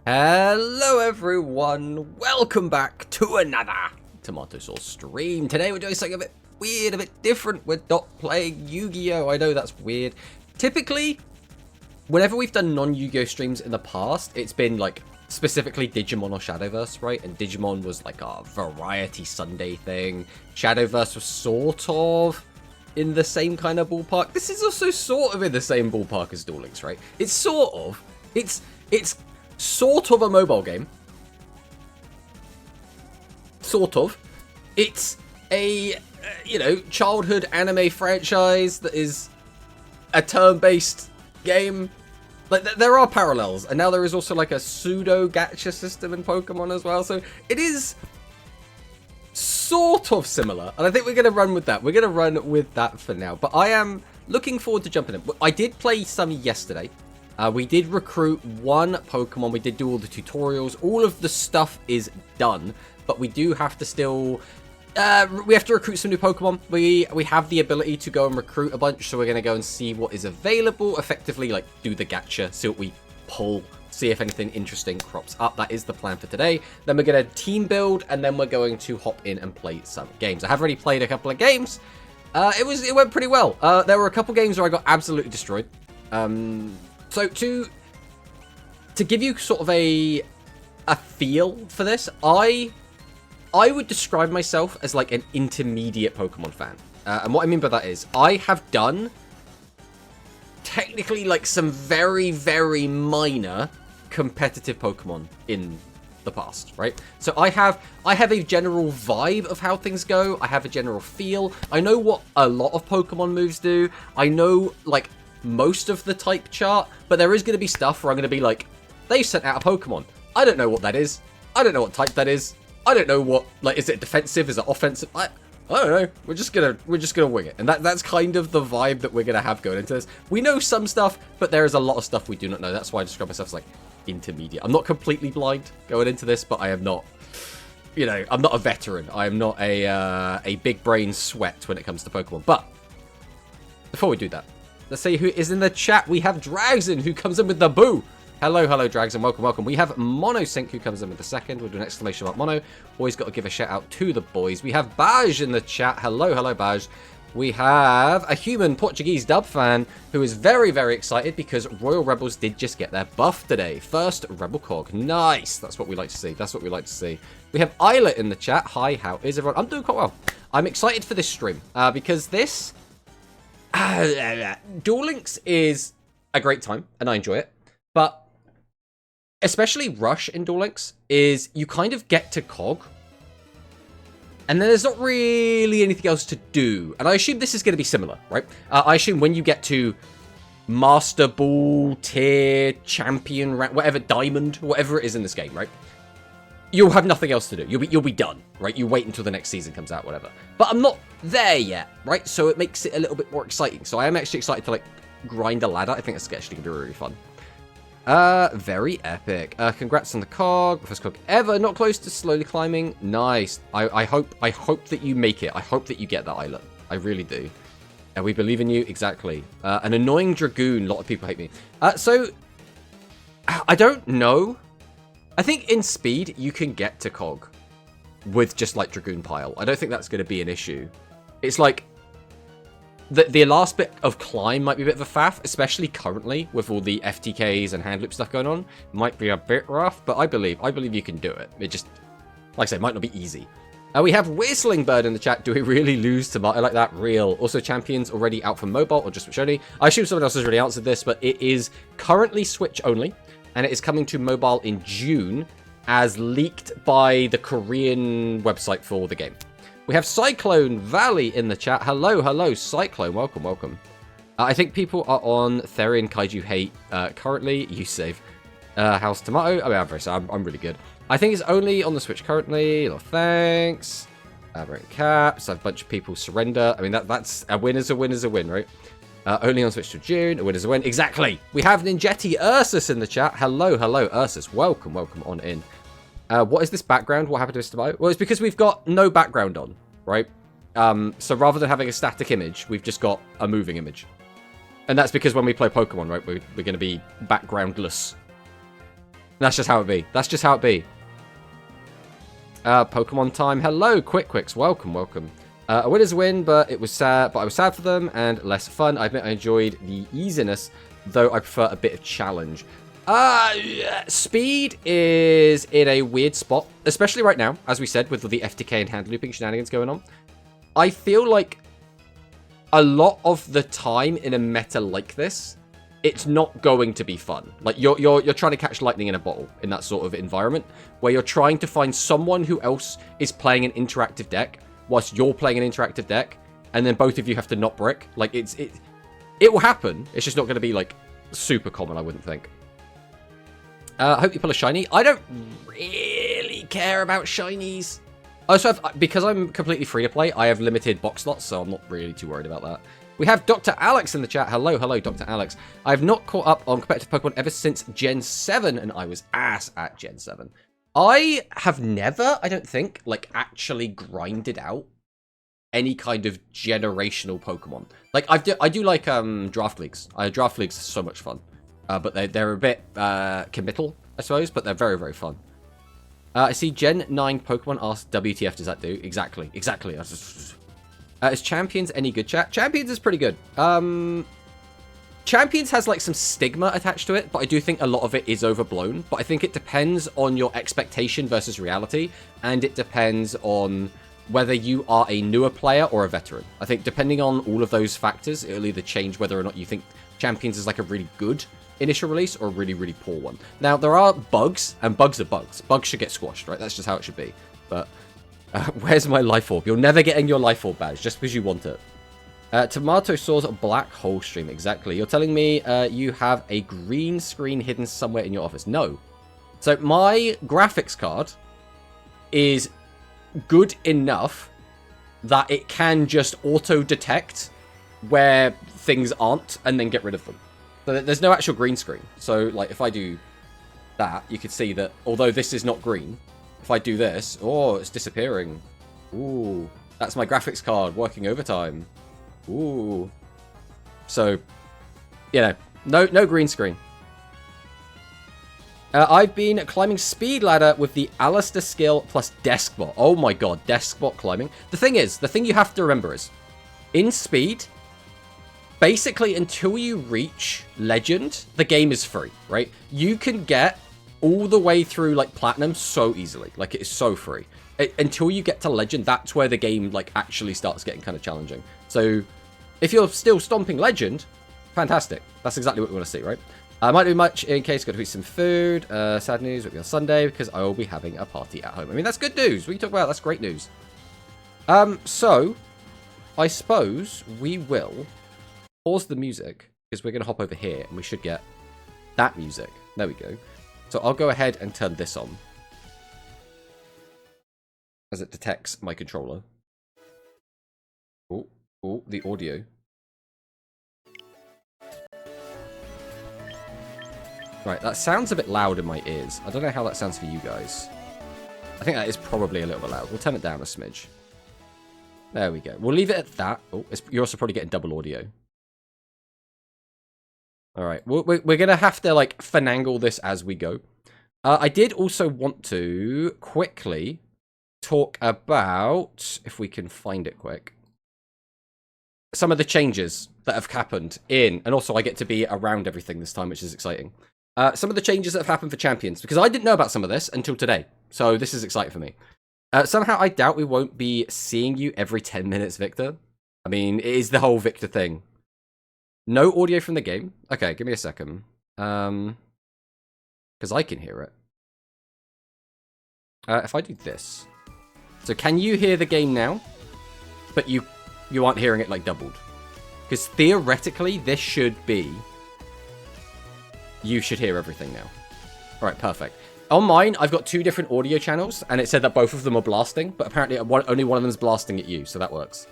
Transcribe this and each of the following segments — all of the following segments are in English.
Hello everyone, welcome back to another tomato sauce stream. Today we're doing something a bit weird, a bit different. We're not playing Yu-Gi-Oh! I know that's weird. Typically, whenever we've done non-Yu-Gi-Oh! Streams in the past, it's been like specifically Digimon or Shadowverse, right? And Digimon was like a variety Sunday thing. Shadowverse was sort of in the same kind of ballpark. This is also sort of in the same ballpark as Duel Links, right? It's sort of. It's sort of a mobile game. Sort of. It's a, childhood anime franchise that is a turn-based game. Like, there are parallels. And now there is also, like, a pseudo-gacha system in Pokemon as well. So, it is sort of similar. And I think we're going to run with that. We're going to run with that for now. But I am looking forward to jumping in. I did play some yesterday. We did recruit one Pokemon. We did do all the tutorials. All of the stuff is done, but we do have to still... we have to recruit some new Pokemon. We have the ability to go and recruit a bunch, so we're going to go and see what is available. Effectively, like, do the gacha, see what we pull, see if anything interesting crops up. That is the plan for today. Then we're going to team build, and then we're going to hop in and play some games. I have already played a couple of games. It went pretty well. There were a couple games where I got absolutely destroyed. So to give you sort of a feel for this, I would describe myself as like an intermediate Pokemon fan. And what I mean by that is I have done technically like some very, very minor competitive Pokemon in the past, right? So I have a general vibe of how things go. I have a general feel. I know what a lot of Pokemon moves do. I know like most of the type chart, but there is going to be stuff where I'm going to be like, they've sent out a Pokemon. I don't know what that is. I don't know what type that is. I don't know what, like, is it defensive? Is it offensive? I don't know. We're just gonna wing it. And that's kind of the vibe that we're going to have going into this. We know some stuff, but there is a lot of stuff we do not know. That's why I describe myself as like intermediate. I'm not completely blind going into this, but I am not, I'm not a veteran. I am not a big brain sweat when it comes to Pokemon. But before we do that, let's see who is in the chat. We have Dragson, who comes in with the boo. Hello, Dragson. Welcome. We have Monosync, who comes in with the second. We'll do an exclamation mark Mono. Always got to give a shout out to the boys. We have Baj in the chat. Hello, Baj. We have a human Portuguese dub fan who is very, very excited because Royal Rebels did just get their buff today. First Rebel Cog. Nice. That's what we like to see. We have Isla in the chat. Hi, how is everyone? I'm doing quite well. I'm excited for this stream because this... Duel Links is a great time, and I enjoy it. But especially Rush in Duel Links is you kind of get to Cog, and then there's not really anything else to do. And I assume this is going to be similar, right? I assume when you get to Master Ball, Tier, Champion, whatever, Diamond, whatever it is in this game, right? You'll have nothing else to do. You'll be done, right? You wait until the next season comes out, whatever. But I'm not there yet, right? So it makes it a little bit more exciting. So I am actually excited to like grind a ladder. I think it's actually gonna be really fun. Very epic. Congrats on the cog. First cog ever. Not close to slowly climbing. Nice. I hope that you make it. I hope that you get that islet. I really do. And we believe in you. Exactly. An annoying Dragoon. A lot of people hate me. So I don't know. I think in speed, you can get to Cog with just, like, Dragoon Pile. I don't think that's going to be an issue. It's like, the last bit of climb might be a bit of a faff, especially currently with all the FTKs and hand loop stuff going on. Might be a bit rough, but I believe you can do it. It just, like I said, might not be easy. We have Whistling Bird in the chat. Do we really lose to Tomato like that? Real. Also, Champions already out for mobile or just Switch only? I assume someone else has already answered this, but it is currently Switch only. And it is coming to mobile in June, as leaked by the Korean website for the game. We have Cyclone Valley in the chat. Hello, Cyclone. Welcome. I think people are on Therian Kaiju Hate currently. You save. House Tomato. I mean, I'm very sorry. I'm really good. I think it's only on the Switch currently. Oh, thanks. Aberrant Caps. A bunch of people surrender. I mean, that's a win is a win, right? Only on Switch till June. A win is a win. Exactly. We have Ninjetti Ursus in the chat. Hello, Ursus. Welcome on in. What is this background? What happened to Mr. Mo? Well, it's because we've got no background on, right? So rather than having a static image, we've just got a moving image. And that's because when we play Pokemon, right, we're going to be backgroundless. That's just how it be. That's just how it be. Pokemon time. Hello, Quicks. Welcome. A win is a win, but it was sad. But I was sad for them and less fun. I admit I enjoyed the easiness, though I prefer a bit of challenge. Speed is in a weird spot, especially right now, as we said, with the FTK and hand looping shenanigans going on. I feel like a lot of the time in a meta like this, it's not going to be fun. Like you're trying to catch lightning in a bottle in that sort of environment where you're trying to find someone who else is playing an interactive deck whilst you're playing an interactive deck, and then both of you have to not brick. Like it will happen. It's just not going to be like super common, I wouldn't think. I hope you pull a shiny. I don't really care about shinies. Also, because I'm completely free to play, I have limited box slots, so I'm not really too worried about that. We have Dr. Alex in the chat. Hello, Dr. Alex. I have not caught up on competitive Pokemon ever since Gen 7, and I was ass at Gen 7. I have never, I don't think, like, actually grinded out any kind of generational Pokemon. Like, I do like draft leagues. Draft leagues are so much fun. But they're a bit committal, I suppose, but they're very, very fun. I see Gen 9 Pokemon asked, WTF does that do? Exactly. Is Champions any good, chat? Champions is pretty good. Champions has like some stigma attached to it, but I do think a lot of it is overblown. But I think it depends on your expectation versus reality, and it depends on whether you are a newer player or a veteran. I think depending on all of those factors, it'll either change whether or not you think Champions is like a really good initial release or a really, really poor one. Now, there are bugs, and bugs are bugs. Bugs should get squashed, right? That's just how it should be. But where's my life orb? You're never getting your life orb badge just because you want it. Tomato Sauce Black Hole Stream, exactly. You're telling me you have a green screen hidden somewhere in your office. No. So my graphics card is good enough that it can just auto-detect where things aren't and then get rid of them. So there's no actual green screen. So like if I do that, you could see that although this is not green, if I do this, oh, it's disappearing. Ooh, that's my graphics card working overtime. Ooh. So, you know, no green screen. I've been climbing speed ladder with the Alistair skill plus Deskbot. Oh my god, Deskbot climbing. The thing you have to remember is, in speed, basically until you reach Legend, the game is free, right? You can get all the way through like Platinum so easily. Like it is so free. Until you get to Legend, that's where the game like actually starts getting kind of challenging. So if you're still stomping Legend, fantastic. That's exactly what we want to see, right? I might do much in case got to eat some food. Sad news, it'll be on Sunday because I will be having a party at home. I mean, that's good news. What are you talking about? That's great news. So I suppose we will pause the music because we're going to hop over here and we should get that music. There we go. So I'll go ahead and turn this on as it detects my controller. Oh, the audio. Right, that sounds a bit loud in my ears. I don't know how that sounds for you guys. I think that is probably a little bit loud. We'll turn it down a smidge. There we go. We'll leave it at that. Oh, you're also probably getting double audio. All right, we're going to have to, like, finagle this as we go. I did also want to quickly talk about, if we can find it quick, some of the changes that have happened in, and also I get to be around everything this time, which is exciting. Some of the changes that have happened for Champions, because I didn't know about some of this until today, so this is exciting for me. Somehow I doubt we won't be seeing you every 10 minutes, Victor. I mean, it is the whole Victor thing. No audio from the game? Okay, give me a second. Because I can hear it. If I do this. So can you hear the game now? But you aren't hearing it like doubled. Because theoretically, this should be... You should hear everything now. Alright, perfect. On mine, I've got 2 different audio channels, and it said that both of them are blasting, but apparently only one of them is blasting at you, so that works.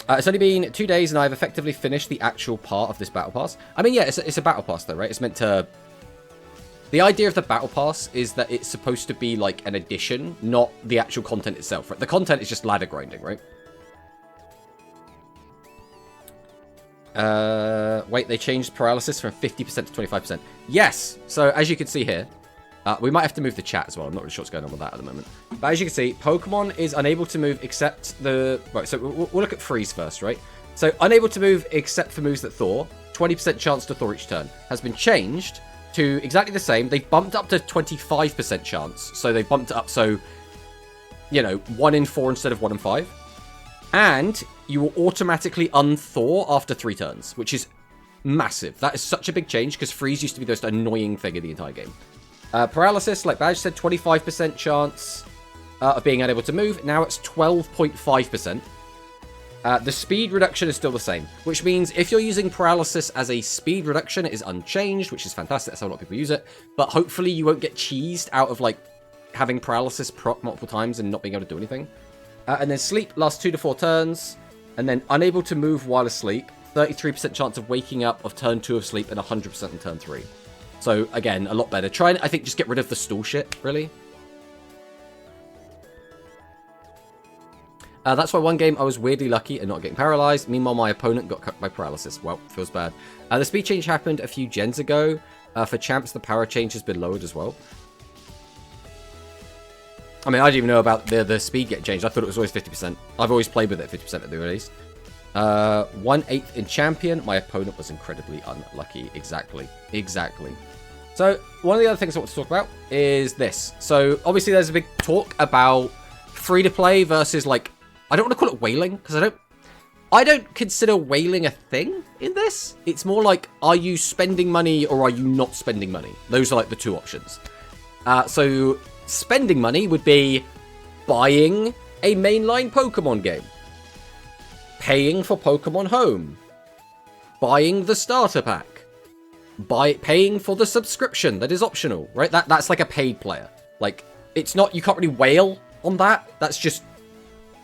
It's only been 2 days, and I've effectively finished the actual part of this Battle Pass. I mean, yeah, it's a Battle Pass, though, right? It's meant to... The idea of the Battle Pass is that it's supposed to be, like, an addition, not the actual content itself, right? The content is just ladder grinding, right? Wait, they changed paralysis from 50% to 25%. Yes! So, as you can see here, we might have to move the chat as well. I'm not really sure what's going on with that at the moment. But as you can see, Pokemon is unable to move except the... Right, so we'll look at freeze first, right? So, unable to move except for moves that thaw. 20% chance to thaw each turn. Has been changed to exactly the same. They've bumped up to 25% chance. So, they've bumped it up so, you know, 1 in 4 instead of 1 in 5. And you will automatically unthaw after 3 turns, which is massive. That is such a big change because freeze used to be the most annoying thing in the entire game. Paralysis, like Badge said, 25% chance of being unable to move. Now it's 12.5%. The speed reduction is still the same, which means if you're using paralysis as a speed reduction, it is unchanged, which is fantastic. That's how a lot of people use it. But hopefully you won't get cheesed out of like having paralysis proc multiple times and not being able to do anything. And then sleep lasts 2 to 4 turns. And then unable to move while asleep. 33% chance of waking up of turn 2 of sleep and 100% in turn 3. So, again, a lot better. Try and, I think, just get rid of the stall shit, really. That's why one game I was weirdly lucky and not getting paralyzed. Meanwhile, my opponent got cut by paralysis. Well, feels bad. The speed change happened a few gens ago. For champs, the power change has been lowered as well. I mean, I didn't even know about the speed get changed. I thought it was always 50%. I've always played with it 50% at the release. 1/8 in champion. My opponent was incredibly unlucky. Exactly. So, one of the other things I want to talk about is this. So, obviously, there's a big talk about free-to-play versus, like... I don't want to call it whaling, because I don't consider whaling a thing in this. It's more like, are you spending money or are you not spending money? Those are, like, the two options. So, spending money would be buying a mainline Pokemon game. Paying for Pokemon Home. Buying the starter pack. Paying for the subscription that is optional, right? That's like a paid player. Like, it's not, you can't really whale on that. That's just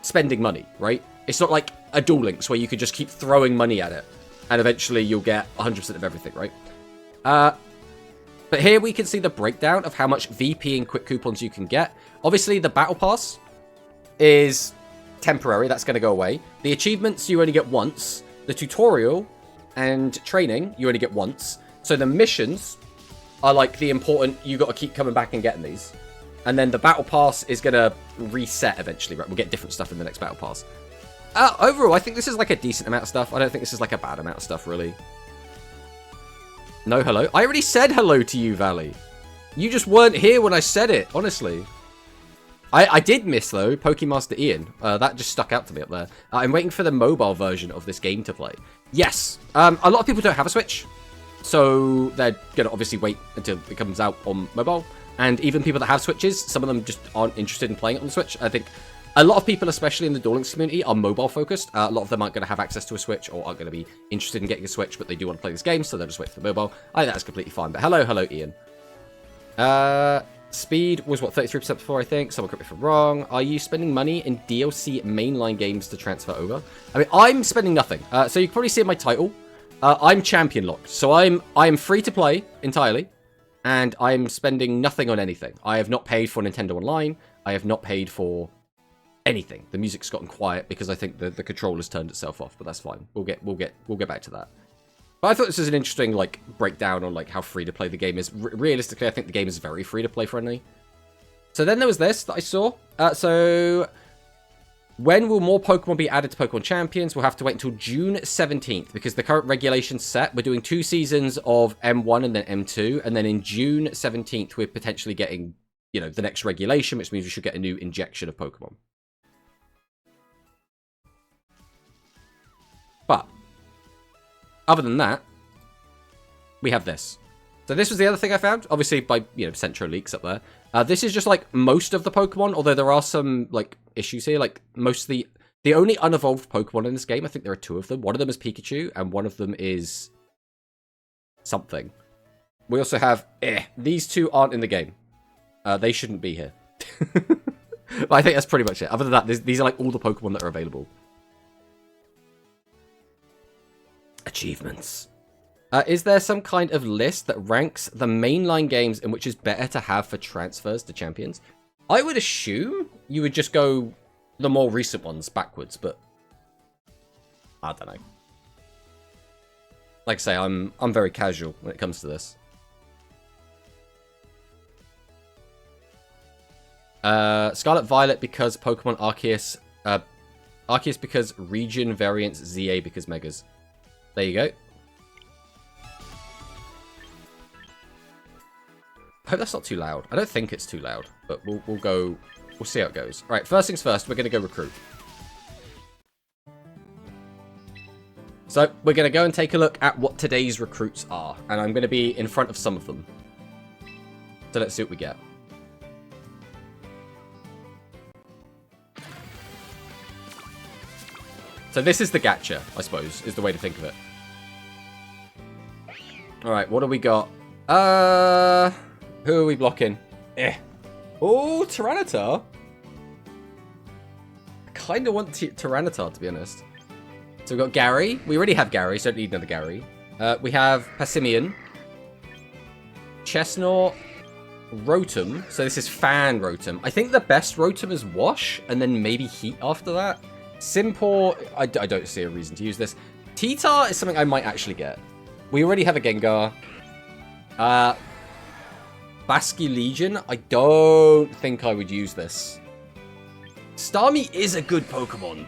spending money, right? It's not like a Duel Links where you could just keep throwing money at it and eventually you'll get 100% of everything, right? But here we can see the breakdown of how much VP and quick coupons you can get. Obviously, the Battle Pass is temporary. That's going to go away. The achievements you only get once. The tutorial and training you only get once. So the missions are like the important, you got to keep coming back and getting these. And then the Battle Pass is going to reset eventually, right? We'll get different stuff in the next Battle Pass. Overall, I think this is like a decent amount of stuff. I don't think this is like a bad amount of stuff, really. No hello? I already said hello to you, Valley. You just weren't here when I said it, honestly. I did miss, though, Pokemaster Ian. That just stuck out to me up there. I'm waiting for the mobile version of this game to play. Yes. A lot of people don't have a Switch. So they're going to obviously wait until it comes out on mobile. And even people that have Switches, some of them just aren't interested in playing it on the Switch. I think a lot of people, especially in the Duel Links community, are mobile focused. A lot of them aren't going to have access to a Switch or aren't going to be interested in getting a Switch, but they do want to play this game, so they'll just wait for the mobile. I think that's completely fine. But hello, Ian. Speed was, what, 33% before, I think? Someone correct me if I'm wrong. Are you spending money in DLC mainline games to transfer over? I mean, I'm spending nothing. So you can probably see in my title, I'm Championlocked. So I'm free to play entirely, and I'm spending nothing on anything. I have not paid for Nintendo Online. I have not paid for anything. The music's gotten quiet because I think the controller's turned itself off, but that's fine. We'll get back to that. But I thought this was an interesting, like, breakdown on, like, how free-to-play the game is. Realistically, I think the game is very free-to-play friendly. So then there was this that I saw. So, when will more Pokemon be added to Pokemon Champions? We'll have to wait until June 17th, because the current regulation's set. We're doing 2 seasons of M1 and then M2, and then in June 17th, we're potentially getting, you know, the next regulation, which means we should get a new injection of Pokemon. But other than that, we have this. So this was the other thing I found, obviously by, you know, Centro Leaks up there. This is just like most of the Pokemon, although there are some like issues here. Like most of the only unevolved Pokemon in this game, I think there are 2 of them. One of them is Pikachu, and one of them is something. We also have these 2 aren't in the game. They shouldn't be here. But I think that's pretty much it. Other than that, these are like all the Pokemon that are available. Achievements. Is there some kind of list that ranks the mainline games in which is better to have for transfers to Champions? I would assume you would just go the more recent ones backwards, but I don't know. Like I say, I'm very casual when it comes to this. Scarlet Violet because Pokemon Arceus. Arceus because region variants. ZA because Megas. There you go. I hope that's not too loud. I don't think it's too loud, but we'll go. We'll see how it goes. All right, first things first. We're gonna go recruit. So we're gonna go and take a look at what today's recruits are, and I'm gonna be in front of some of them. So let's see what we get. So this is the gacha, I suppose, is the way to think of it. All right, what do we got? Who are we blocking? Oh, Tyranitar. I kind of want Tyranitar, to be honest. So we've got Gary. We already have Gary, so don't need another Gary. We have Passimian. Chestnut. Rotom. So this is Fan Rotom. I think the best Rotom is Wash, and then maybe Heat after that. Simpor, I don't see a reason to use this. T-Tar is something I might actually get. We already have a Gengar. Basculegion, I don't think I would use this. Starmie is a good Pokemon.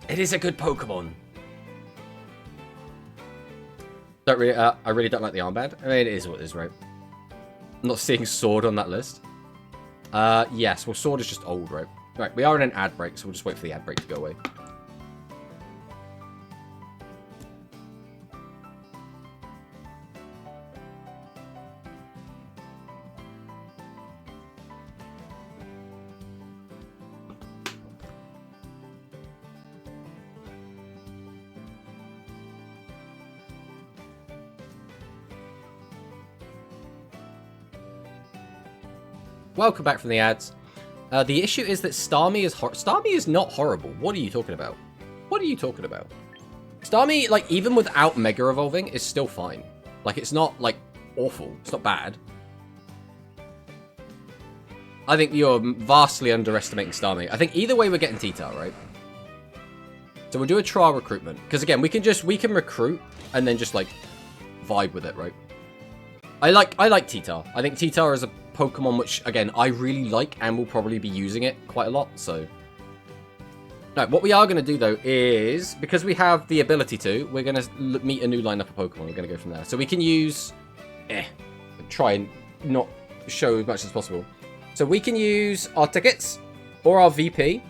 It is a good Pokemon. I really don't like the armband. I mean, it is what it is, right? I'm not seeing Sword on that list. Yes, well, Sword is just old, right? Right, we are in an ad break, so we'll just wait for the ad break to go away. Welcome back from the ads. The issue is that Starmie is Starmie is not horrible. What are you talking about? What are you talking about? Starmie, like, even without Mega Evolving, is still fine. Like, it's not, like, awful. It's not bad. I think you're vastly underestimating Starmie. I think either way we're getting T-Tar, right? So we'll do a trial recruitment. Because, again, we can recruit and then just, like, vibe with it, right? I like T-Tar. I think T-Tar is a Pokemon which, again, I really like and will probably be using it quite a lot, so... No, what we are going to do, though, is, because we have the ability to, we're going to meet a new lineup of Pokemon. We're going to go from there. So we can use... try and not show as much as possible. So we can use our tickets or our VP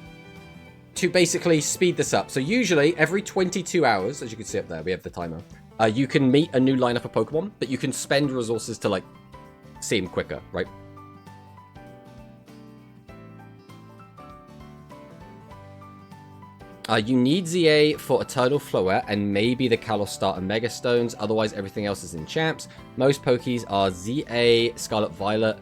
to basically speed this up. So usually, every 22 hours, as you can see up there, we have the timer, you can meet a new lineup of Pokemon, but you can spend resources to, like, see them quicker, right? You need ZA for Eternal Flower and maybe the Kalos Starter Mega Stones. Otherwise, everything else is in champs. Most Pokies are ZA, Scarlet Violet,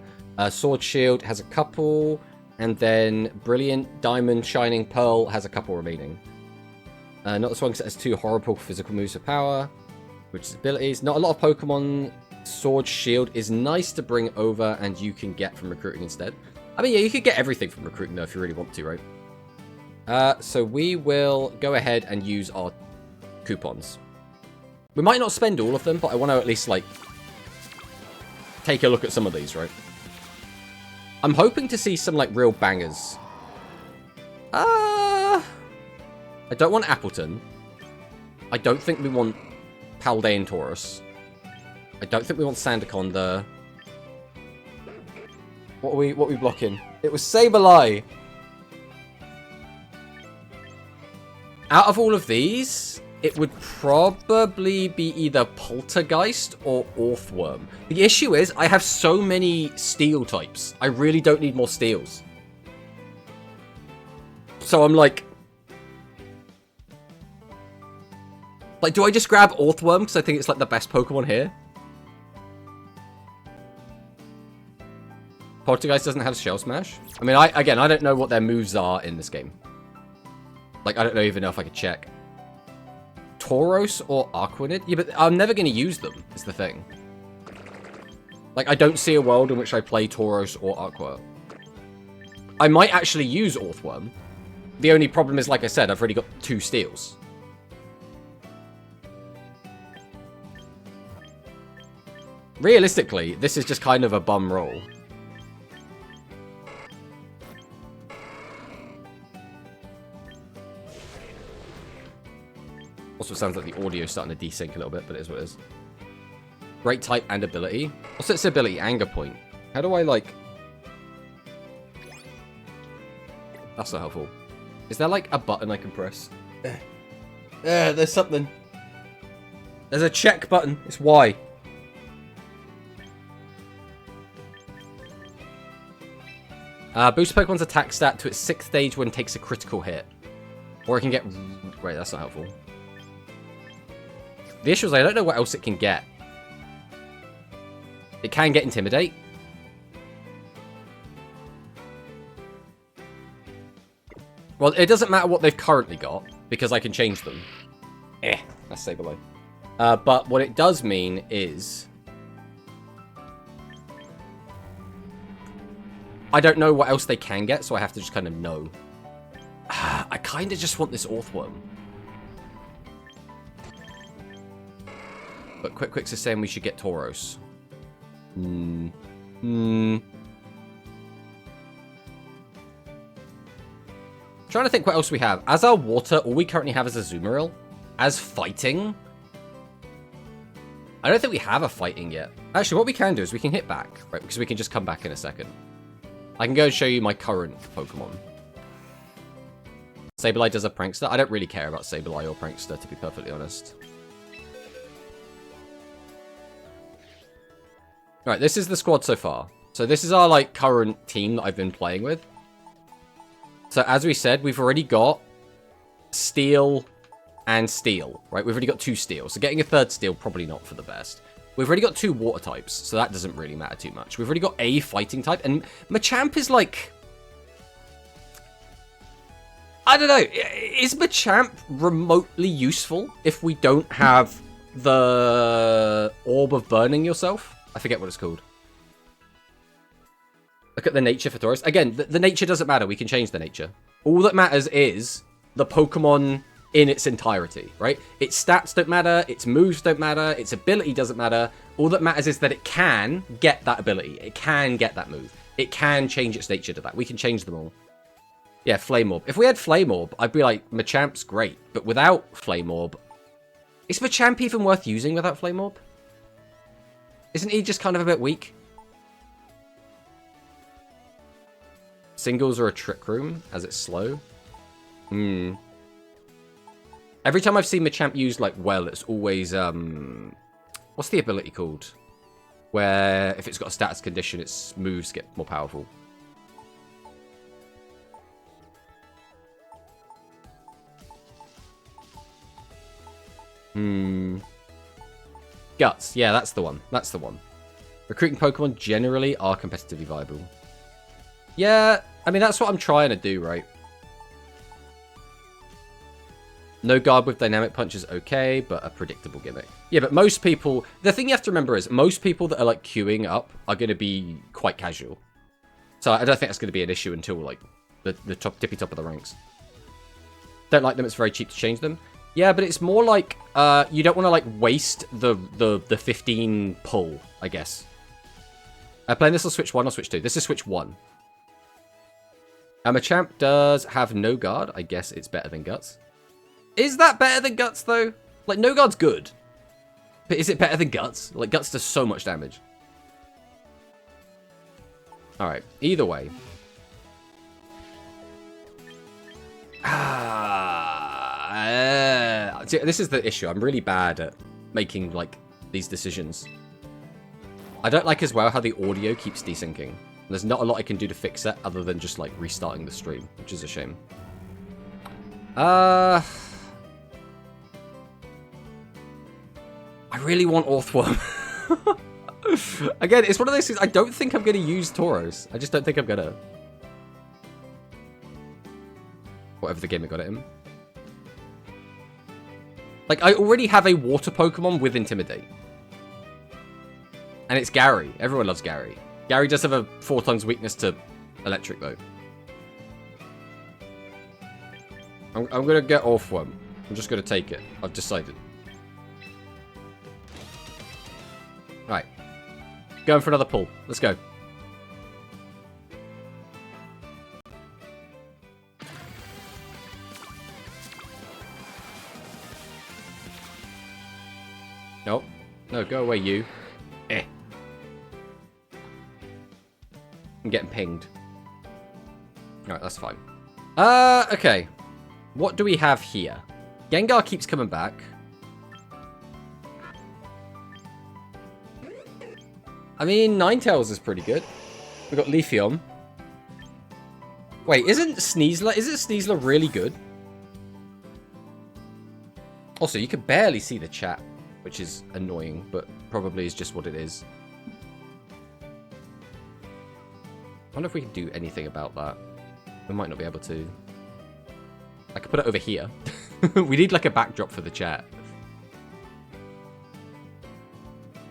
Sword Shield has a couple, and then Brilliant, Diamond, Shining Pearl has a couple remaining. Not this one because it has 2 horrible physical moves for power, which is abilities. Not a lot of Pokemon. Sword Shield is nice to bring over and you can get from recruiting instead. I mean, yeah, you could get everything from recruiting though if you really want to, right? So we will go ahead and use our coupons. We might not spend all of them, but I want to at least, like, take a look at some of these, right? I'm hoping to see some, like, real bangers. I don't want Appleton. I don't think we want Paldean Taurus. I don't think we want Sandaconda. What are we blocking? It was Sableye. Out of all of these, it would probably be either Poltergeist or Orthworm. The issue is, I have so many steel types. I really don't need more steels. So I'm like... do I just grab Orthworm because I think it's, like, the best Pokemon here? Poltergeist doesn't have Shell Smash? I mean, I don't know what their moves are in this game. Like, I don't even know if I could check. Tauros or Arquanid? Yeah, but I'm never going to use them, is the thing. Like, I don't see a world in which I play Tauros or Aqua. I might actually use Orthworm. The only problem is, like I said, I've already got 2 steals. realistically, this is just kind of a bum roll. Also sounds like the audio is starting to desync a little bit, but it is what it is. Great type and ability. What's its ability? Anger point. How do I, like... That's not helpful. Is there, like, a button I can press? There's something. There's a check button. It's Y. Boost Pokemon's attack stat to its 6th stage when it takes a critical hit. Or it can get... Wait, that's not helpful. The issue is I don't know what else it can get. It can get Intimidate. Well, it doesn't matter what they've currently got, because I can change them. That's Sableye. But what it does mean is... I don't know what else they can get, so I have to just kind of know. I kind of just want this Orthworm. But Quick's is saying we should get Tauros. Trying to think what else we have. As our water, all we currently have is a Azumarill. As fighting, I don't think we have a fighting yet. Actually, what we can do is we can hit back, right? Because we can just come back in a second. I can go and show you my current Pokemon. Sableye does a Prankster. I don't really care about Sableye or Prankster, to be perfectly honest. Alright, this is the squad so far. So this is our, like, current team that I've been playing with. So, as we said, we've already got Steel and Steel, right? We've already got 2 Steel. So getting a 3rd Steel, probably not for the best. We've already got 2 Water types, so that doesn't really matter too much. We've already got a Fighting type, and Machamp is, like... I don't know. Is Machamp remotely useful if we don't have the Orb of Burning Yourself? I forget what it's called. Look at the nature for Tauros. Again, the nature doesn't matter. We can change the nature. All that matters is the Pokemon in its entirety, right? Its stats don't matter. Its moves don't matter. Its ability doesn't matter. All that matters is that it can get that ability. It can get that move. It can change its nature to that. We can change them all. Yeah, Flame Orb. If we had Flame Orb, I'd be like, Machamp's great. But without Flame Orb, is Machamp even worth using without Flame Orb? Isn't he just kind of a bit weak? Singles are a Trick Room, as it's slow. Every time I've seen Machamp used, like, well, it's always, what's the ability called? Where, if it's got a status condition, its moves get more powerful. Guts. Yeah, that's the one. That's the one. Recruiting Pokemon generally are competitively viable. Yeah, I mean, that's what I'm trying to do, right? No guard with Dynamic Punch is okay, but a predictable gimmick. Yeah, but most people... The thing you have to remember is, most people that are, like, queuing up are going to be quite casual. So I don't think that's going to be an issue until, like, the tippy top of the ranks. Don't like them, it's very cheap to change them. Yeah, but it's more like, you don't want to, like, waste the 15 pull, I guess. Playing this will Switch 1 or Switch 2. This is Switch 1. Machamp does have no guard. I guess it's better than Guts. Is that better than Guts, though? Like, no guard's good. But is it better than Guts? Like, Guts does so much damage. Alright, either way. This is the issue. I'm really bad at making, like, these decisions. I don't like as well how the audio keeps desyncing. There's not a lot I can do to fix that other than just, like, restarting the stream, which is a shame. I really want Orthworm. Again, it's one of those things. I don't think I'm going to use Tauros. I just don't think I'm going to. Whatever the game it got it in. Like, I already have a water Pokemon with Intimidate. And it's Gary. Everyone loves Gary. Gary does have a 4 times weakness to electric, though. I'm going to get Orthworm. I'm just going to take it. I've decided. Right. Going for another pull. Let's go. Nope. No, go away, you. Eh. I'm getting pinged. Alright, that's fine. Okay. What do we have here? Gengar keeps coming back. I mean, Ninetales is pretty good. We got Leafeon. Wait, isn't Sneasler really good? Also, you can barely see the chat, which is annoying, but probably is just what it is. I wonder if we can do anything about that. We might not be able to. I could put it over here. We need like a backdrop for the chat.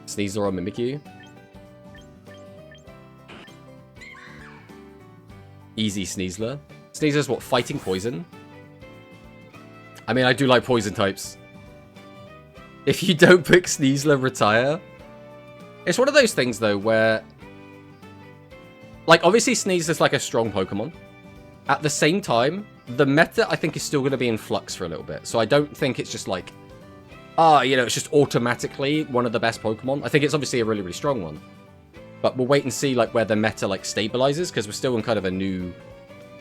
Sneasler or Mimikyu. Easy Sneasler. Sneasler's what? Fighting poison? I mean, I do like poison types. If you don't pick Sneasler, retire. It's one of those things, though, where... Like, obviously Sneasler's like a strong Pokemon. At the same time, the meta, I think, is still going to be in flux for a little bit. So I don't think it's just like... you know, it's just automatically one of the best Pokemon. I think it's obviously a really, really strong one. But we'll wait and see, like, where the meta, like, stabilizes, because we're still in kind of a new...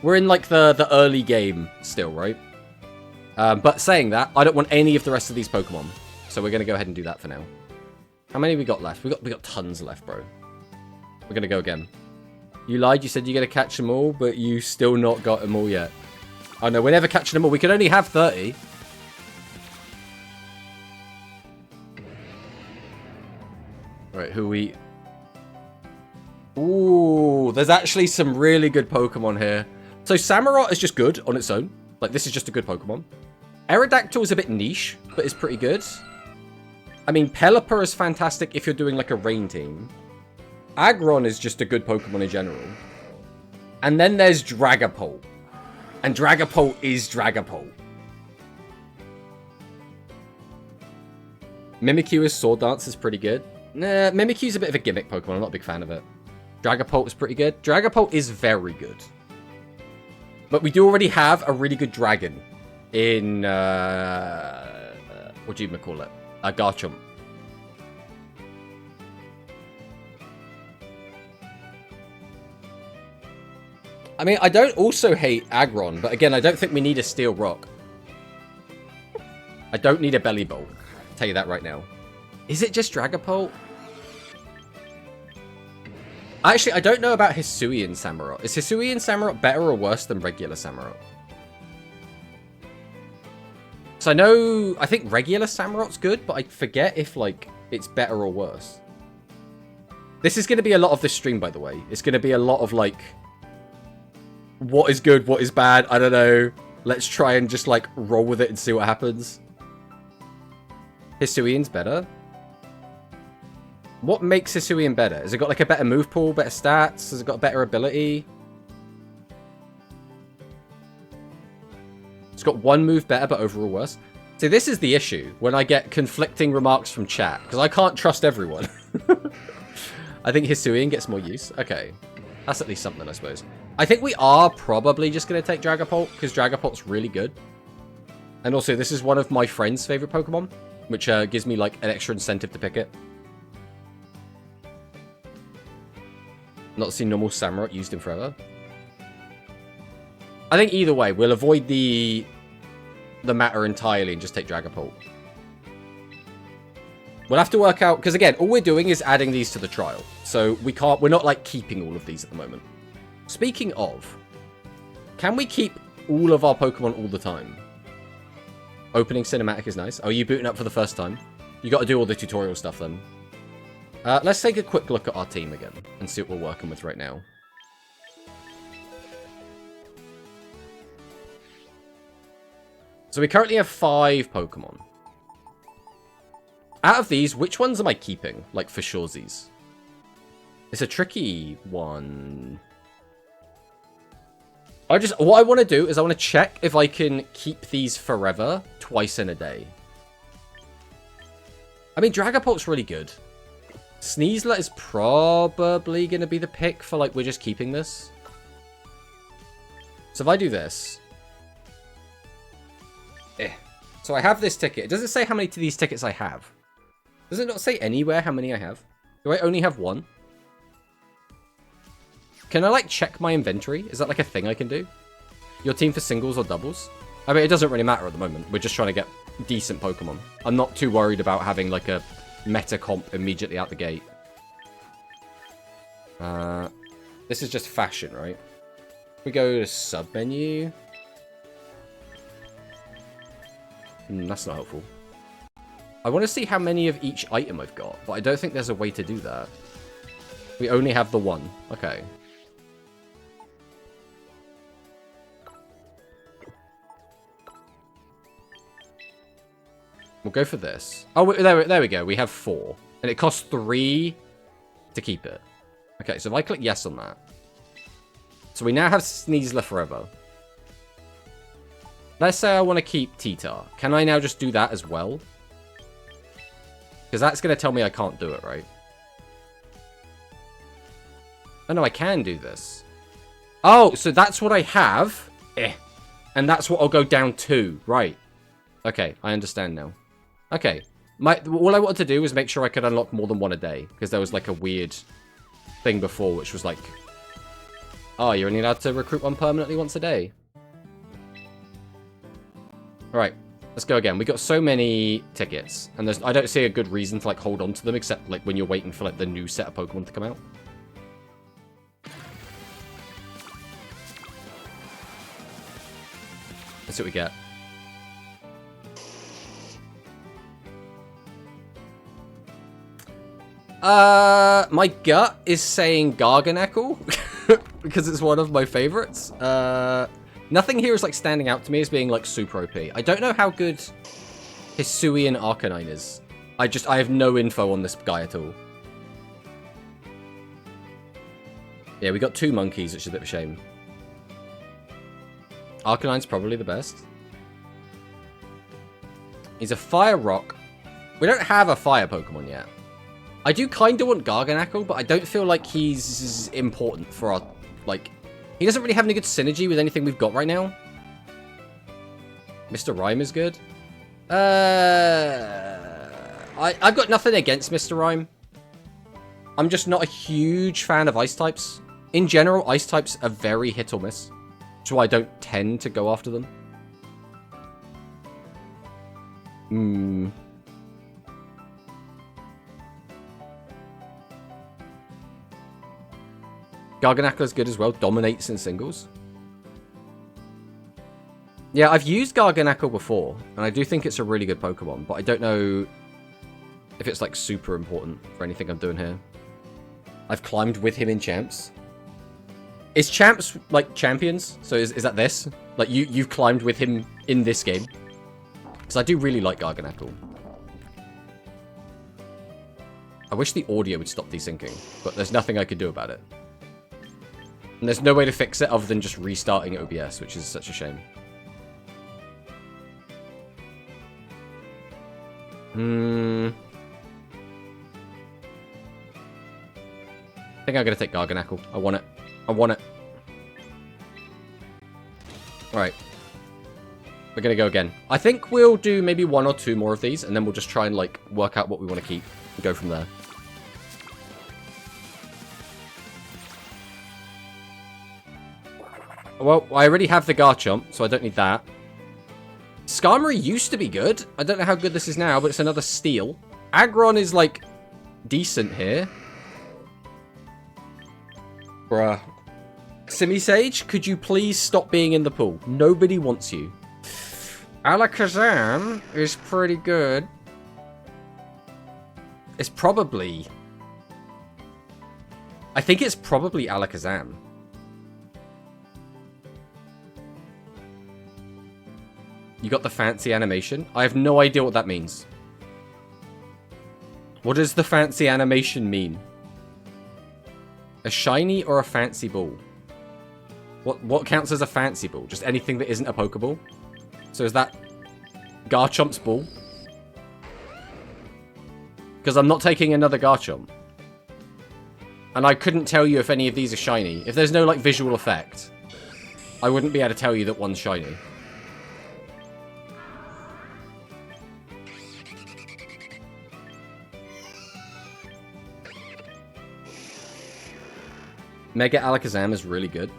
We're in, like, the early game still, right? But saying that, I don't want any of the rest of these Pokemon. So we're going to go ahead and do that for now. How many we got left? We got tons left, bro. We're going to go again. You lied, you said you're going to catch them all, but you still not got them all yet. Oh, no, we're never catching them all. We can only have 30. Right, who we... Ooh, there's actually some really good Pokemon here. So Samurott is just good on its own. Like, this is just a good Pokemon. Aerodactyl is a bit niche, but it's pretty good. I mean, Pelipper is fantastic if you're doing, like, a rain team. Aggron is just a good Pokemon in general. And then there's Dragapult. And Dragapult is Dragapult. Mimikyu's Sword Dance is pretty good. Nah, Mimikyu's a bit of a gimmick Pokemon. I'm not a big fan of it. Dragapult is pretty good. Dragapult is very good. But we do already have a really good dragon in, what do you even call it? Garchomp. I mean, I don't also hate Aggron, but again, I don't think we need a Steel Rock. I don't need a Belly Bolt. I'll tell you that right now. Is it just Dragapult? Actually, I don't know about Hisuian Samurott. Is Hisuian Samurott better or worse than regular Samurott? So I think regular Samurott's good, but I forget if, like, it's better or worse. This is going to be a lot of this stream, by the way. It's going to be a lot of, like, what is good, what is bad, I don't know. Let's try and just, like, roll with it and see what happens. Hisuian's better. What makes Hisuian better? Has it got, like, a better move pool, better stats? Has it got a better ability? It's got one move better, but overall worse. See, this is the issue when I get conflicting remarks from chat, because I can't trust everyone. I think Hisuian gets more use. Okay. That's at least something, I suppose. I think we are probably just going to take Dragapult, because Dragapult's really good. And also, this is one of my friend's favorite Pokemon, which gives me, like, an extra incentive to pick it. Not seen normal Samurott used in forever. I think either way, we'll avoid the matter entirely and just take Dragapult. We'll have to work out, because again, all we're doing is adding these to the trial. So we're not like keeping all of these at the moment. Speaking of, can we keep all of our Pokemon all the time? Opening cinematic is nice. Oh, you booting up for the first time? You got to do all the tutorial stuff then. Let's take a quick look at our team again and see what we're working with right now. So we currently have 5 Pokemon. Out of these, which ones am I keeping? Like, for shoresies. It's a tricky one. What I want to do is I want to check if I can keep these forever, twice in a day. I mean, Dragapult's really good. Sneasler is probably going to be the pick for, like, we're just keeping this. So if I do this... So I have this ticket. It doesn't say how many of these tickets I have. Does it not say anywhere how many I have? Do I only have one? Can I, like, check my inventory? Is that, like, a thing I can do? Your team for singles or doubles? I mean, it doesn't really matter at the moment. We're just trying to get decent Pokemon. I'm not too worried about having, like, a meta comp immediately out the gate. This is just fashion, right? We go to sub-menu. That's not helpful. I want to see how many of each item I've got, but I don't think there's a way to do that. We only have the one. Okay. We'll go for this. Oh, there we go. We have 4. And it costs 3 to keep it. Okay, so if I click yes on that. So we now have Sneasler forever. Let's say I want to keep T-Tar. Can I now just do that as well? Because that's going to tell me I can't do it, right? Oh, no, I can do this. Oh, so that's what I have. And that's what I'll go down to. Right. Okay, I understand now. Okay. All I wanted to do was make sure I could unlock more than one a day. Because there was like a weird thing before, which was like... Oh, you're only allowed to recruit one permanently once a day. Alright, let's go again. We got so many tickets. And I don't see a good reason to like hold on to them, except like when you're waiting for like the new set of Pokemon to come out. Let's see what we get. My gut is saying Garganacl because it's one of my favorites. Nothing here is like standing out to me as being like super OP. I don't know how good Hisuian Arcanine is. I have no info on this guy at all. Yeah, we got 2 monkeys, which is a bit of a shame. Arcanine's probably the best. He's a fire rock. We don't have a fire Pokemon yet. I do kind of want Garganacl, but I don't feel like he's important for our, like... He doesn't really have any good synergy with anything we've got right now. Mr. Rime is good. I've got nothing against Mr. Rime. I'm just not a huge fan of ice types. In general, ice types are very hit or miss. Which is why I don't tend to go after them. Garganacl is good as well. Dominates in singles. Yeah, I've used Garganacl before. And I do think it's a really good Pokemon. But I don't know if it's like super important for anything I'm doing here. I've climbed with him in Champs. Is Champs like champions? So is that this? Like you've climbed with him in this game? Because I do really like Garganacl. I wish the audio would stop desyncing. But there's nothing I could do about it. And there's no way to fix it other than just restarting OBS, which is such a shame. I think I'm going to take Garganacl. I want it. I want it. Alright. We're going to go again. I think we'll do maybe 1 or 2 more of these, and then we'll just try and, like, work out what we want to keep and go from there. Well, I already have the Garchomp, so I don't need that. Skarmory used to be good. I don't know how good this is now, but it's another Steel. Aggron is, like, decent here. Bruh. Simisage, could you please stop being in the pool? Nobody wants you. Alakazam is pretty good. It's probably... I think it's probably Alakazam. You got the fancy animation? I have no idea what that means. What does the fancy animation mean? A shiny or a fancy ball? What counts as a fancy ball? Just anything that isn't a Pokeball? So is that Garchomp's ball? Because I'm not taking another Garchomp. And I couldn't tell you if any of these are shiny. If there's no, like, visual effect, I wouldn't be able to tell you that one's shiny. Mega Alakazam is really good.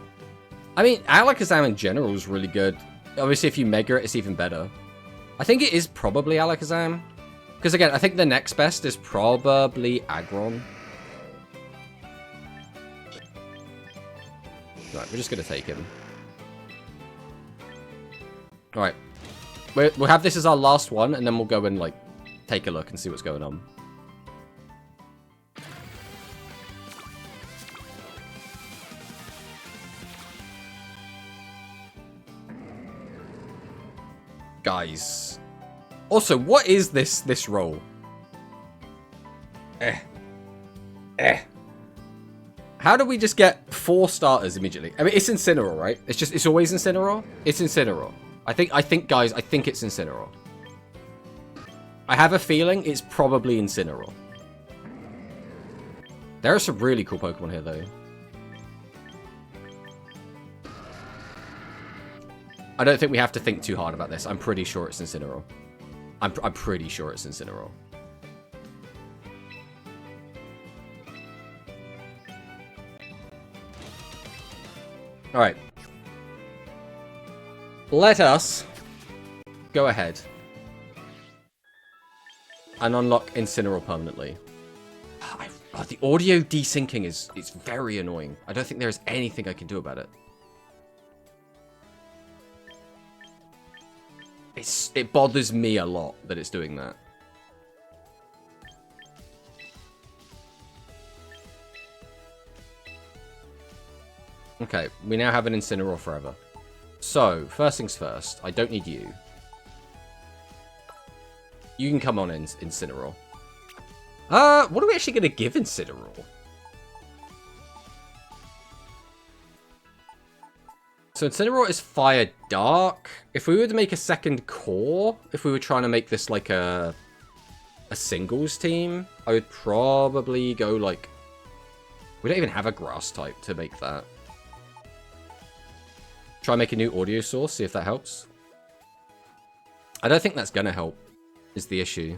I mean, Alakazam in general is really good. Obviously, if you Mega it, it's even better. I think it is probably Alakazam. Because, again, I think the next best is probably Aggron. Right, we're just going to take him. Alright. We'll have this as our last one, and then we'll go and, like, take a look and see what's going on. Guys. Also, what is this roll? How do we just get 4 starters immediately? I mean, it's Incineroar, right? It's always Incineroar? It's Incineroar. I think, guys, I think it's Incineroar. I have a feeling it's probably Incineroar. There are some really cool Pokemon here, though. I don't think we have to think too hard about this. I'm pretty sure it's Incineroar. I'm pretty sure it's Incineroar. Alright. Let us go ahead and unlock Incineroar permanently. The audio desyncing is very annoying. I don't think there's anything I can do about it. It bothers me a lot that it's doing that. Okay, we now have an Incineroar forever. So, first things first, I don't need you. You can come on in, Incineroar. What are we actually going to give Incineroar? So Incineroar is Fire Dark. If we were to make a second core, if we were trying to make this like a singles team, I would probably go like... We don't even have a grass type to make that. Try and make a new audio source, see if that helps. I don't think that's gonna help, is the issue.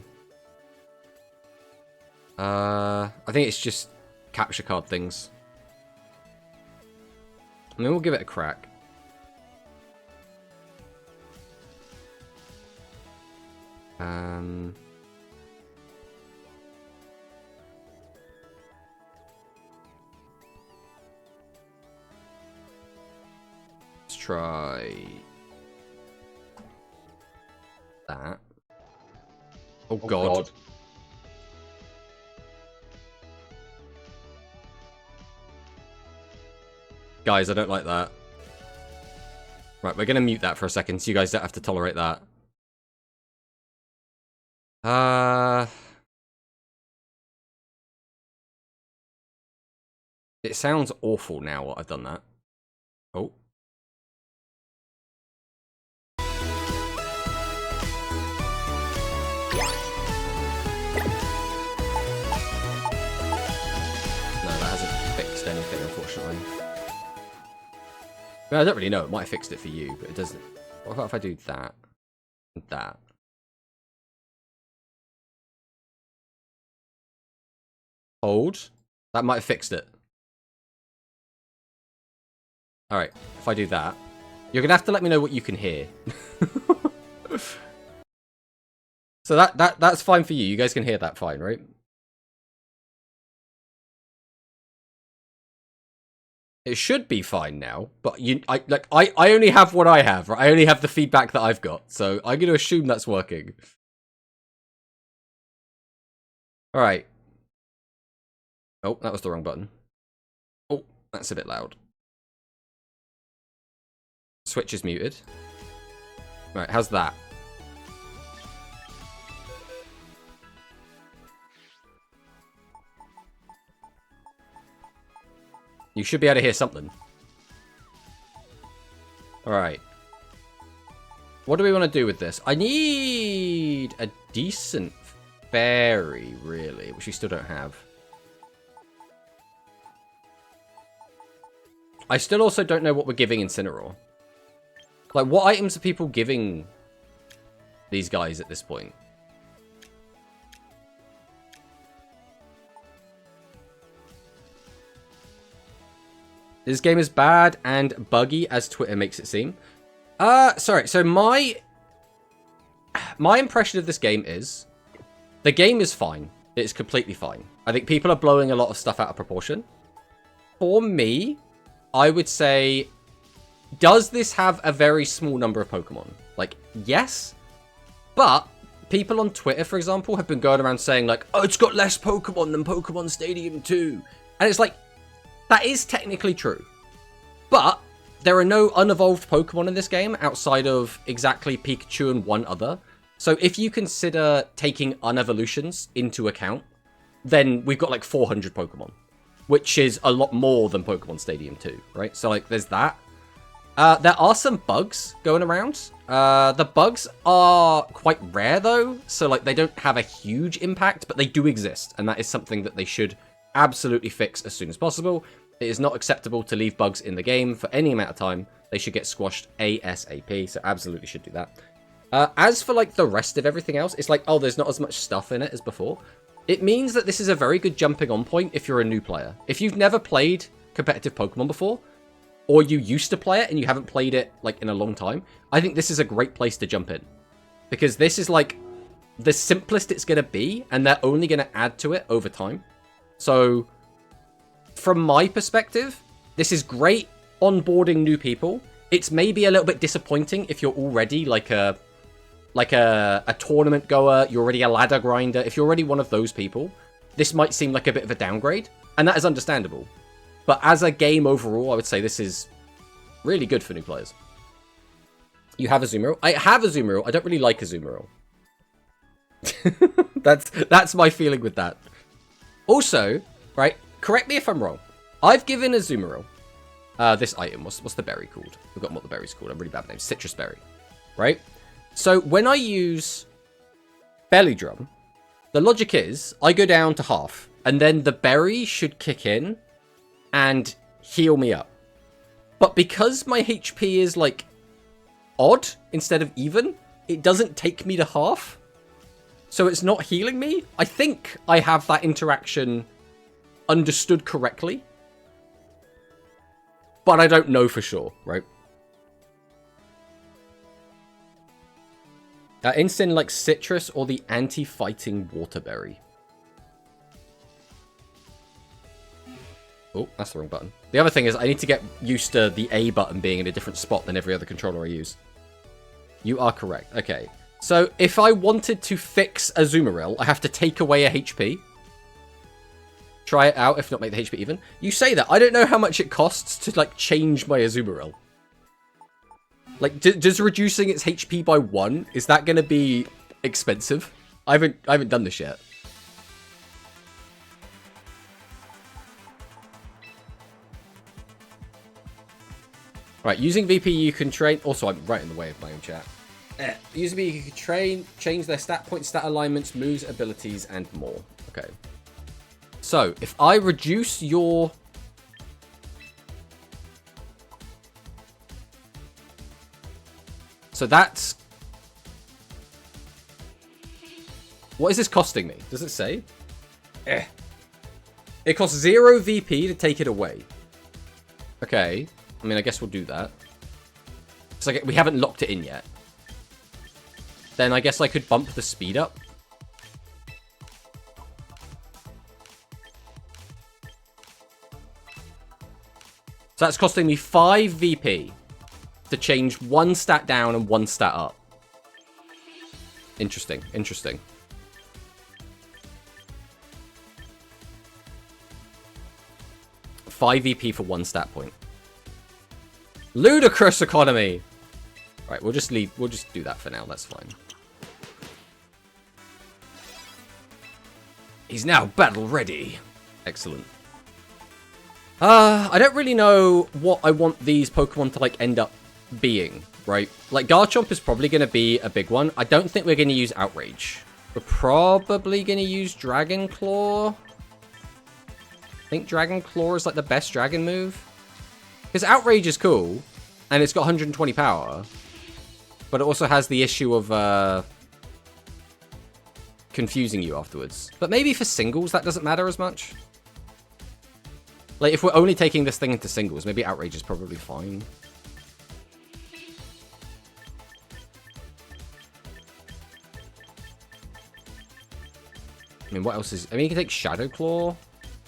I think it's just capture card things. I mean, we'll give it a crack. Let's try that. Oh God. Guys, I don't like that. Right, we're gonna mute that for a second so you guys don't have to tolerate that. It sounds awful now what I've done that. Oh. No, that hasn't fixed anything, unfortunately. Well, I don't really know. It might have fixed it for you, but it doesn't. What about if I do that? And that? Hold. That might have fixed it. Alright, if I do that, you're gonna have to let me know what you can hear. So that's fine for you. You guys can hear that fine, right? It should be fine now, but I only have what I have, right? I only have the feedback that I've got, so I'm gonna assume that's working. Alright. Oh, that was the wrong button. Oh, that's a bit loud. Switch is muted. Right, how's that? You should be able to hear something. Alright. What do we want to do with this? I need a decent fairy, really, which we still don't have. I still also don't know what we're giving Incineroar. Like, what items are people giving these guys at this point? This game is bad and buggy as Twitter makes it seem. Sorry. So my impression of this game is the game is fine. It's completely fine. I think people are blowing a lot of stuff out of proportion. For me, I would say, does this have a very small number of Pokemon? Like, yes. But people on Twitter, for example, have been going around saying like, oh, it's got less Pokemon than Pokemon Stadium 2. And it's like, that is technically true. But there are no unevolved Pokemon in this game outside of exactly Pikachu and one other. So if you consider taking unevolutions into account, then we've got like 400 Pokemon, which is a lot more than Pokemon Stadium 2, right? So like there's that. There are some bugs going around. The bugs are quite rare though, so like they don't have a huge impact, but they do exist, and that is something that they should absolutely fix as soon as possible. It is not acceptable to leave bugs in the game for any amount of time. They should get squashed ASAP, so absolutely should do that. As for like the rest of everything else, it's like, oh, there's not as much stuff in it as before. It means that this is a very good jumping on point if you're a new player. If you've never played competitive Pokemon before, or you used to play it and you haven't played it like in a long time, I think this is a great place to jump in. Because this is like the simplest it's going to be, and they're only going to add to it over time. So from my perspective, this is great onboarding new people. It's maybe a little bit disappointing if you're already like a tournament goer, you're already a ladder grinder. If you're already one of those people, this might seem like a bit of a downgrade, and that is understandable. But as a game overall, I would say this is really good for new players. You have Azumarill? I have Azumarill. I don't really like Azumarill. That's my feeling with that. Also, right, correct me if I'm wrong. I've given Azumarill this item. What's the berry called? I've forgotten what the berry's called. I'm really bad at names. Citrus berry, right? So when I use Belly Drum, the logic is I go down to half, and then the berry should kick in and heal me up. But because my HP is like odd instead of even, it doesn't take me to half. So it's not healing me. I think I have that interaction understood correctly, but I don't know for sure, right? Instant like citrus or the anti-fighting waterberry. Oh, that's the wrong button. The other thing is I need to get used to the A button being in a different spot than every other controller I use. You are correct. Okay. So if I wanted to fix Azumarill, I have to take away a HP. Try it out, if not make the HP even. You say that. I don't know how much it costs to like change my Azumarill. Like, does reducing its HP by 1, is that going to be expensive? I haven't done this yet. Right, using VP you can train... Also, I'm right in the way of my own chat. Using VP you can train, change their stat points, stat alignments, moves, abilities, and more. Okay. So, if I reduce your... So that's... What is this costing me? Does it say? It costs 0 VP to take it away. Okay. I mean, I guess we'll do that. It's like we haven't locked it in yet. Then I guess I could bump the speed up. So that's costing me 5 VP to change 1 stat down and 1 stat up. Interesting, interesting. $5 VP for 1 stat point. Ludicrous economy. Right, we'll just leave. We'll just do that for now. That's fine. He's now battle ready. Excellent. I don't really know what I want these Pokemon to like end up being, right? Like Garchomp is probably going to be a big one. I don't think we're going to use Outrage. We're probably going to use Dragon Claw. I think Dragon Claw is like the best dragon move. Because Outrage is cool, and it's got 120 power, but it also has the issue of confusing you afterwards. But maybe for singles, that doesn't matter as much. Like, if we're only taking this thing into singles, maybe Outrage is probably fine. I mean, what else is... I mean, you can take Shadow Claw,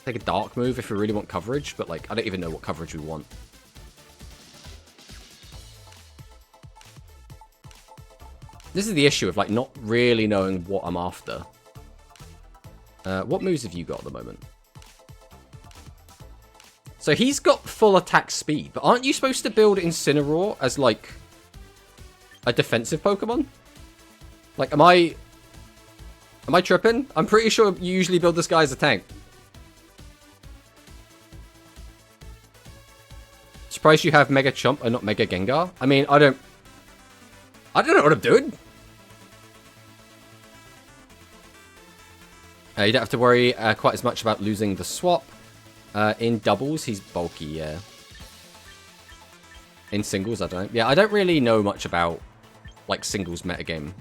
take a Dark move if we really want coverage, but, like, I don't even know what coverage we want. This is the issue of, like, not really knowing what I'm after. What moves have you got at the moment? So he's got full attack speed, but aren't you supposed to build Incineroar as, like, a defensive Pokemon? Like, am I tripping? I'm pretty sure you usually build this guy as a tank. Surprised you have Mega Chomp and not Mega Gengar? I mean, I don't know what I'm doing. You don't have to worry quite as much about losing the swap. In doubles, he's bulky, yeah. In singles, I don't. Yeah, I don't really know much about, like, singles metagame.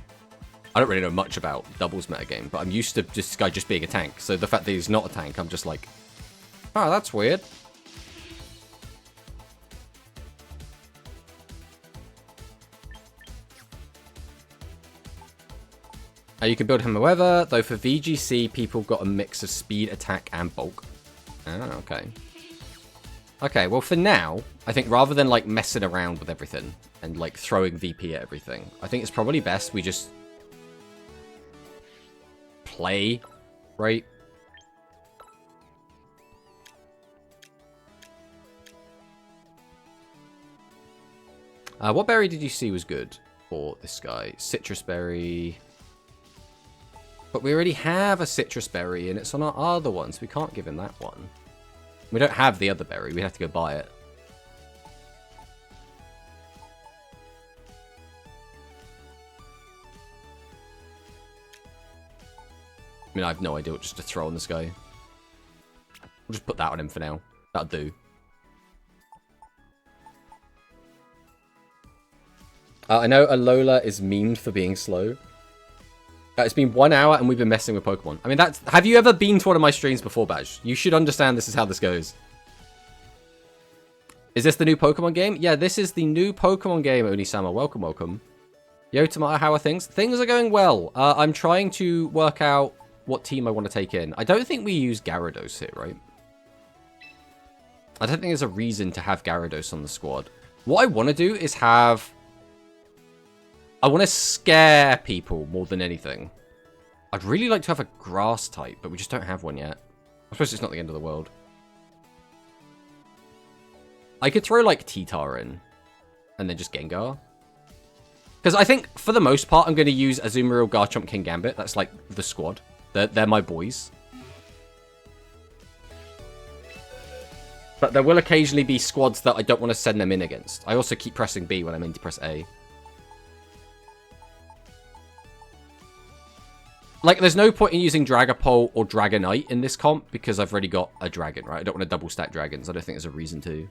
I don't really know much about doubles metagame, but I'm used to this guy just being a tank. So the fact that he's not a tank, I'm just like, oh, that's weird. You can build him however, though for VGC, people got a mix of speed, attack, and bulk. Oh, okay. Okay, well for now, I think rather than like messing around with everything and like throwing VP at everything, I think it's probably best we just play, right? What berry did you see was good for this guy? Citrus berry. But we already have a citrus berry, and it's on our other one, so we can't give him that one. We don't have the other berry. We have to go buy it. I mean, I have no idea what just to throw on this guy. We'll just put that on him for now. That'll do. I know Alola is memed for being slow. It's been 1 hour and we've been messing with Pokemon. I mean, that's... Have you ever been to one of my streams before, Badge? You should understand this is how this goes. Is this the new Pokemon game? Yeah, this is the new Pokemon game, Onisama. Welcome, welcome. Yo, Tomato, how are things? Things are going well. I'm trying to work out what team I want to take in. I don't think we use Gyarados here, right? I don't think there's a reason to have Gyarados on the squad. What I want to do is have... I want to scare people more than anything. I'd really like to have a grass type, but we just don't have one yet. I suppose it's not the end of the world. I could throw, like, T-Tar in. And then just Gengar. Because I think, for the most part, I'm going to use Azumarill, Garchomp, Kingambit. That's, like, the squad. They're my boys. But there will occasionally be squads that I don't want to send them in against. I also keep pressing B when I mean to press A. Like, there's no point in using Dragapult or Dragonite in this comp, because I've already got a dragon, right? I don't want to double stack dragons. I don't think there's a reason to.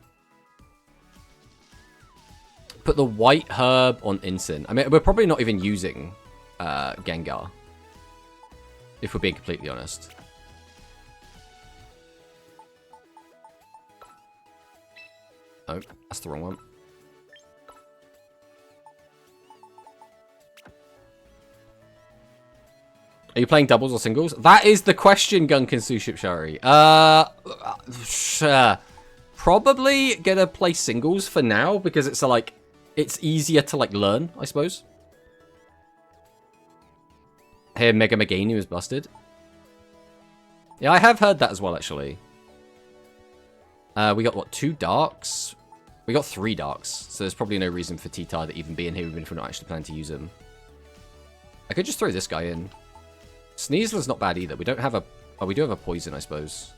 Put the white herb on Incin. I mean, we're probably not even using Gengar. If we're being completely honest. Oh, that's the wrong one. Are you playing doubles or singles? That is the question, Gunkin Suship Shari. Probably gonna play singles for now because it's like it's easier to like learn, I suppose. Here, Mega Meganium is busted. Yeah, I have heard that as well, actually. We got what, 2 darks? We got 3 darks, so there's probably no reason for T-Tar to even be in here, even if we're not actually planning to use him. I could just throw this guy in. Sneasler's not bad either. We don't have a... Oh, we do have a poison, I suppose.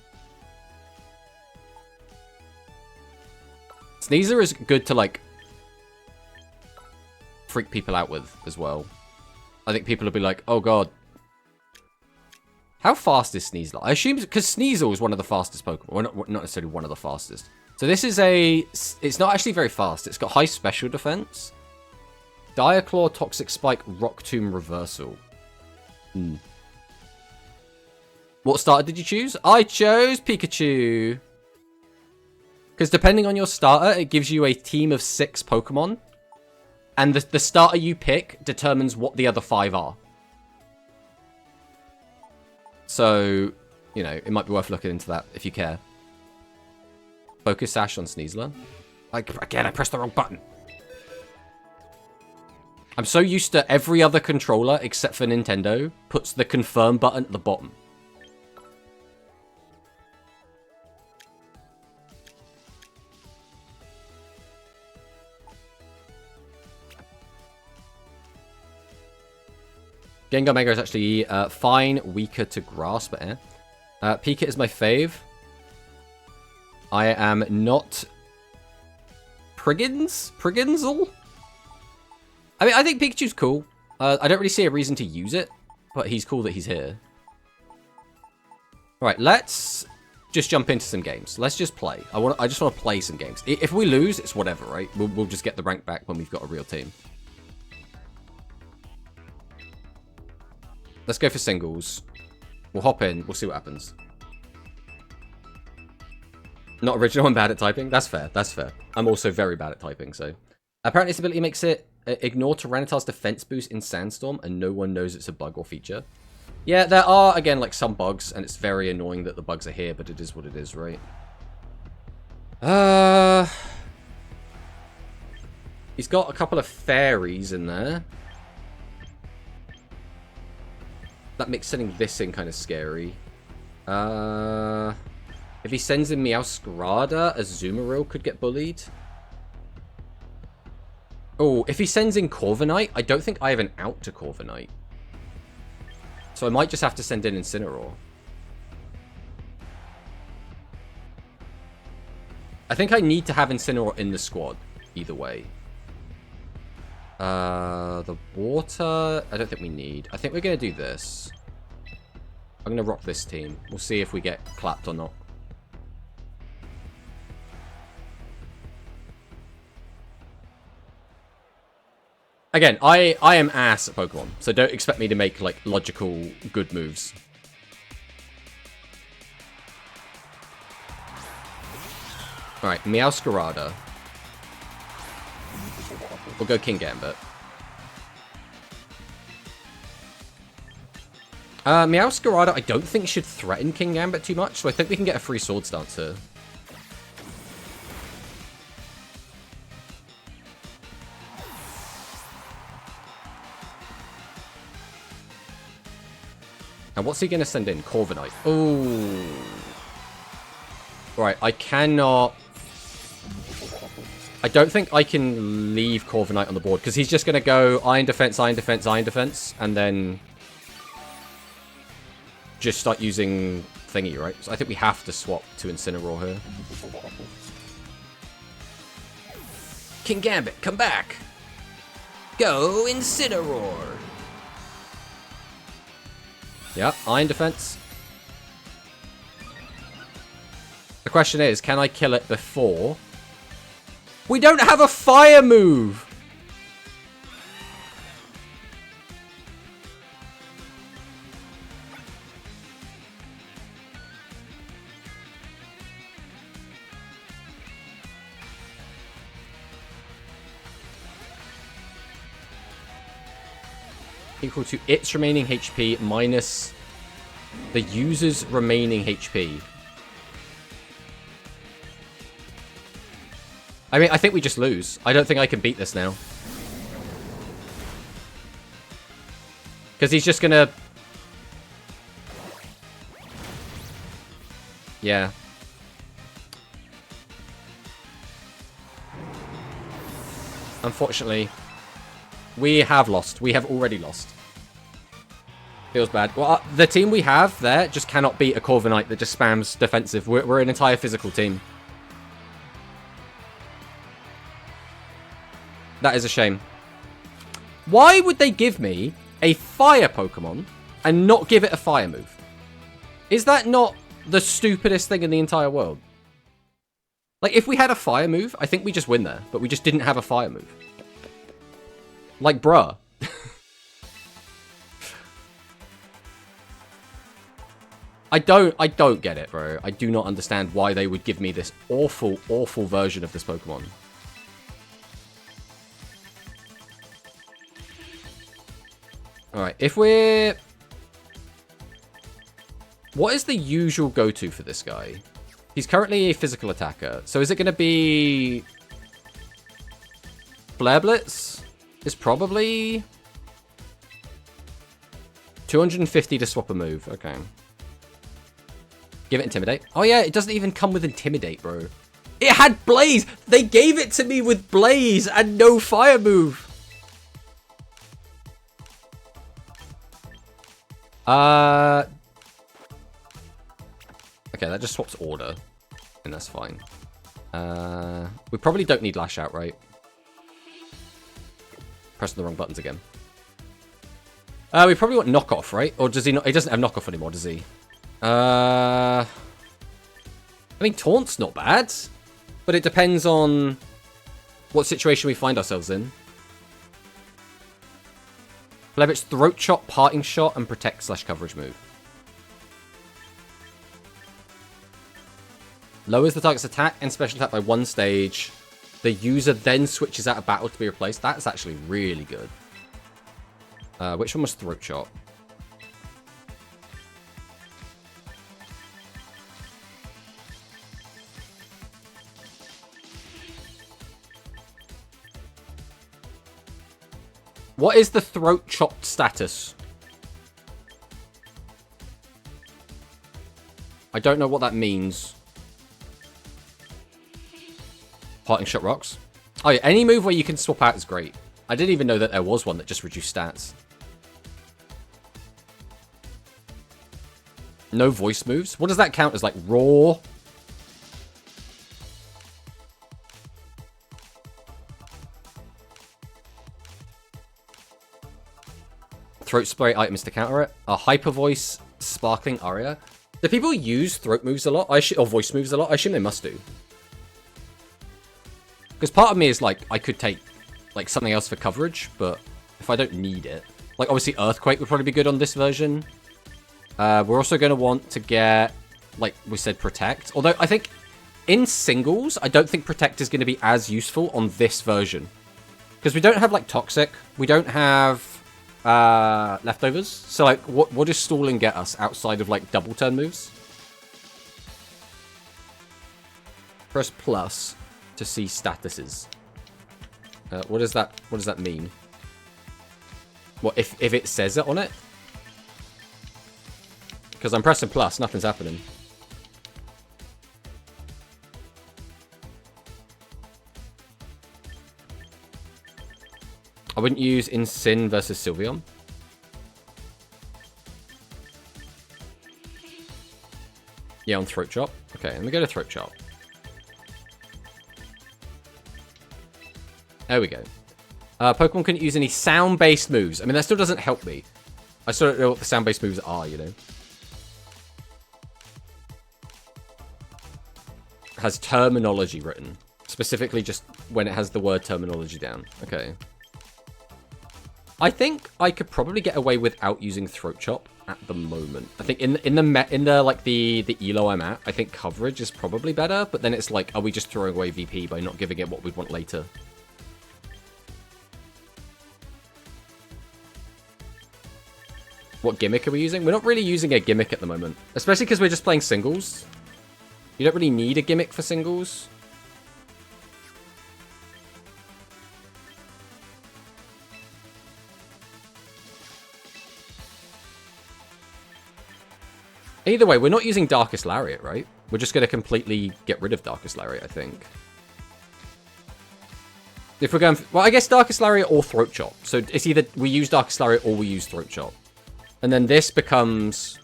Sneasler is good to, like, freak people out with as well. I think people will be like, oh god. How fast is Sneasler? I assume... Because Sneasel is one of the fastest Pokemon. Well, not necessarily one of the fastest. So this is it's not actually very fast. It's got high special defense. Dire Claw, Toxic Spike, Rock Tomb, Reversal. What starter did you choose? I chose Pikachu. Because depending on your starter, it gives you a team of 6 Pokemon. And the starter you pick determines what the other 5 are. So, you know, it might be worth looking into that if you care. Focus Sash on Sneasler. Again, I pressed the wrong button. I'm so used to every other controller except for Nintendo puts the confirm button at the bottom. Gengar Mega is actually fine, weaker to grass, but Pika is my fave. I am not Prigginsel? I mean, I think Pikachu's cool. I don't really see a reason to use it, but he's cool that he's here. Alright, let's just jump into some games. Let's just play. I just want to play some games. If we lose, it's whatever, right? We'll just get the rank back when we've got a real team. Let's go for singles. We'll hop in. We'll see what happens. Not original and bad at typing. That's fair. That's fair. I'm also very bad at typing, so... Apparently this ability makes it ignore Tyranitar's defense boost in Sandstorm, and no one knows it's a bug or feature. Yeah, there are, again, like, some bugs, and it's very annoying that the bugs are here, but it is what it is, right? He's got a couple of fairies in there. That makes sending this in kind of scary. If he sends in Meowscarada, Azumarill could get bullied. Oh, if he sends in Corviknight, I don't think I have an out to Corviknight. So I might just have to send in Incineroar. I think I need to have Incineroar in the squad, either way. The water, I don't think we need. I think we're going to do this. I'm going to rock this team. We'll see if we get clapped or not. Again, I am ass at Pokemon, so don't expect me to make, like, logical, good moves. Alright, Meowscarada. We'll go King Gambit. Meowscarada, I don't think should threaten King Gambit too much, so I think we can get a free Swords Dance here. And what's he going to send in? Corviknight. Oh. Right, I cannot... I don't think I can leave Corviknight on the board, because he's just going to go Iron Defense, Iron Defense, Iron Defense, and then just start using thingy, right? So I think we have to swap to Incineroar here. King Gambit, come back! Go Incineroar! Yeah, Iron Defense. The question is, can I kill it before? We don't have a fire move! Equal to its remaining HP minus the user's remaining HP. I mean, I think we just lose. I don't think I can beat this now. Because he's just gonna... Yeah. Unfortunately, we have lost. We have already lost. Feels bad. Well, the team we have there just cannot beat a Corviknight that just spams defensive. We're an entire physical team. That is a shame. Why would they give me a fire Pokemon and not give it a fire move? Is that not the stupidest thing in the entire world? Like, if we had a fire move, I think we just win there. But we just didn't have a fire move. Like, bruh. I don't get it, bro. I do not understand why they would give me this awful, awful version of this Pokemon. Alright, if we're... What is the usual go-to for this guy? He's currently a physical attacker. So is it going to be... Flare Blitz? Is probably... 250 to swap a move. Okay. Give it Intimidate. Oh yeah, it doesn't even come with Intimidate, bro. It had Blaze! They gave it to me with Blaze and no fire move! Okay, that just swaps order. And that's fine. We probably don't need Lash Out, right? Pressing the wrong buttons again. We probably want Knockoff, right? Or does he not? He doesn't have Knockoff anymore, does he? I mean, Taunt's not bad. But it depends on what situation we find ourselves in. Flebit's Throat Chop, Parting Shot, and Protect/Coverage move. Lowers the target's attack and special attack by 1 stage. The user then switches out of battle to be replaced. That's actually really good. Which one was Throat Chop? What is the Throat Chop status? I don't know what that means. Parting Shot rocks. Oh yeah, any move where you can swap out is great. I didn't even know that there was one that just reduced stats. No voice moves? What does that count as, like, raw? Throat Spray items to counter it. A Hyper Voice, Sparkling Aria. Do people use throat moves a lot? Or voice moves a lot? I assume they must do. Because part of me is like, I could take like something else for coverage, but if I don't need it. Like, obviously Earthquake would probably be good on this version. We're also going to want to get, like we said, Protect. Although I think in singles, I don't think Protect is going to be as useful on this version. Because we don't have, like, Toxic. We don't have Leftovers. So, like, what does Stalling get us outside of, like, double turn moves? Press plus to see statuses. What does that mean? What, if it says it on it? Because I'm pressing plus, nothing's happening. I wouldn't use Incin versus Sylveon. Yeah, on Throat Chop. Okay, let me go to Throat Chop. There we go. Pokemon couldn't use any sound-based moves. I mean, that still doesn't help me. I still don't know what the sound-based moves are, you know. Has terminology written. Specifically just when it has the word terminology down. Okay. I think I could probably get away without using Throat Chop at the moment. I think in the elo I'm at, I think coverage is probably better, but then it's like, are we just throwing away VP by not giving it what we'd want later? What gimmick are we using? We're not really using a gimmick at the moment, especially because we're just playing singles. You don't really need a gimmick for singles. Either way, we're not using Darkest Lariat, right? We're just going to completely get rid of Darkest Lariat, I think. If we're going... Well, I guess Darkest Lariat or Throat Chop. So it's either we use Darkest Lariat or we use Throat Chop. And then this becomes...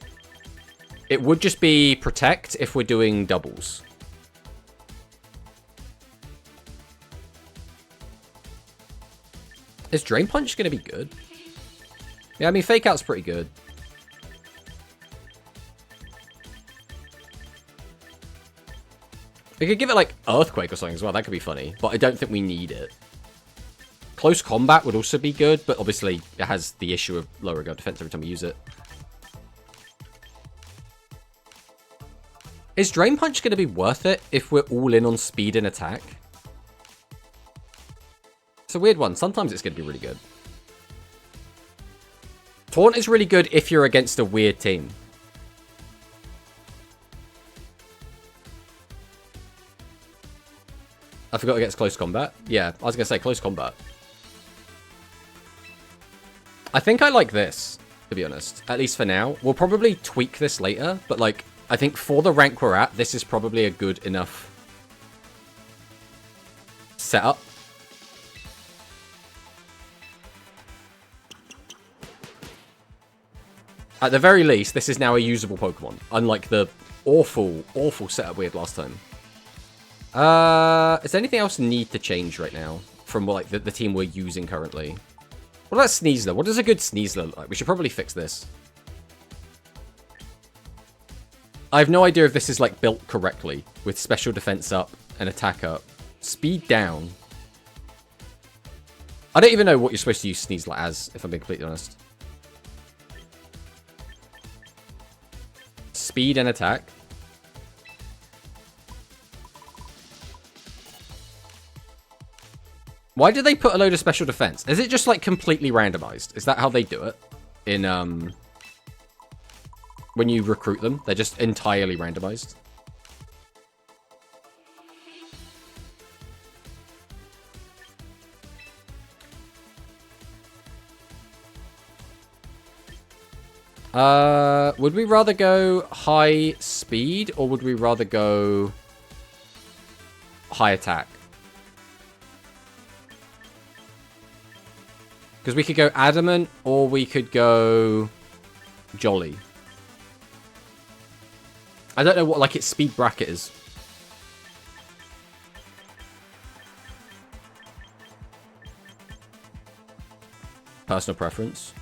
It would just be Protect if we're doing doubles. Is Drain Punch going to be good? Yeah, I mean, Fake Out's pretty good. We could give it, like, Earthquake or something as well. That could be funny. But I don't think we need it. Close Combat would also be good, but obviously it has the issue of lowering our defense every time we use it. Is Drain Punch going to be worth it if we're all in on speed and attack? It's a weird one. Sometimes it's going to be really good. Taunt is really good if you're against a weird team. I forgot against Close Combat. Yeah, I was going to say Close Combat. I think I like this, to be honest. At least for now. We'll probably tweak this later, but like, I think for the rank we're at, this is probably a good enough setup. At the very least, this is now a usable Pokemon, unlike the awful, awful setup we had last time. Is there anything else need to change right now from like the team we're using currently? What about Sneasler? What does a good Sneasler look like? We should probably fix this. I have no idea if this is like built correctly with special defense up and attack up. Speed down. I don't even know what you're supposed to use Sneasler as, if I'm being completely honest. Speed and attack. Why did they put a load of special defense? Is it just like completely randomized? Is that how they do it? In when you recruit them, they're just entirely randomized. Would we rather go high speed or would we rather go high attack? Because we could go Adamant or we could go Jolly. I don't know what like its speed bracket is. Personal preference.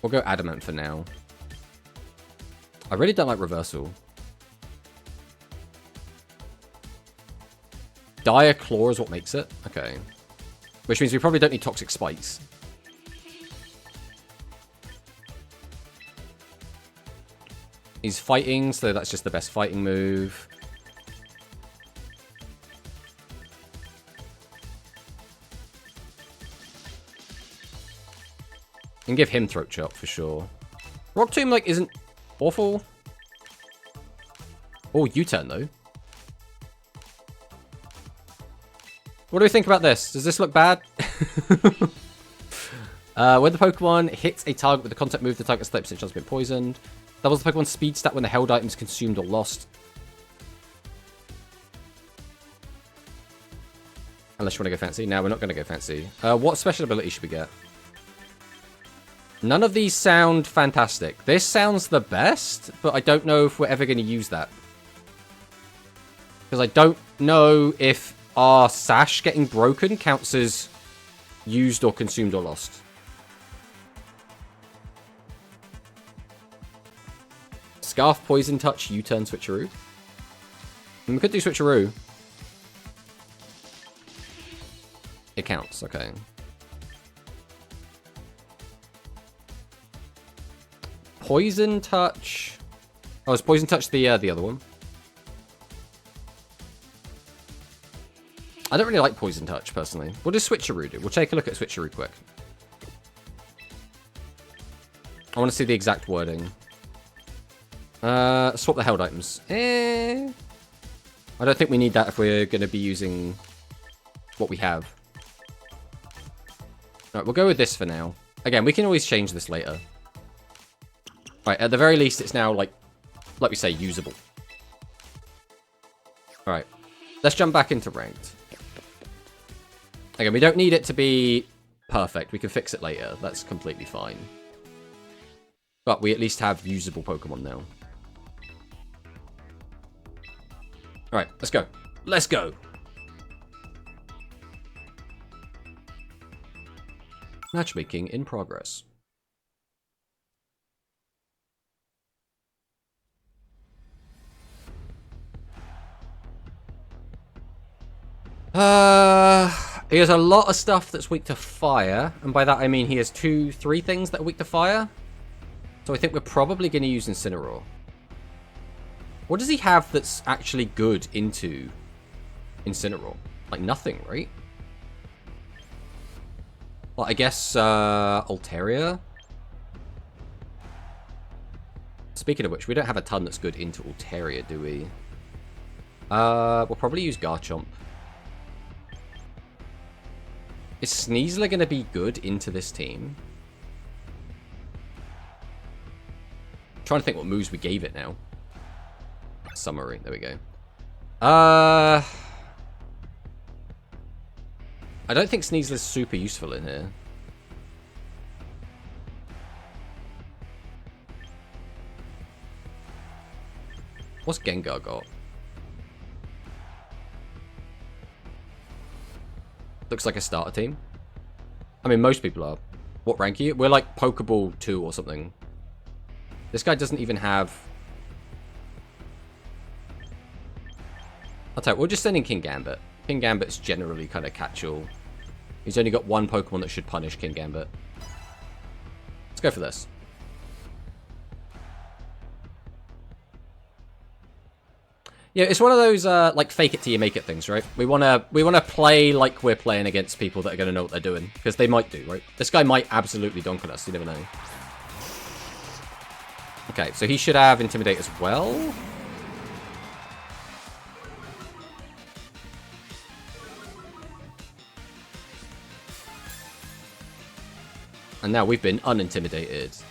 We'll go Adamant for now. I really don't like Reversal. Dire Claw is what makes it. Okay. Which means we probably don't need Toxic Spikes. He's fighting, so that's just the best fighting move. And give him Throat Chop for sure. Rock Tomb, like, isn't awful. Oh, U-turn, though. What do we think about this? Does this look bad? When the Pokemon hits a target with a contact move, the target's 30% chance of being poisoned. Doubles the Pokemon's speed stat when the held item is consumed or lost. Unless you want to go fancy. No, we're not going to go fancy. What special ability should we get? None of these sound fantastic. This sounds the best, but I don't know if we're ever going to use that. Because I don't know if our sash getting broken counts as used or consumed or lost. Scarf, Poison Touch, U-turn, Switcheroo. And we could do Switcheroo. It counts, okay. Poison Touch. Oh, is Poison Touch the other one? I don't really like Poison Touch, personally. What does Switcheroo do? We'll take a look at Switcheroo quick. I want to see the exact wording. Swap the held items. I don't think we need that if we're going to be using what we have. Alright, we'll go with this for now. Again, we can always change this later. Alright, at the very least, it's now, like we say, usable. Alright, let's jump back into ranked. Again, we don't need it to be perfect. We can fix it later. That's completely fine. But we at least have usable Pokemon now. Alright, let's go. Let's go! Matchmaking in progress. He has a lot of stuff that's weak to fire, and by that I mean he has 3 things that are weak to fire. So I think we're probably going to use Incineroar. What does he have that's actually good into Incineroar? Like nothing, right? Well, I guess Altaria. Speaking of which, we don't have a ton that's good into Altaria, do we? We'll probably use Garchomp. Is Sneasler going to be good into this team? I'm trying to think what moves we gave it now. Summary, there we go. I don't think Sneasler's super useful in here. What's Gengar got? Looks like a starter team. I mean, most people are. What rank are you? We're like Pokeball 2 or something. This guy doesn't even have... I'll tell you, we'll just send in King Gambit. King Gambit's generally kind of catch-all. He's only got 1 Pokemon that should punish King Gambit. Let's go for this. Yeah, it's one of those like fake it till you make it things, right? We wanna play like we're playing against people that are gonna know what they're doing, because they might do, right? This guy might absolutely donk on us. You never know. Okay, so he should have Intimidate as well. And now we've been unintimidated.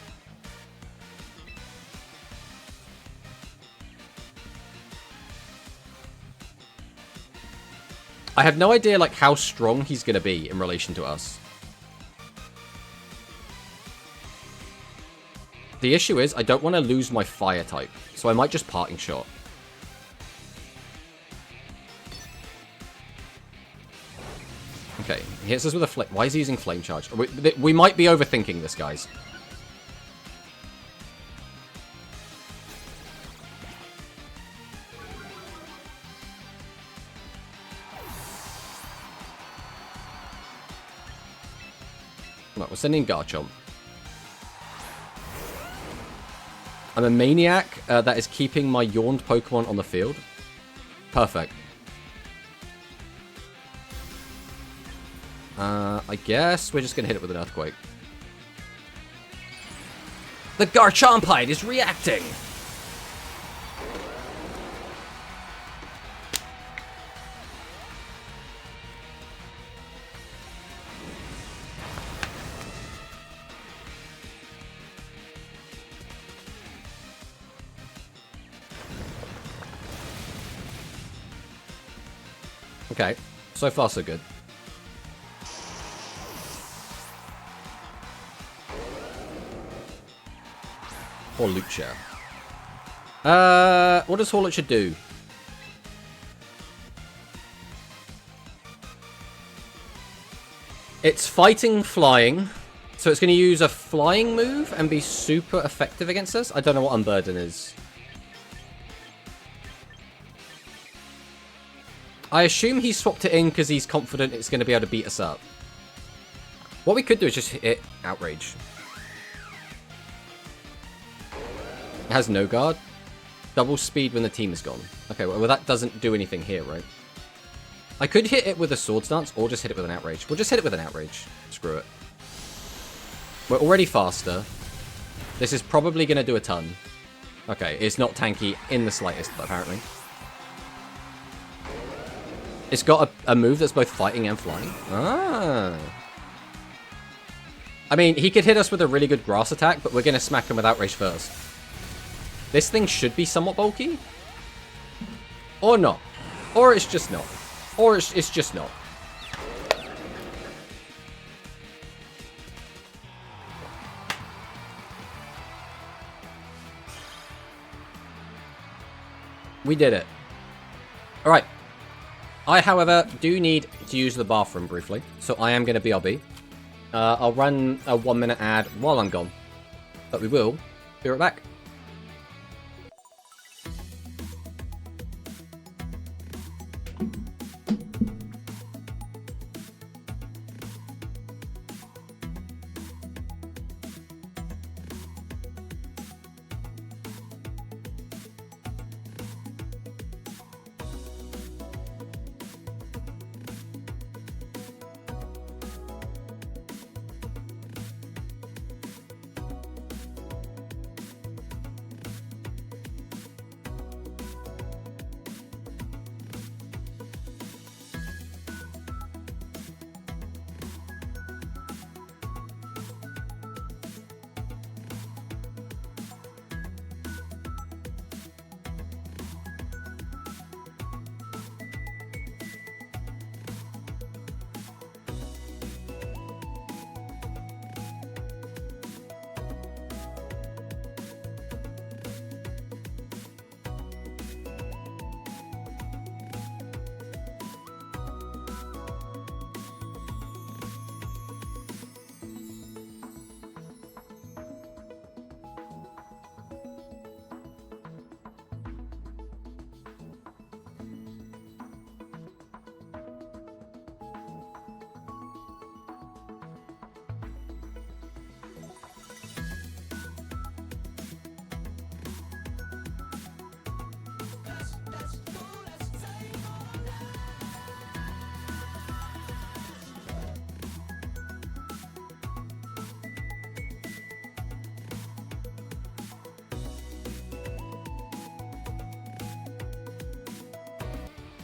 I have no idea, like, how strong he's going to be in relation to us. The issue is, I don't want to lose my fire type, so I might just Parting Shot. Okay, he hits us with a flame. Why is he using Flame Charge? We might be overthinking this, guys. Right, we're sending Garchomp. I'm a Maniac that is keeping my yawned Pokemon on the field. Perfect. I guess we're just going to hit it with an Earthquake. The Garchompite is reacting! Okay, so far so good. Hawlucha. What does Hawlucha do? It's fighting flying, so it's going to use a flying move and be super effective against us. I don't know what Unburden is. I assume he swapped it in because he's confident it's going to be able to beat us up. What we could do is just hit Outrage. It has no guard. Double speed when the team is gone. Okay, well that doesn't do anything here, right? I could hit it with a Swords Dance or just hit it with an Outrage. We'll just hit it with an Outrage. Screw it. We're already faster. This is probably going to do a ton. Okay, it's not tanky in the slightest, apparently. It's got a move that's both fighting and flying. Ah. I mean, he could hit us with a really good grass attack, but we're going to smack him with Outrage first. This thing should be somewhat bulky. Or not. Or it's just not. Or it's just not. We did it. Alright. I, however, do need to use the bathroom briefly, so I am going to BRB. I'll run a 1-minute ad while I'm gone, but we will be right back.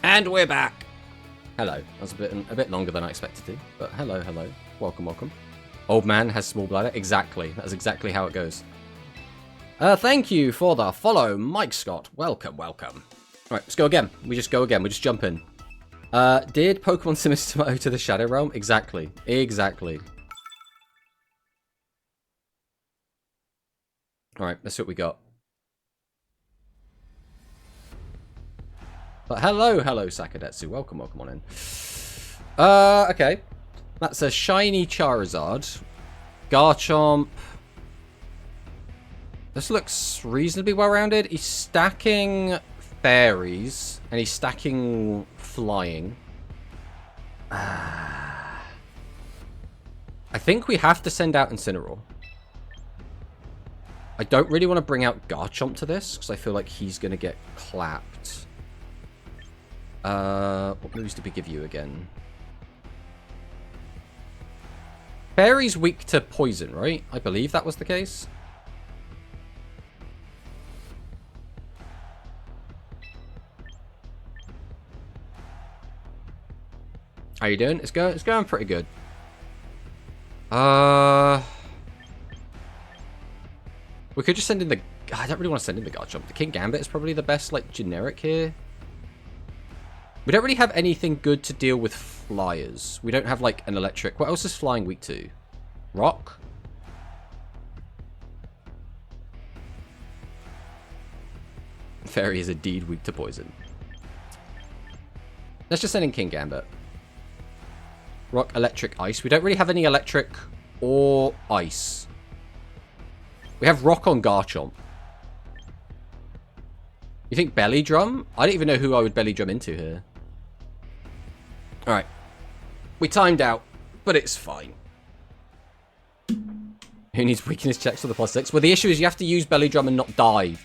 And we're back. Hello. That was a bit longer than I expected to, but hello, hello. Welcome, welcome. Old man has small bladder. Exactly. That's exactly how it goes. Thank you for the follow, Mike Scott. Welcome, welcome. All right, let's go again. We just go again. We just jump in. Did Pokemon send Mr. Tomato to the Shadow Realm? Exactly. Exactly. All right, let's see what we got. But hello, Sakadetsu. Welcome, welcome on in. Okay. That's a shiny Charizard. Garchomp. This looks reasonably well-rounded. He's stacking fairies, and he's stacking flying. I think we have to send out Incineroar. I don't really want to bring out Garchomp to this, because I feel like he's going to get clapped. What moves did we give you again? Fairy's weak to poison, right? I believe that was the case. How you doing? It's going pretty good. We could just send in the... I don't really want to send in the Garchomp. The King Gambit is probably the best, like, generic here. We don't really have anything good to deal with flyers. We don't have, like, an electric... What else is flying weak to? Rock? Fairy is indeed weak to poison. Let's just send in King Gambit. Rock, electric, ice. We don't really have any electric or ice. We have rock on Garchomp. You think Belly Drum? I don't even know who I would Belly Drum into here. Alright. We timed out, but it's fine. Who needs weakness checks for the +6? Well, the issue is you have to use Belly Drum and not die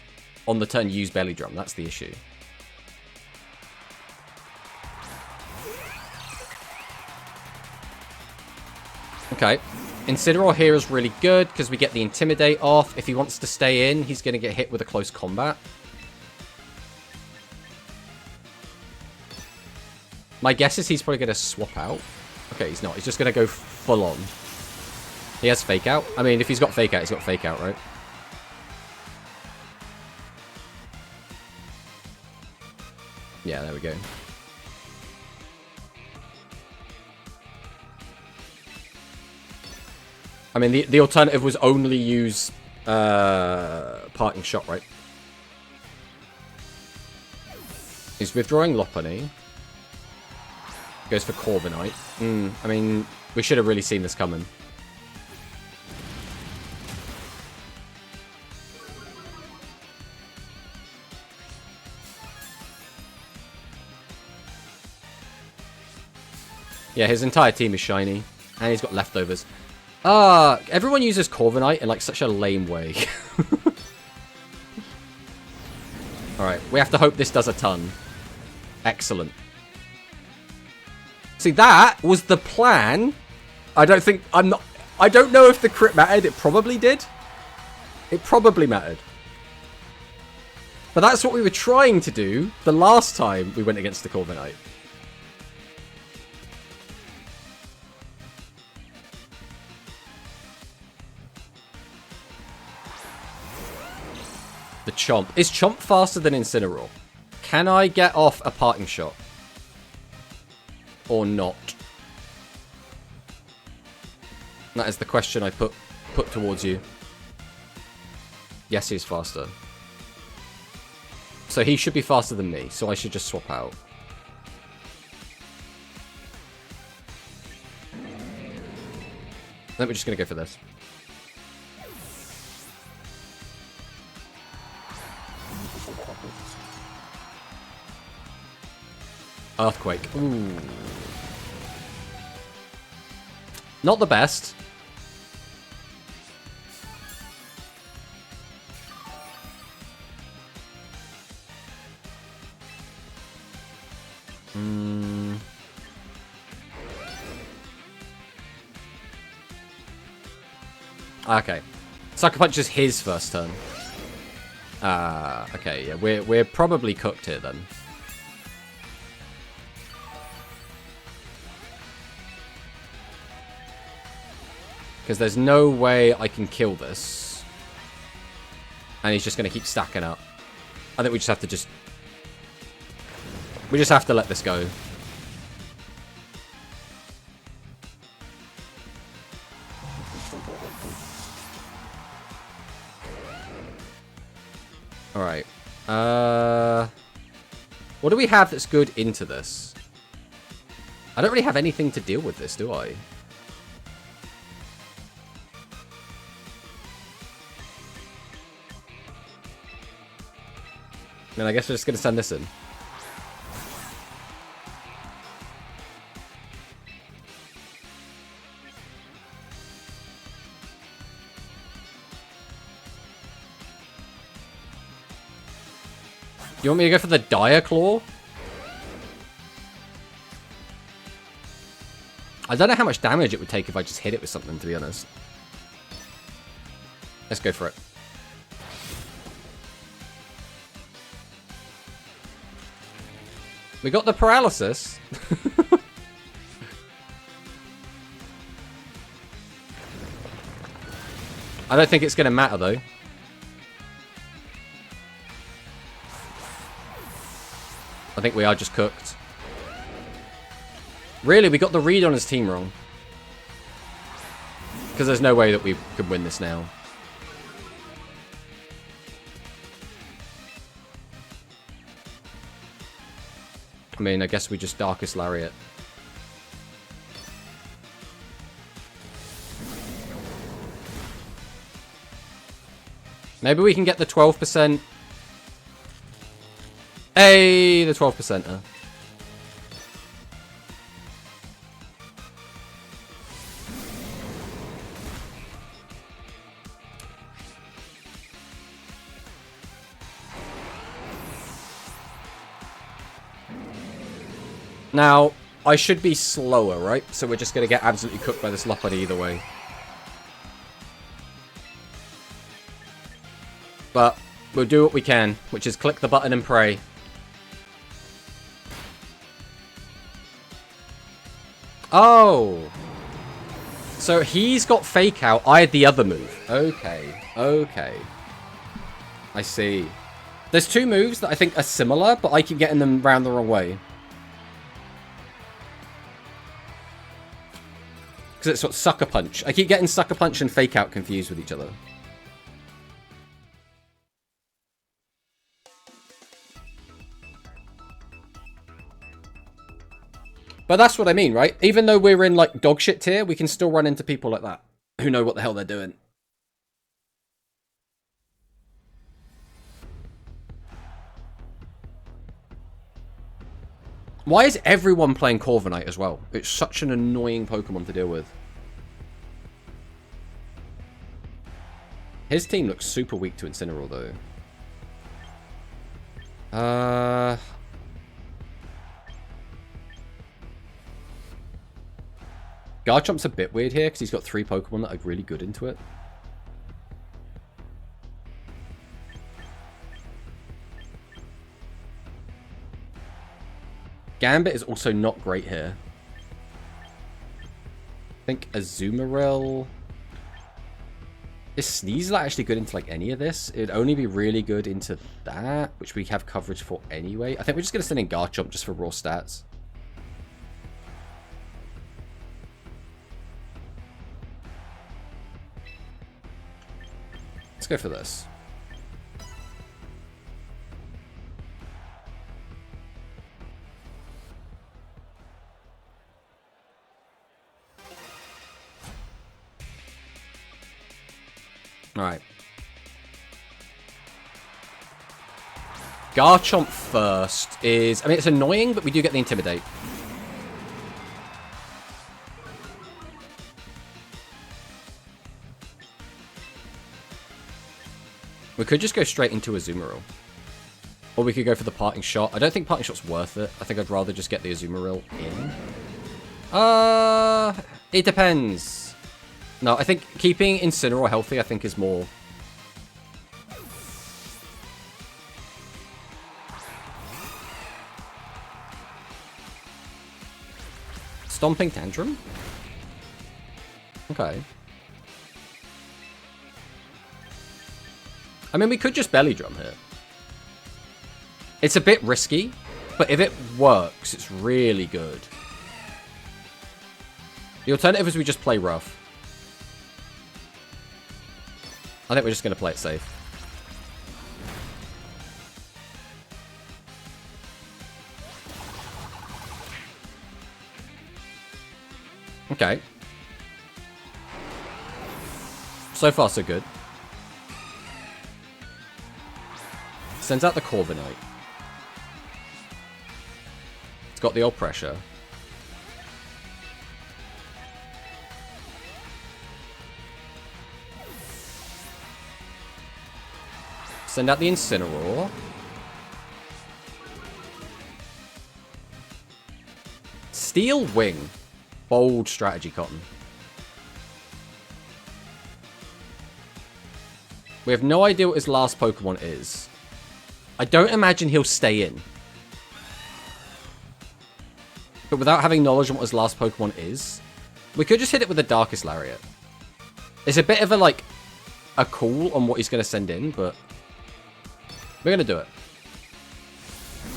on the turn you use Belly Drum. That's the issue. Okay. Incineroar here is really good because we get the Intimidate off. If he wants to stay in, he's going to get hit with a close combat. My guess is he's probably going to swap out. Okay, he's not. He's just going to go full on. He has Fake Out. I mean, if he's got Fake Out, he's got Fake Out, right? Yeah, there we go. I mean, the alternative was only use Parting Shot, right? He's withdrawing Lopunny. Goes for Corviknight. I mean, we should have really seen this coming. Yeah, his entire team is shiny. And he's got leftovers. Everyone uses Corviknight in, like, such a lame way. Alright, we have to hope this does a ton. Excellent. See, that was the plan. I don't know if the crit mattered. It probably did. It probably mattered. But that's what we were trying to do the last time we went against the Corviknight. The Chomp. Is Chomp faster than Incineroar? Can I get off a Parting Shot? Or not? That is the question I put towards you. Yes, he's faster. So he should be faster than me, so I should just swap out. Then we're just going to go for this. Earthquake. Ooh. Not the best. Okay. Sucker Punch is his first turn. Okay, yeah, we're probably cooked here then. Because there's no way I can kill this. And he's just going to keep stacking up. I think we just have to just... We just have to let this go. Alright. What do we have that's good into this? I don't really have anything to deal with this, do I? I mean, I guess we're just going to send this in. You want me to go for the Dire Claw? I don't know how much damage it would take if I just hit it with something, to be honest. Let's go for it. We got the paralysis. I don't think it's going to matter, though. I think we are just cooked. Really, we got the read on his team wrong. Because there's no way that we could win this now. I mean, I guess we just Darkest Lariat. Maybe we can get the 12%. Hey, the 12%er. Now, I should be slower, right? So we're just going to get absolutely cooked by this Lopunny either way. But we'll do what we can, which is click the button and pray. Oh! So he's got Fake Out, I had the other move. Okay, okay. I see. There's two moves that I think are similar, but I keep getting them round the wrong way. Because it's sort of Sucker Punch. I keep getting Sucker Punch and Fake Out confused with each other. But that's what I mean, right? Even though we're in, like, dogshit tier, we can still run into people like that. Who know what the hell they're doing. Why is everyone playing Corviknight as well? It's such an annoying Pokemon to deal with. His team looks super weak to Incineroar, though. Garchomp's a bit weird here, because he's got 3 Pokemon that are really good into it. Gambit is also not great here. I think Azumarill... Is Sneasel actually good into, like, any of this? It'd only be really good into that, which we have coverage for anyway. I think we're just going to send in Garchomp just for raw stats. Let's go for this. Alright. Garchomp first is... I mean, it's annoying, but we do get the Intimidate. We could just go straight into Azumarill. Or we could go for the Parting Shot. I don't think Parting Shot's worth it. I think I'd rather just get the Azumarill in. It depends. No, I think keeping Incineroar healthy, I think, is more... Stomping Tantrum? Okay. I mean, we could just belly drum here. It's a bit risky, but if it works, it's really good. The alternative is we just play rough. I think we're just going to play it safe. Okay. So far, so good. Sends out the Corviknight. It's got the old pressure. Send out the Incineroar. Steel Wing. Bold strategy, Cotton. We have no idea what his last Pokemon is. I don't imagine he'll stay in. But without having knowledge on what his last Pokemon is, we could just hit it with the Darkest Lariat. It's a bit of a, like, a call on what he's going to send in, but we're going to do it.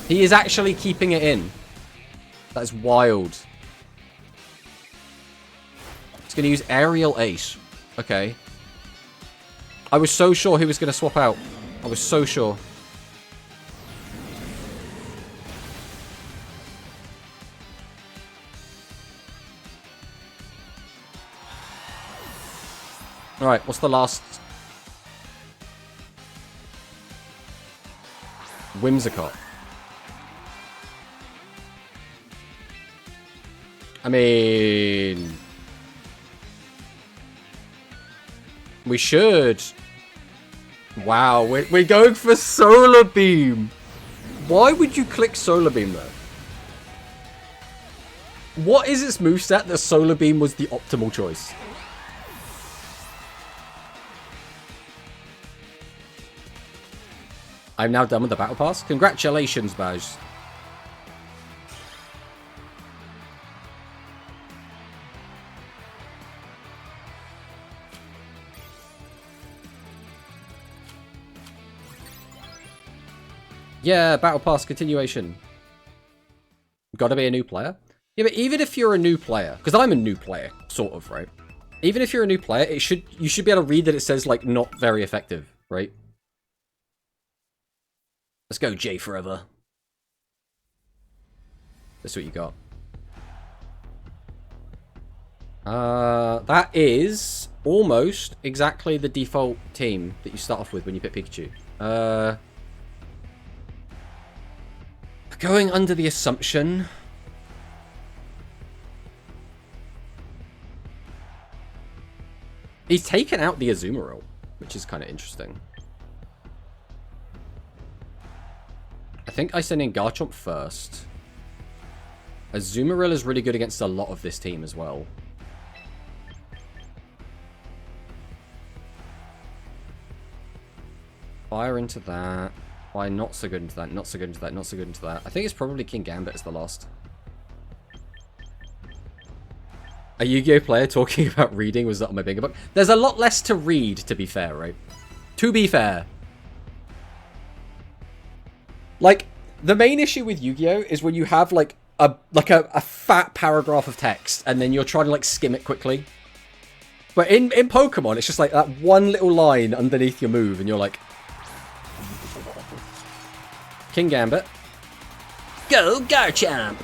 He is actually keeping it in. That is wild. He's going to use Aerial Ace. Okay. I was so sure he was going to swap out. I was so sure. Alright, what's the last? Whimsicott. I mean, we should. Wow, we're going for Solar Beam. Why would you click Solar Beam though? What is its moveset that Solar Beam was the optimal choice? I'm now done with the Battle Pass. Congratulations, Baz. Yeah, Battle Pass continuation. Gotta be a new player? Yeah, but even if you're a new player, because I'm a new player, sort of, right? Even if you're a new player, you should be able to read that it says, like, not very effective, right? Let's go, J forever. That's what you got. That is almost exactly the default team that you start off with when you pick Pikachu. Going under the assumption... He's taken out the Azumarill, which is kind of interesting. I think I send in Garchomp first. Azumarill is really good against a lot of this team as well. Fire into that. Why not so good into that, not so good into that, not so good into that. I think it's probably King Gambit is the last. A Yu-Gi-Oh player talking about reading was not on my bigger book. There's a lot less to read, to be fair, right? To be fair. Like, the main issue with Yu-Gi-Oh is when you have, like a fat paragraph of text, and then you're trying to, like, skim it quickly. But in Pokemon, it's just, like, that one little line underneath your move, and you're like... King Gambit. Go Garchomp!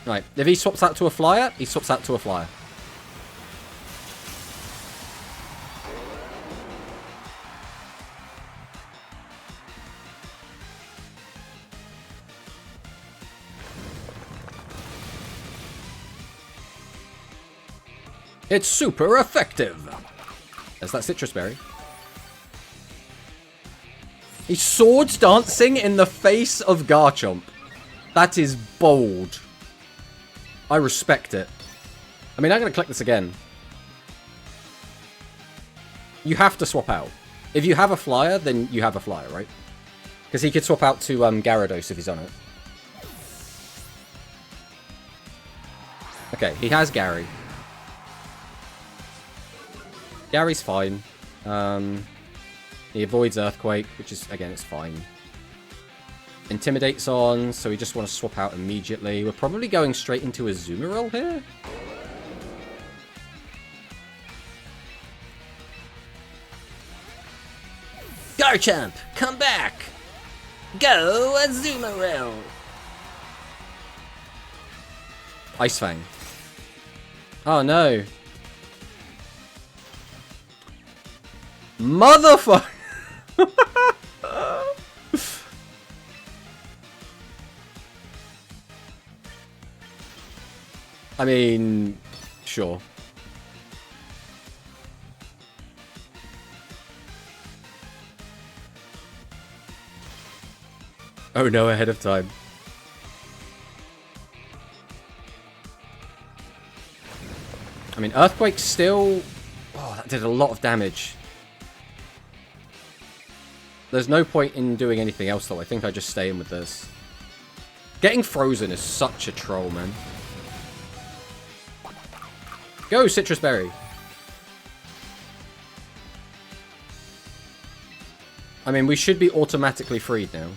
Right, if he swaps out to a flyer, he swaps out to a flyer. It's super effective. There's that citrus berry. He's swords dancing in the face of Garchomp. That is bold. I respect it. I mean, I'm going to click this again. You have to swap out. If you have a flyer, then you have a flyer, right? Because he could swap out to Gyarados if he's on it. Okay, he has Gary. Gary's fine. He avoids Earthquake, which is, again, it's fine. Intimidate's on, so we just want to swap out immediately. We're probably going straight into a Azumarill here. Garchomp, come back! Go Azumarill! Ice Fang. Oh no. Motherfucker! I mean, sure. Oh no, ahead of time. I mean, Earthquake still... Oh, that did a lot of damage. There's no point in doing anything else, though. I think I just stay in with this. Getting frozen is such a troll, man. Go, Citrus Berry. I mean, we should be automatically freed now.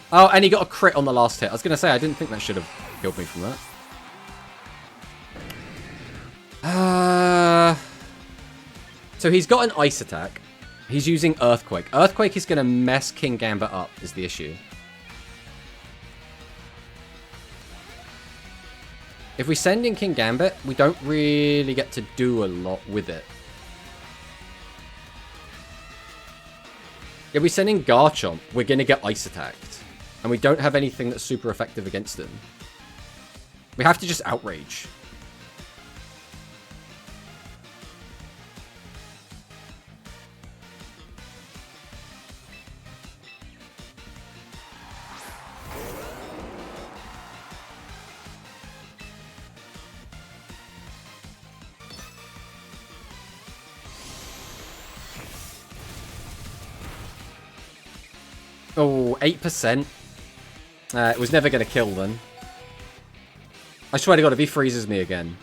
Oh, and he got a crit on the last hit. I was going to say, I didn't think that should have killed me from that. So he's got an Ice attack. He's using Earthquake. Earthquake is going to mess King Gambit up, is the issue. If we send in King Gambit, we don't really get to do a lot with it. If we send in Garchomp, we're going to get Ice attacked. And we don't have anything that's super effective against him. We have to just Outrage. Oh, 8%. It was never going to kill then. I swear to God, if he freezes me again.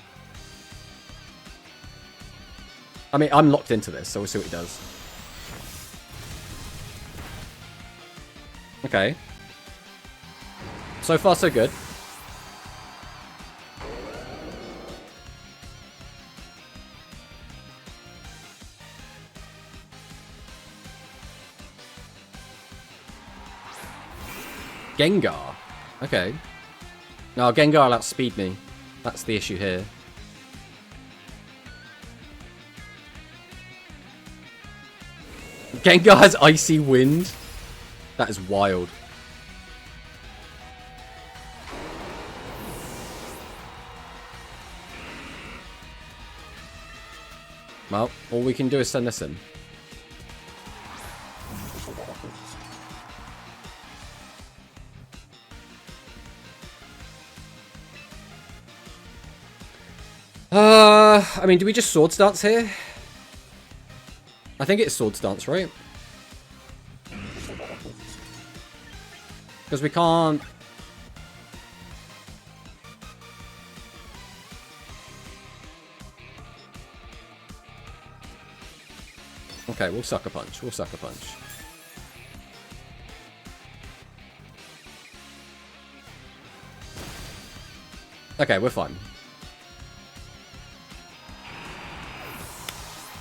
I mean, I'm locked into this, so we'll see what he does. Okay. So far, so good. Gengar. Okay. No, Gengar will outspeed me. That's the issue here. Gengar has Icy Wind? That is wild. Well, all we can do is send this in. I mean, do we just Swords Dance here? I think it's Swords Dance, right? Because we can't... Okay, we'll Sucker Punch. We'll Sucker Punch. Okay, we're fine.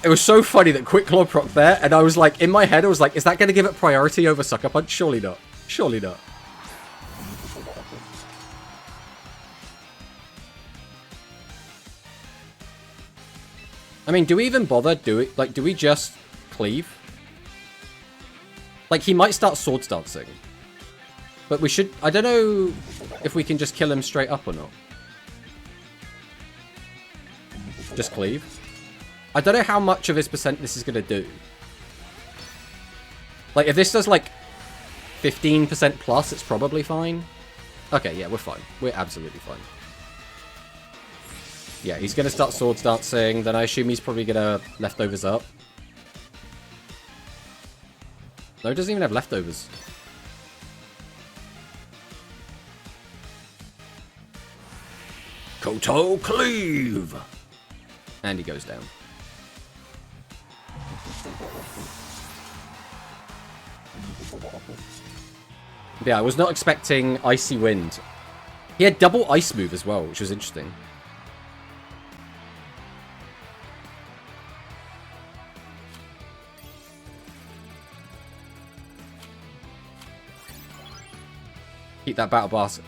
It was so funny that Quick Claw proc there, and I was like, in my head, I was like, is that going to give it priority over Sucker Punch? Surely not. Surely not. I mean, do we even bother? Do we just cleave? Like, he might start Swords Dancing. But we should... I don't know if we can just kill him straight up or not. Just cleave. I don't know how much of his percent this is going to do. Like, if this does, like, 15% plus, it's probably fine. Okay, yeah, we're fine. We're absolutely fine. Yeah, he's going to start Swords Dancing. Then I assume he's probably going to Leftovers up. No, he doesn't even have Leftovers. Koto Cleave! And he goes down. Yeah, I was not expecting Icy Wind. He had double ice move as well, which was interesting. Keep that battle pass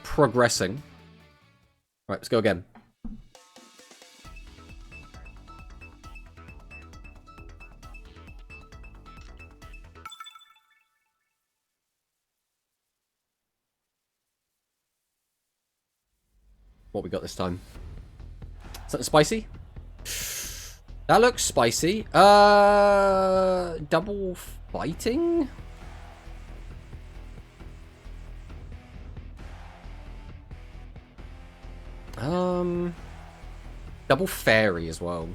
progressing. Right, let's go again. What we got this time? Something spicy? That looks spicy. Double fighting? Double fairy as well.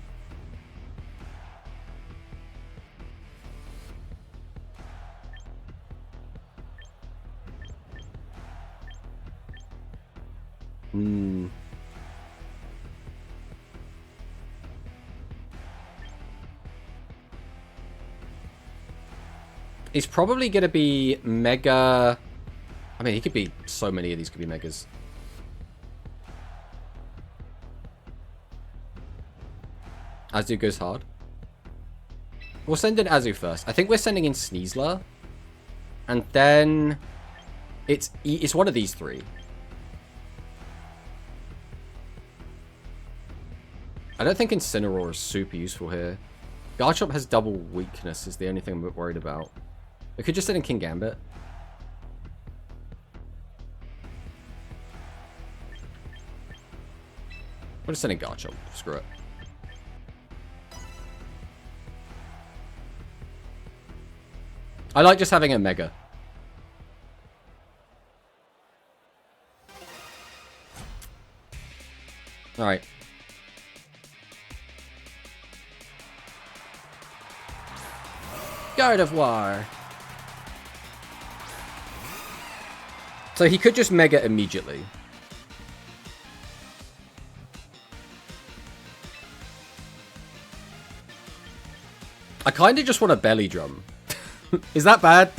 He's probably going to be mega... I mean, he could be... So many of these could be megas. Azu goes hard. We'll send in Azu first. I think we're sending in Sneasler. And then... It's one of these three. I don't think Incineroar is super useful here. Garchomp has double weakness is the only thing I'm worried about. We could just send in King Gambit. We're just sending Garchomp. Screw it. I like just having a Mega. Alright. Gardevoir. So he could just Mega immediately. I kind of just want a belly drum. Is that bad?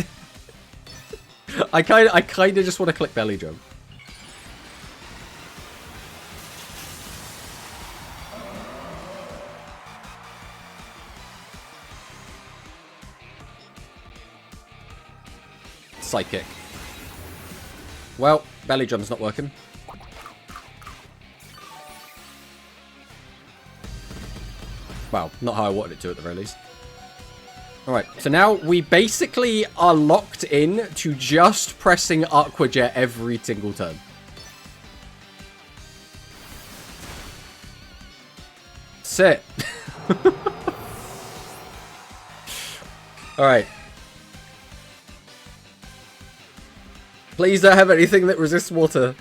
I kind of just want to click belly drum. Psychic. Well, belly drum's not working. Well, not how I wanted it to at the very least. Alright, so now we basically are locked in to just pressing Aqua Jet every single turn. Sit. Alright. Please don't have anything that resists water.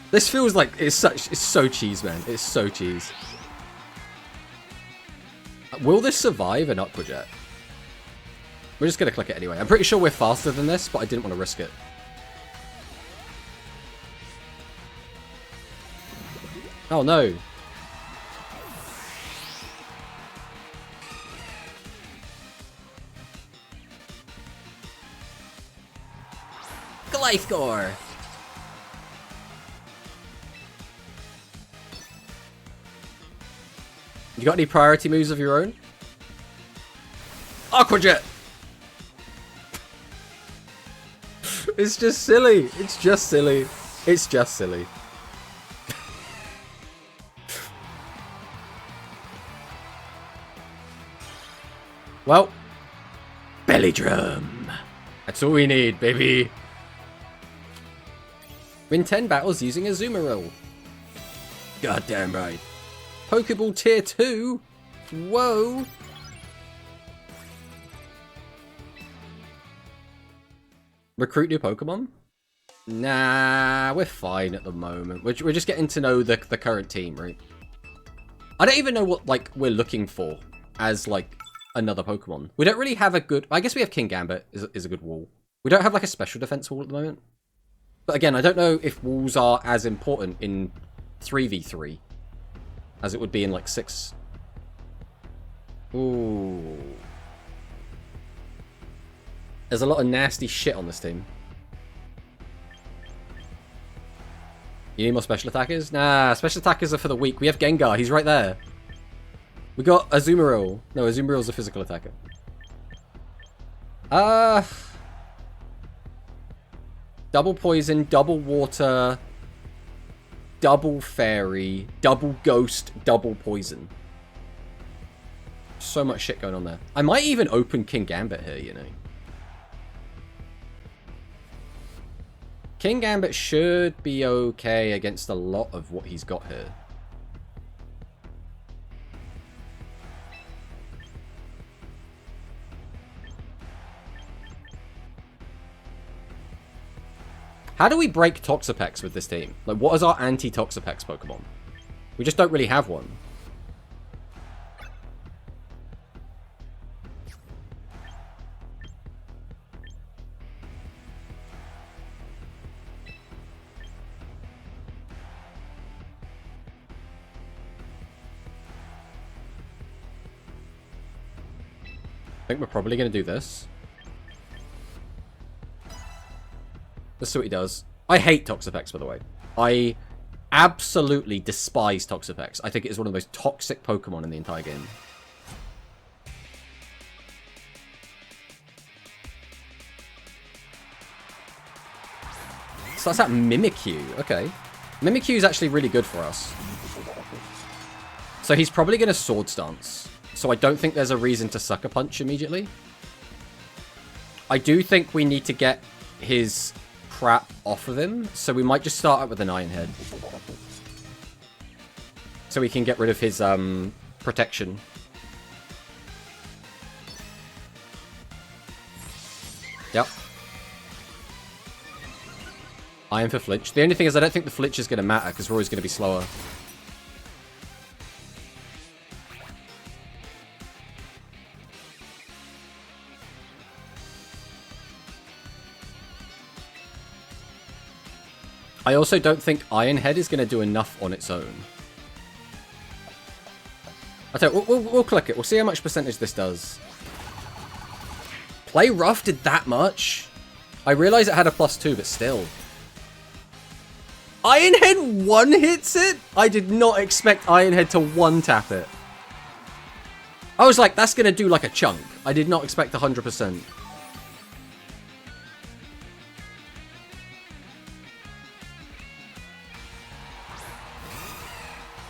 This feels like it's so cheese, man. It's so cheese. Will this survive an Aqua Jet? We're just going to click it anyway. I'm pretty sure we're faster than this, but I didn't want to risk it. Oh, no. Glyphcore! You got any priority moves of your own? Aqua Jet! It's just silly. It's just silly. It's just silly. Well, belly drum. That's all we need, baby. Win 10 battles using a Azumarill. Goddamn right. Pokeball Tier 2? Whoa. Recruit new Pokemon? Nah, we're fine at the moment. We're just getting to know the current team, right? I don't even know what, like, we're looking for as, like, another Pokemon. We don't really have a good... I guess we have King Gambit is a good wall. We don't have, like, a special defense wall at the moment. But again, I don't know if walls are as important in 3v3 as it would be in like 6. Ooh. There's a lot of nasty shit on this team. You need more special attackers? Nah, special attackers are for the weak. We have Gengar. He's right there. We got Azumarill. No, Azumarill's a physical attacker. Double poison, double water, double fairy, double ghost, double poison. So much shit going on there. I might even open King Gambit here, you know. King Gambit should be okay against a lot of what he's got here. How do we break Toxapex with this team? Like, what is our anti-Toxapex Pokemon? We just don't really have one. I think we're probably going to do this. Let's see what he does. I hate Toxapex, by the way. I absolutely despise Toxapex. I think it is one of the most toxic Pokemon in the entire game. So that's that Mimikyu. Okay. Mimikyu is actually really good for us. So he's probably going to Sword Stance. So I don't think there's a reason to Sucker Punch immediately. I do think we need to get his crap off of him. So we might just start out with an Iron Head. So we can get rid of his protection. Yep. Iron for flinch. The only thing is I don't think the flinch is going to matter because we're always going to be slower. I also don't think Iron Head is going to do enough on its own. I tell you, we'll click it. We'll see how much percentage this does. Play Rough did that much? I realize it had a +2, but still. Iron Head one-hits it? I did not expect Iron Head to one-tap it. I was like, that's going to do like a chunk. I did not expect 100%.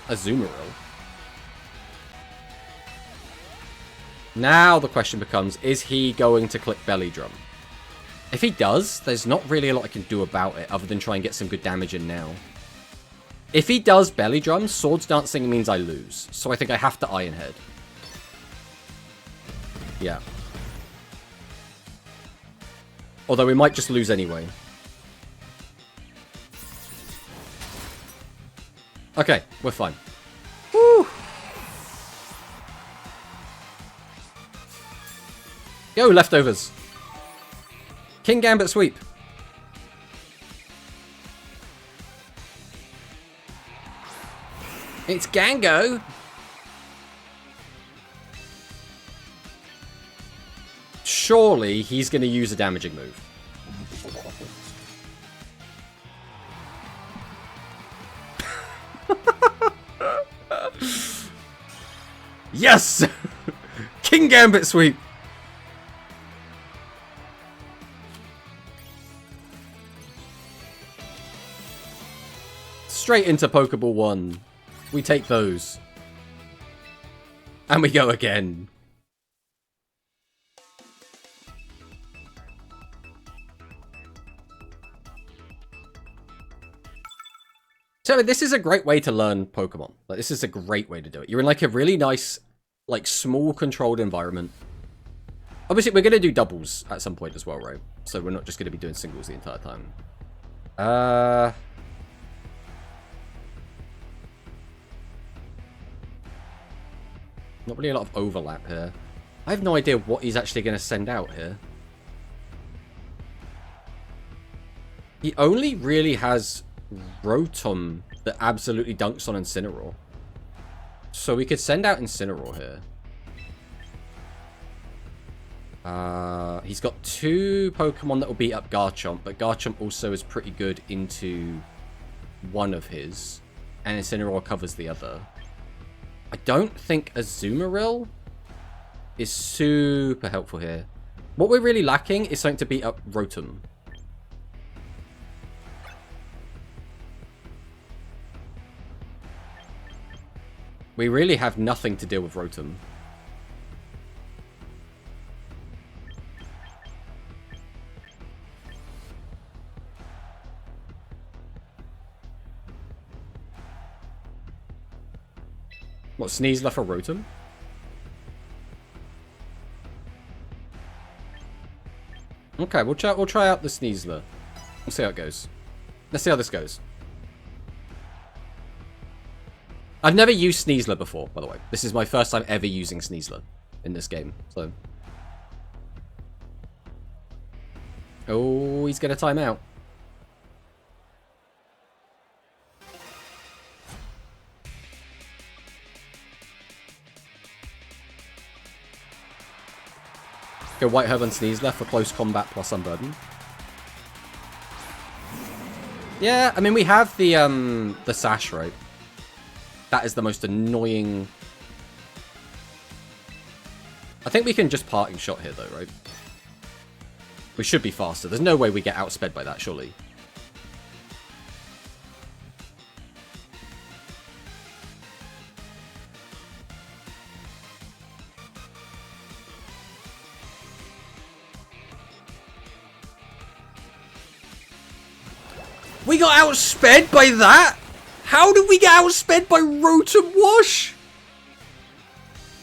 Azumarill. Now the question becomes, is he going to click Belly Drum? If he does, there's not really a lot I can do about it other than try and get some good damage in now. If he does Belly Drum, Swords Dancing means I lose. So I think I have to Iron Head. Yeah. Although we might just lose anyway. Okay, we're fine. Woo! Go, leftovers. King Gambit sweep. It's Gango. Surely he's going to use a damaging move. Yes! King Gambit sweep. Straight into Pokeball 1. We take those. And we go again. So this is a great way to learn Pokemon. Like, this is a great way to do it. You're in like a really nice, like small controlled environment. Obviously, we're going to do doubles at some point as well, right? So we're not just going to be doing singles the entire time. Not really a lot of overlap here. I have no idea what he's actually going to send out here. He only really has Rotom that absolutely dunks on Incineroar. So we could send out Incineroar here. He's got 2 Pokemon that will beat up Garchomp, but Garchomp also is pretty good into one of his, and Incineroar covers the other. I don't think Azumarill is super helpful here. What we're really lacking is something to beat up Rotom. We really have nothing to deal with Rotom. What, Sneasler for Rotom? Okay, we'll try out the Sneasler. We'll see how it goes. Let's see how this goes. I've never used Sneasler before, by the way. This is my first time ever using Sneasler in this game, so... Oh, he's gonna time out. Go White Herb and Sneasler for close combat plus Unburden. Yeah, I mean, we have the Sash, right? That is the most annoying... I think we can just Parting Shot here, though, right? We should be faster. There's no way we get outsped by that, surely. We got outsped by that? How did we get outsped by Rotom Wash?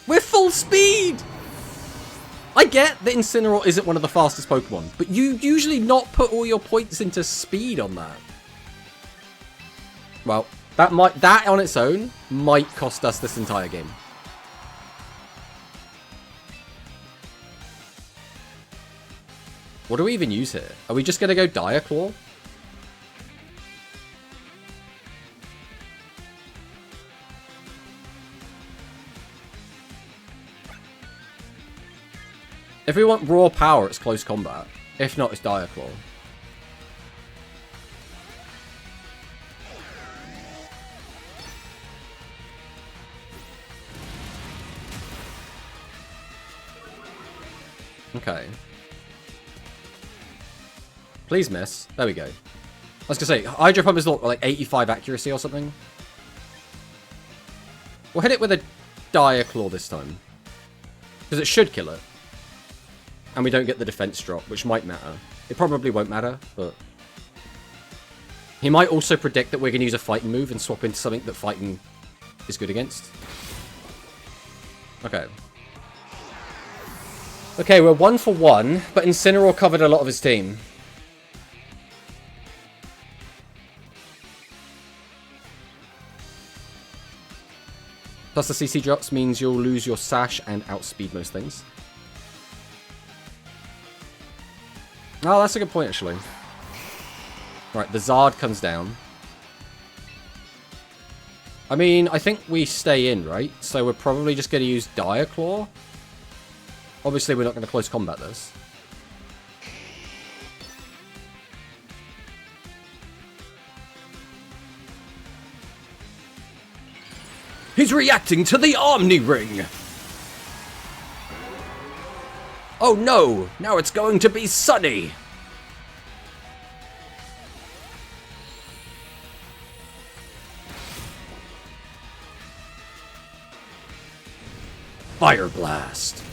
We're full speed! I get that Incineroar isn't one of the fastest Pokemon, but you usually not put all your points into speed on that. Well, that on its own might cost us this entire game. What do we even use here? Are we just going to go Dire Claw? If we want raw power, it's close combat. If not, it's Dire Claw. Okay. Please miss. There we go. I was gonna say, Hydro Pump is like 85 accuracy or something. We'll hit it with a Dire Claw this time. Because it should kill it. And we don't get the defense drop, which might matter. It probably won't matter, but... He might also predict that we're going to use a fighting move and swap into something that fighting is good against. Okay. Okay, we're 1 for 1, but Incineroar covered a lot of his team. Plus the CC drops means you'll lose your Sash and outspeed most things. Oh, that's a good point, actually. Right, the Zard comes down. I mean, I think we stay in, right? So we're probably just going to use Dire Claw. Obviously, we're not going to close combat this. He's reacting to the Omni Ring! Oh no! Now it's going to be sunny! Fire Blast!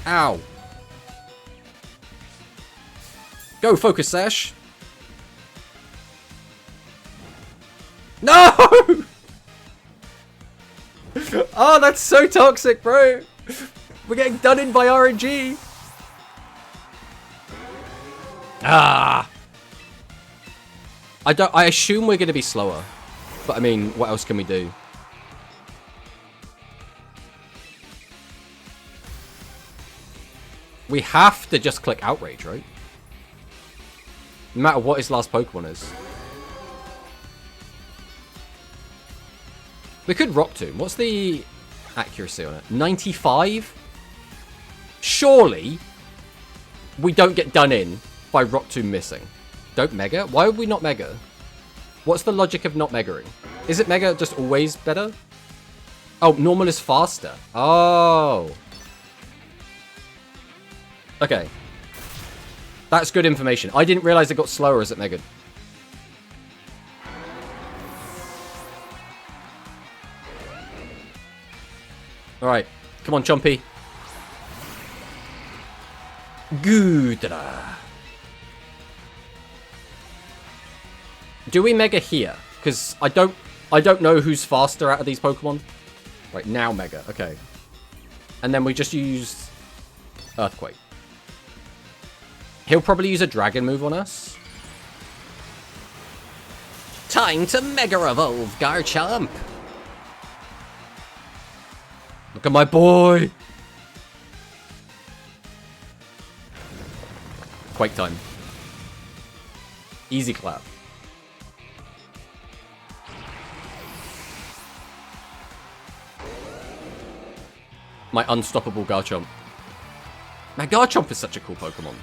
Ow! Go, Focus Sash! No! Oh, that's so toxic, bro! We're getting done in by RNG! Ah! I assume we're going to be slower. But I mean, what else can we do? We have to just click Outrage, right? No matter what his last Pokemon is. We could Rock Tomb. What's the accuracy on it? 95? Surely we don't get done in by Rock Tomb missing. Don't Mega? Why would we not Mega? What's the logic of not Megaing? Is it Mega just always better? Oh, normal is faster. Oh. Okay. That's good information. I didn't realize it got slower as it Megaed. Alright. Come on, Chompy. Good. Do we Mega here? Because I don't know who's faster out of these Pokemon. Right, now Mega. Okay. And then we just use Earthquake. He'll probably use a Dragon move on us. Time to Mega Evolve, Garchomp. Look at my boy. Quake time. Easy clap. My unstoppable Garchomp. Man, Garchomp is such a cool Pokemon.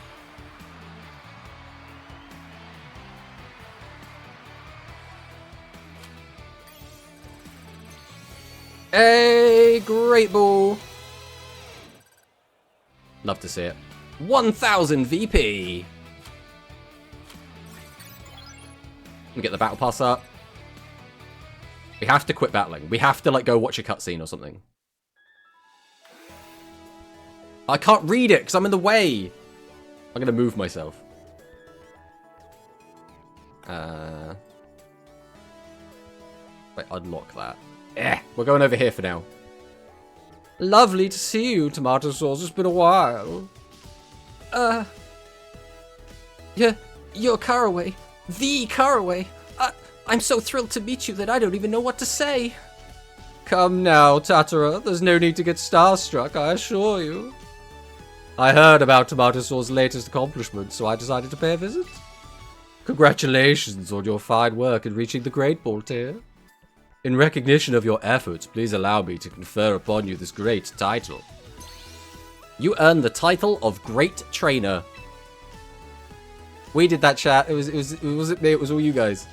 Hey, great ball. Love to see it. 1000 VP. Let me get the battle pass up. We have to quit battling. We have to, like, go watch a cutscene or something. I can't read it because I'm in the way. I'm going to move myself. Wait, unlock that. We're going over here for now. Lovely to see you, Tomato Sauce. It's been a while. You're Caraway. The Caraway. I'm so thrilled to meet you that I don't even know what to say. Come now, Tatara. There's no need to get starstruck, I assure you. I heard about Tomato Sauce's latest accomplishment, so I decided to pay a visit. Congratulations on your fine work in reaching the Great Ball tier. In recognition of your efforts, please allow me to confer upon you this great title. You earn the title of Great Trainer. We did that, chat. It wasn't me, it was all you guys.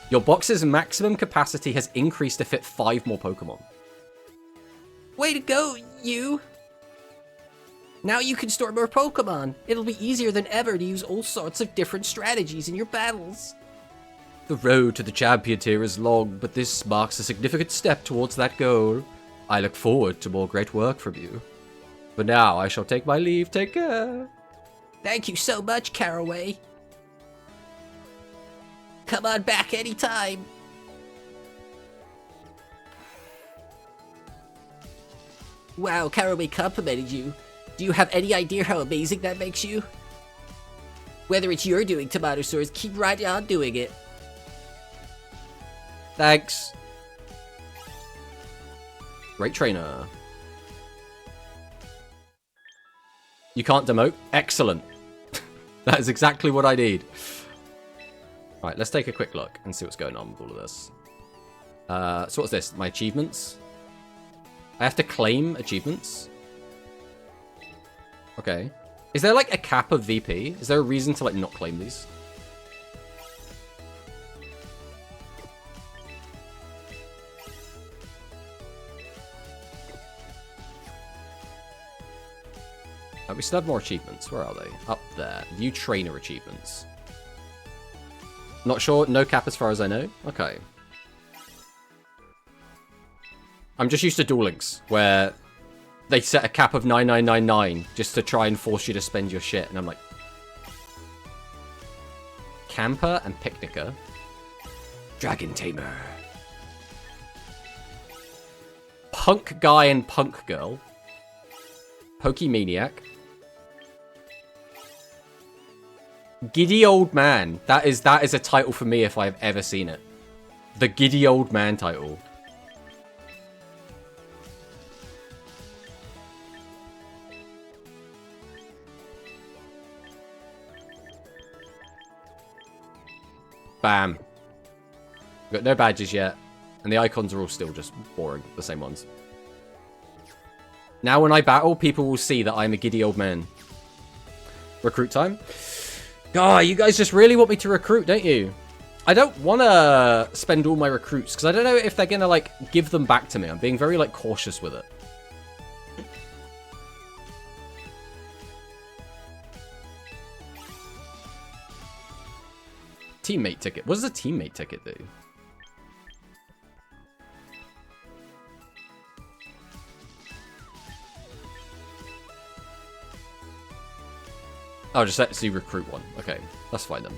Your box's maximum capacity has increased to fit 5 more Pokemon. Way to go, you! Now you can store more Pokemon. It'll be easier than ever to use all sorts of different strategies in your battles. The road to the champion tier is long, but this marks a significant step towards that goal. I look forward to more great work from you. For now, I shall take my leave. Take care. Thank you so much, Caraway. Come on back anytime. Wow, Caraway complimented you. Do you have any idea how amazing that makes you? Whether it's your doing, Tomato Sauce, keep right on doing it. Thanks. Great trainer. You can't demote? Excellent. That is exactly what I need. Alright, let's take a quick look and see what's going on with all of this. So what's this? My achievements? I have to claim achievements? Okay. Is there like a cap of VP? Is there a reason to like not claim these? We still have more achievements. Where are they? Up there. View trainer achievements. Not sure. No cap as far as I know. Okay. I'm just used to Duel Links, where they set a cap of 9999 just to try and force you to spend your shit. And I'm like... Camper and Picnicker. Dragon Tamer. Punk Guy and Punk Girl. Pokemaniac. Giddy Old Man. That is a title for me if I've ever seen it. The Giddy Old Man title. Bam. Got no badges yet. And the icons are all still just boring. The same ones. Now when I battle, people will see that I'm a giddy old man. Recruit time. God, you guys just really want me to recruit, don't you? I don't want to spend all my recruits, because I don't know if they're going to, like, give them back to me. I'm being very, like, cautious with it. Teammate ticket. What does a teammate ticket do? Oh, just let's see recruit one. Okay, that's fine then.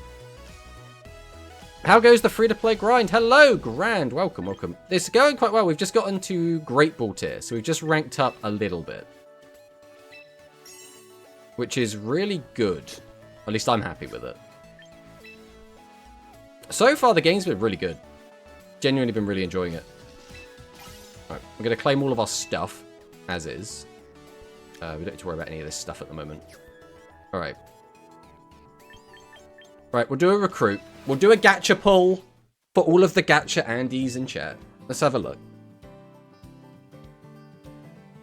How goes the free-to-play grind? Hello, Grand. Welcome, welcome. It's going quite well. We've just gotten to Great Ball tier, so we've just ranked up a little bit. Which is really good. At least I'm happy with it. So far, the game's been really good. Genuinely been really enjoying it. Alright, we're going to claim all of our stuff, as is. We don't have to worry about any of this stuff at the moment. Alright. Right, we'll do a recruit. We'll do a gacha pull for all of the gacha Andes in chat. Let's have a look.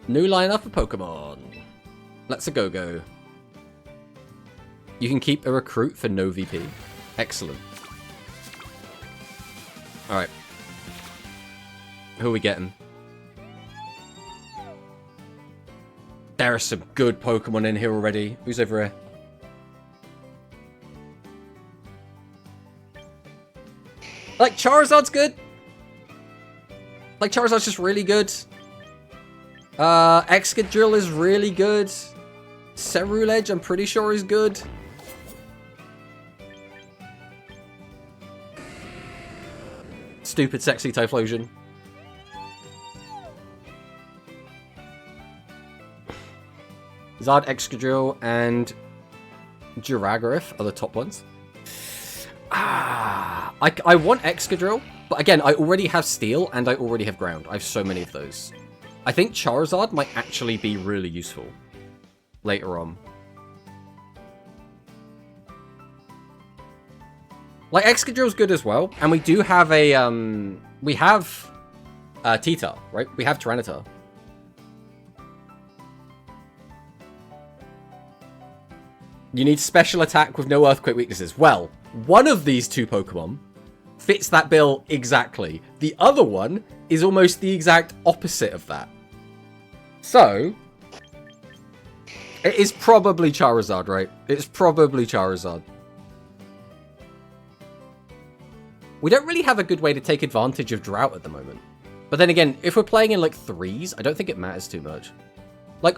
New lineup of Pokemon. Let's a go-go. You can keep a recruit for no VP. Excellent. Alright. Who are we getting? There are some good Pokemon in here already. Who's over here? Like, Charizard's good. Like, Charizard's just really good. Excadrill is really good. Ceruledge, I'm pretty sure, is good. Stupid, sexy Typhlosion. Zard, Excadrill, and Giragarif are the top ones. I want Excadrill, but again, I already have Steel and I already have Ground. I have so many of those. I think Charizard might actually be really useful later on. Like, Excadrill's good as well, and we do have a, we have Tita, right? We have Tyranitar. You need special attack with no earthquake weaknesses. Well, one of these two Pokemon fits that bill exactly. The other one is almost the exact opposite of that. So, it is probably Charizard, right? It's probably Charizard. We don't really have a good way to take advantage of Drought at the moment. But then again, if we're playing in like threes, I don't think it matters too much. Like,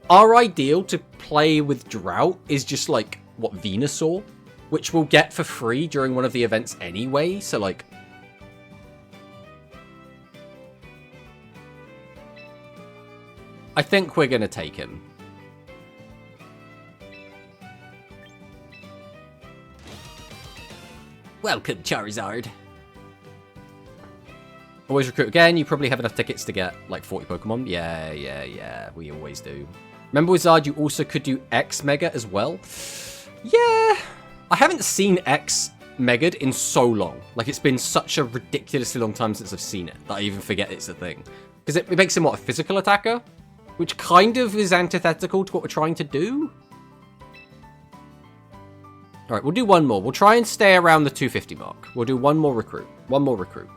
our ideal to play with Drought is just like, what, Venusaur? Which we'll get for free during one of the events anyway, so like... I think we're going to take him. Welcome, Charizard. Always recruit again. You probably have enough tickets to get like 40 Pokemon. Yeah. We always do. Remember with Zard, you also could do X Mega as well. Yeah. I haven't seen X Mega'd in so long. Like, it's been such a ridiculously long time since I've seen it that I even forget it's a thing. Because it makes him, what, a physical attacker? Which kind of is antithetical to what we're trying to do. Alright, we'll do one more. We'll try and stay around the 250 mark. We'll do one more recruit. One more recruit.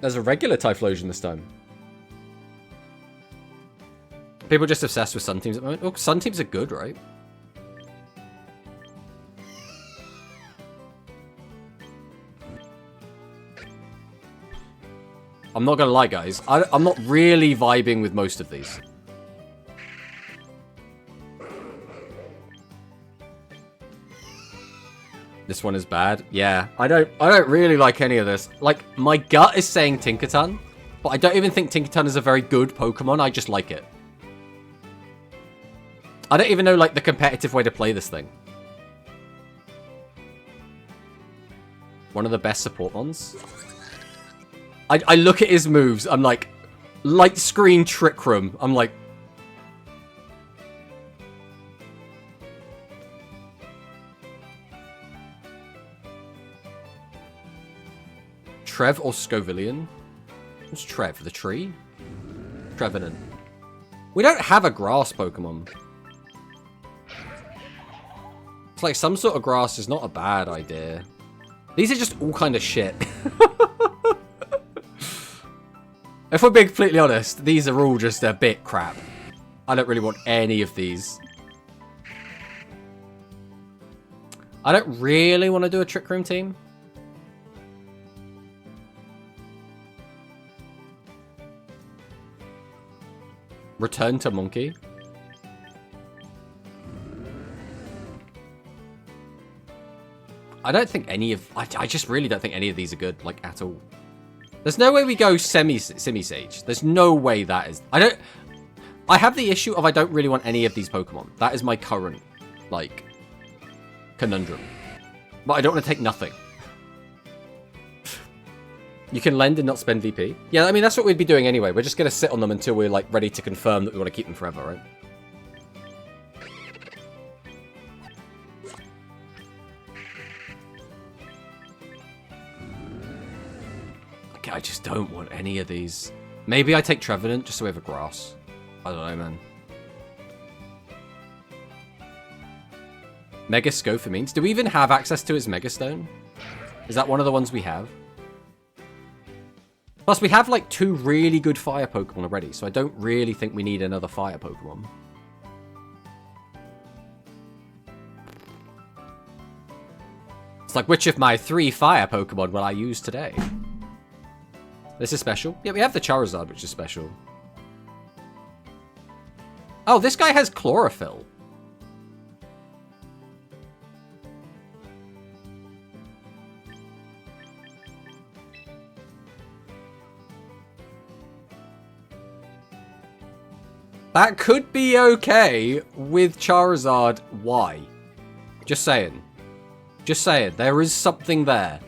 There's a regular Typhlosion this time. People are just obsessed with Sun Teams at the moment. Oh, Sun Teams are good, right? I'm not gonna lie, guys. I'm not really vibing with most of these. This one is bad. Yeah, I don't really like any of this. Like, my gut is saying Tinkaton, but I don't even think Tinkaton is a very good Pokemon. I just like it. I don't even know, like, the competitive way to play this thing. One of the best support ones. I look at his moves. I'm like, light screen trick room. I'm like, Trev or Scovillian? What's Trev? The tree? Trevenant. We don't have a grass Pokemon. It's like some sort of grass is not a bad idea. These are just all kind of shit. If we're being completely honest, these are all just a bit crap. I don't really want any of these. I don't really want to do a Trick Room team. Return to Monkey. I don't think any of... I just really don't think any of these are good, like, at all. There's no way we go Semi-Sage. There's no way that is... I have the issue of I don't really want any of these Pokemon. That is my current, like, conundrum. But I don't want to take nothing. You can lend and not spend VP. Yeah, I mean, that's what we'd be doing anyway. We're just going to sit on them until we're, like, ready to confirm that we want to keep them forever, right? Okay, I just don't want any of these. Maybe I take Trevenant just so we have a grass. I don't know, man. Mega Scofer means. Do we even have access to his Mega Stone? Is that one of the ones we have? Plus, we have, like, 2 really good fire Pokemon already, so I don't really think we need another fire Pokemon. It's like, which of my 3 fire Pokemon will I use today? This is special. Yeah, we have the Charizard, which is special. Oh, this guy has Chlorophyll. That could be okay with Charizard. Why? Just saying. Just saying. There is something there.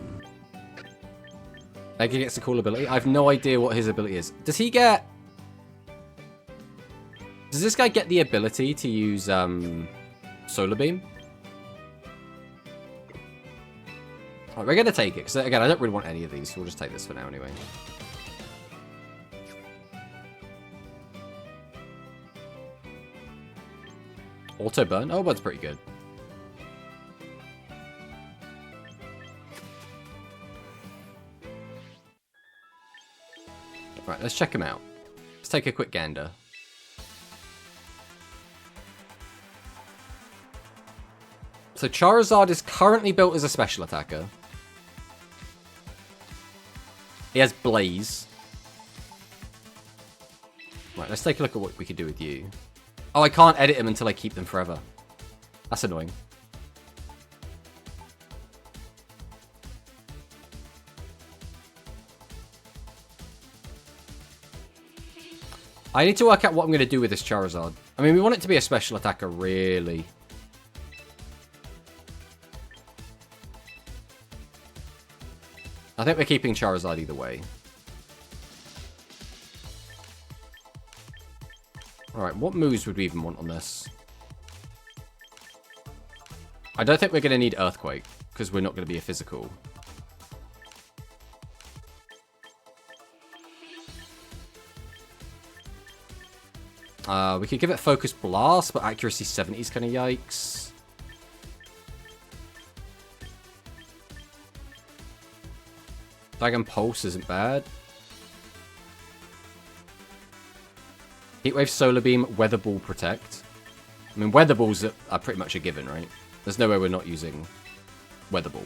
Mega gets a cool ability. I have no idea what his ability is. Does he get... Does this guy get the ability to use Solar Beam? Right, we're going to take it. Because, again, I don't really want any of these. So we'll just take this for now anyway. Auto burn? Oh, that's pretty good. Right, let's check him out. Let's take a quick gander. So Charizard is currently built as a special attacker. He has Blaze. Right, let's take a look at what we could do with you. Oh, I can't edit him until I keep them forever. That's annoying. I need to work out what I'm going to do with this Charizard. I mean, we want it to be a special attacker, really. I think we're keeping Charizard either way. Alright, what moves would we even want on this? I don't think we're going to need Earthquake, because we're not going to be a physical. We could give it Focus Blast, but accuracy 70 is kind of yikes. Dragon Pulse isn't bad. Heatwave, Solar Beam, Weather Ball, Protect. I mean, Weather Balls are pretty much a given, right? There's no way we're not using Weather Ball.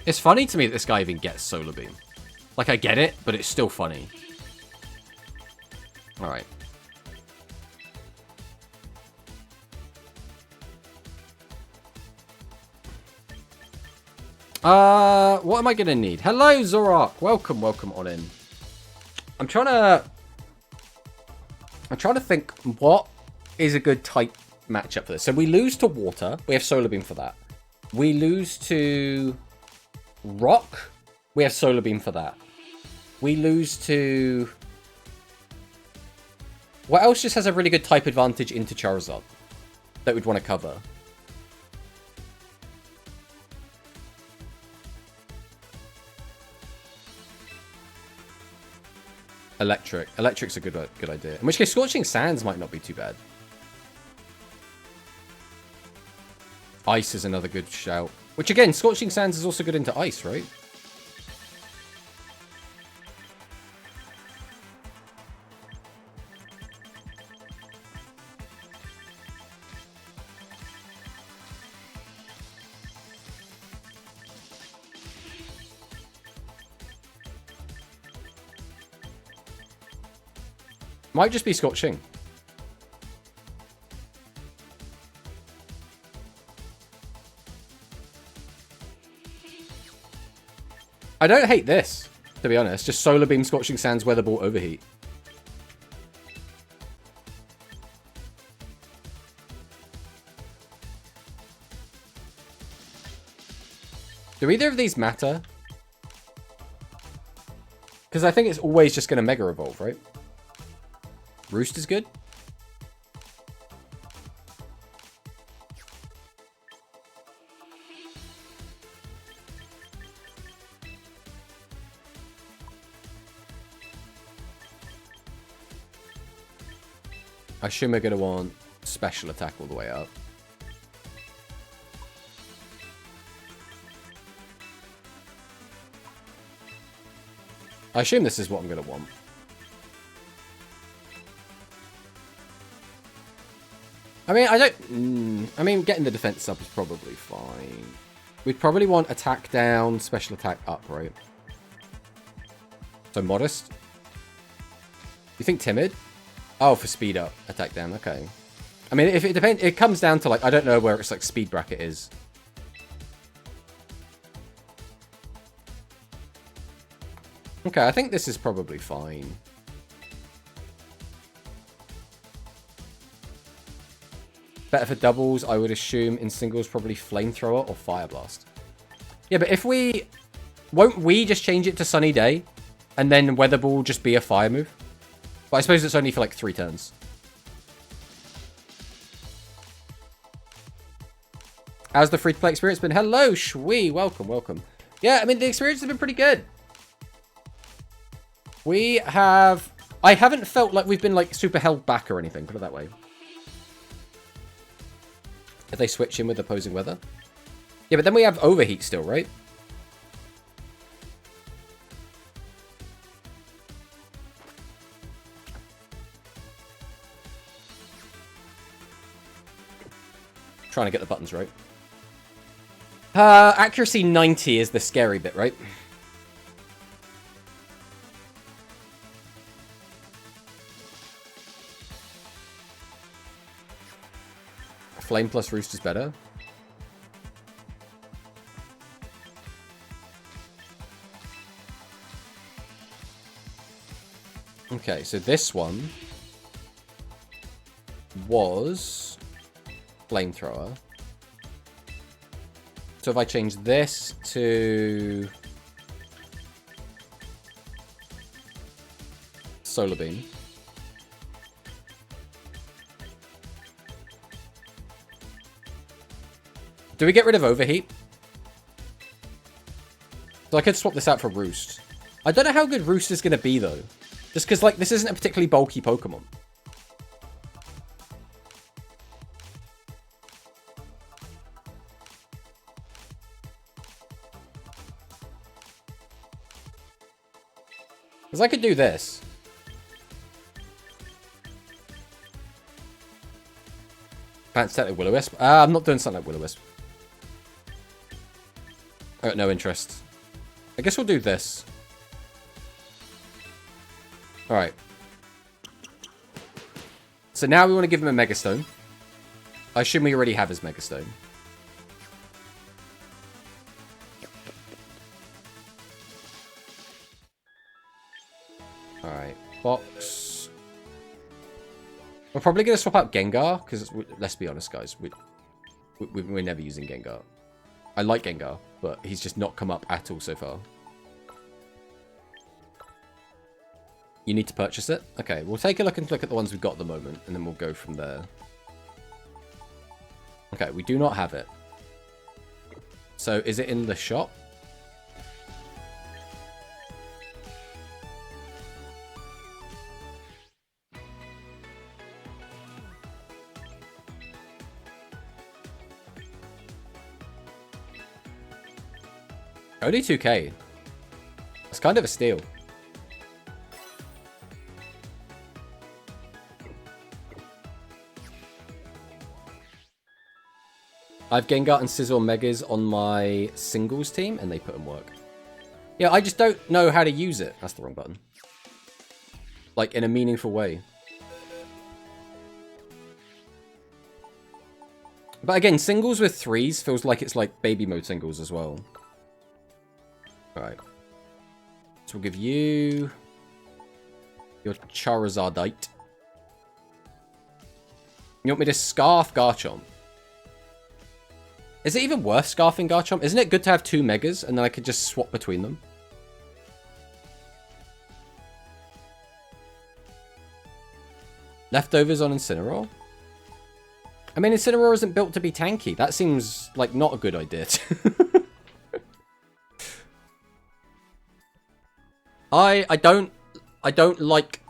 It's funny to me that this guy even gets Solar Beam. Like, I get it, but it's still funny. Alright. What am I going to need? Hello, Zorak. Welcome, welcome on in. I'm trying to think what is a good type matchup for this. So we lose to water. We have Solar Beam for that. We lose to rock. We have Solar Beam for that. We lose to... What else just has a really good type advantage into Charizard that we'd want to cover? Electric. Electric's a good idea. In which case, Scorching Sands might not be too bad. Ice is another good shout. Which again, Scorching Sands is also good into ice, right? Might just be Scorching. I don't hate this, to be honest. Just Solar Beam, Scorching Sands, Weather Ball, Overheat. Do either of these matter? Because I think it's always just going to Mega Evolve, right? Roost is good. I assume we're going to want special attack all the way up. I assume this is what I'm going to want. I mean, I don't... I mean, getting the defense up is probably fine. We'd probably want attack down, special attack up, right? So modest. You think timid? Oh, for speed up, attack down. Okay. I mean, if it depends, it comes down to like I don't know where its like speed bracket is. Okay, I think this is probably fine. Better for doubles, I would assume. In singles, probably Flamethrower or Fire Blast. Yeah, but if we... Won't we just change it to Sunny Day? And then Weather Ball just be a fire move? But I suppose it's only for like 3 turns. How's the free-to-play experience been? Hello, Shui. Welcome, welcome. Yeah, I mean, the experience has been pretty good. We have... I haven't felt like we've been like super held back or anything, put it that way. If they switch in with opposing weather. Yeah, but then we have Overheat still, right? Trying to get the buttons right. Accuracy 90 is the scary bit, right? Flame plus Roost is better. Okay, so this one was Flamethrower. So if I change this to Solar Beam. Do we get rid of Overheat? So I could swap this out for Roost. I don't know how good Roost is going to be, though. Just because, like, this isn't a particularly bulky Pokemon. Because I could do this. Fancy like Will-O-Wisp. I'm not doing something like Will-O-Wisp. I got no interest. I guess we'll do this. Alright. So now we want to give him a Mega Stone. I assume we already have his Mega Stone. box. We're probably going to swap out Gengar, because let's be honest, guys. We're never using Gengar. I like Gengar, but he's just not come up at all so far. You need to purchase it? Okay, we'll take a look and look at the ones we've got at the moment, and then we'll go from there. Okay, we do not have it. So, is it in the shop? Only 2k. It's kind of a steal. I have Gengar and Scizor Megas on my singles team, and they put in work. Yeah, I just don't know how to use it. That's the wrong button. Like, in a meaningful way. But again, singles with 3s feels like it's like baby mode singles as well. Alright. So we'll give you your Charizardite. You want me to Scarf Garchomp? Is it even worth Scarfing Garchomp? Isn't it good to have 2 Megas and then I could just swap between them? Leftovers on Incineroar? I mean, Incineroar isn't built to be tanky. That seems like not a good idea. I don't like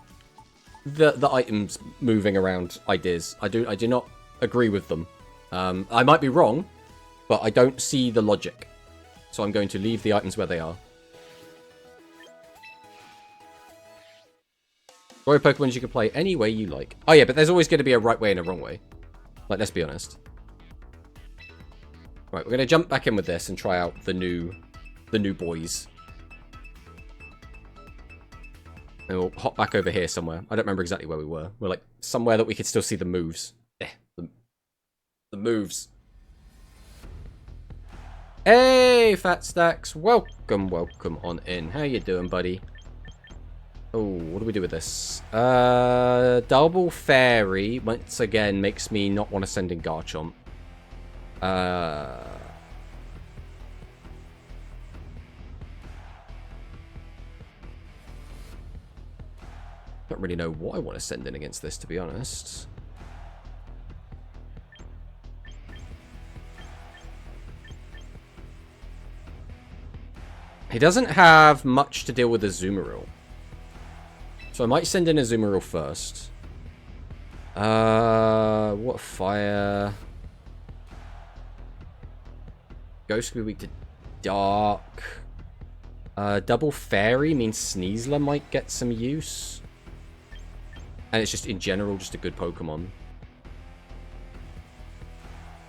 the items moving around ideas. I do not agree with them. I might be wrong, but I don't see the logic. So I'm going to leave the items where they are. Royal Pokemon you can play any way you like. Oh yeah, but there's always going to be a right way and a wrong way. Like, let's be honest. Right, we're going to jump back in with this and try out the new boys. And we'll hop back over here somewhere. I don't remember exactly where we were. We're like somewhere that we could still see the moves. The moves. Hey, Fat Stacks. Welcome on in. How you doing, buddy? Oh, what do we do with this? Double Fairy, once again, makes me not want to send in Garchomp. Don't really know what I want to send in against this, to be honest. He doesn't have much to deal with Azumarill. So I might send in Azumarill first. What fire? Ghost will be weak to dark. Double Fairy means Sneasler might get some use. And it's just, in general, just a good Pokemon.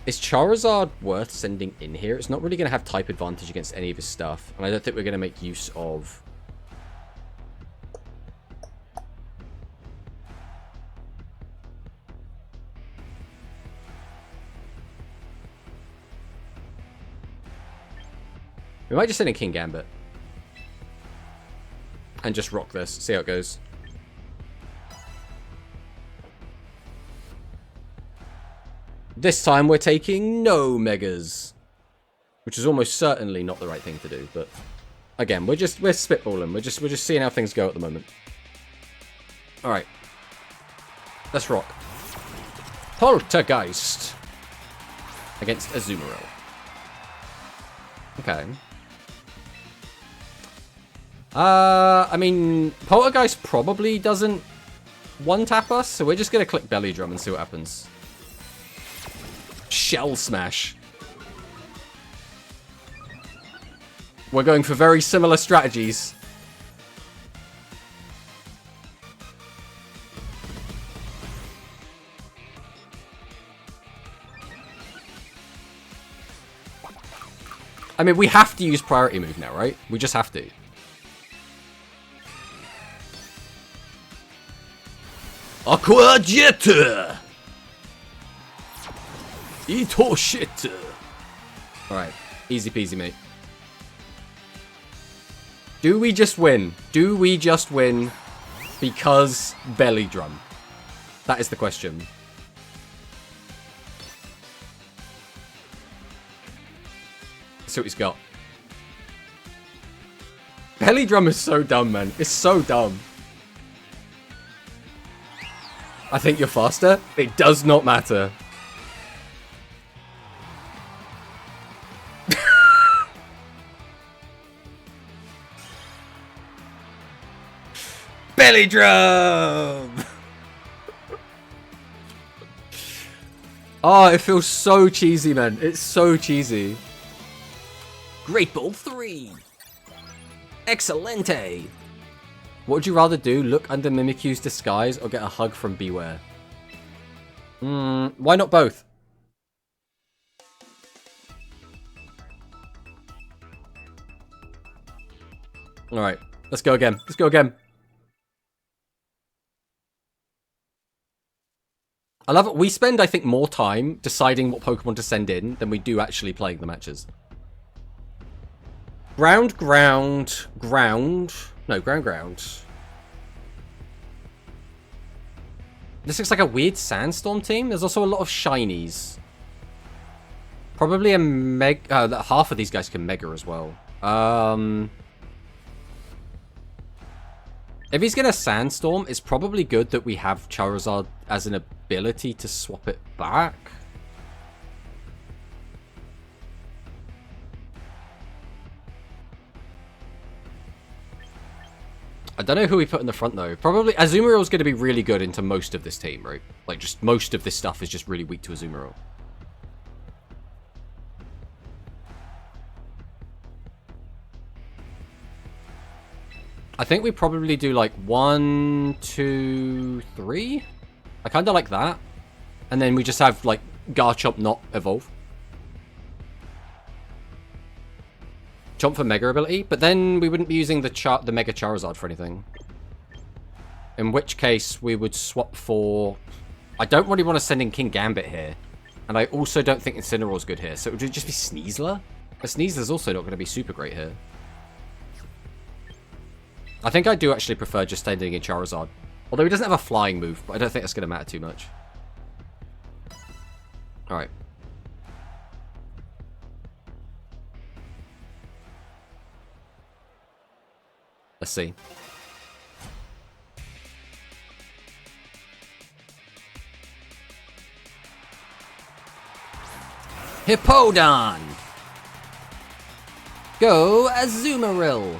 Is Charizard worth sending in here? It's not really going to have type advantage against any of his stuff. And I don't think we're going to make use of... We might just send in King Gambit. And just rock this. See how it goes. This time we're taking no Megas. Which is almost certainly not the right thing to do, but... Again, we're spitballing. We're just seeing how things go at the moment. Alright. Let's rock. Poltergeist. Against Azumarill. Okay. I mean, Poltergeist probably doesn't one-tap us, so we're just going to click Belly Drum and see what happens. Shell Smash. We're going for very similar strategies. I mean, we have to use priority move now, right? We just have to. Aqua Jet! Ito shit! Alright, easy peasy, mate. Do we just win? Do we just win? Because belly drum. That is the question. Let's see what he's got. Belly drum is so dumb, man. It's so dumb. I think you're faster. It does not matter. Belly drum! Oh, it feels so cheesy, man. It's so cheesy. Great Ball 3. Excelente. What would you rather do? Look under Mimikyu's disguise or get a hug from Beware? Why not both? Alright, let's go again. Let's go again. I love it. We spend, I think, more time deciding what Pokemon to send in than we do actually playing the matches. Ground. No, ground. This looks like a weird sandstorm team. There's also a lot of shinies. Probably a mega... half of these guys can mega as well. If he's going to sandstorm, it's probably good that we have Charizard as an ability to swap it back. I don't know who we put in the front, though. Probably Azumarill is going to be really good into most of this team, right? Like, just most of this stuff is just really weak to Azumarill. I think we probably do, like, 1, 2, 3. I kind of like that. And then we just have, like, Garchomp not evolve. Chomp for Mega ability, but then we wouldn't be using the Mega Charizard for anything. In which case, we would swap for... I don't really want to send in King Gambit here. And I also don't think Incineroar's good here, so it would just be Sneasler? But Sneasler's also not going to be super great here. I think I do actually prefer just sending in Charizard. Although he doesn't have a flying move, but I don't think that's going to matter too much. Alright. Let's see. Hippowdon. Go Azumarill.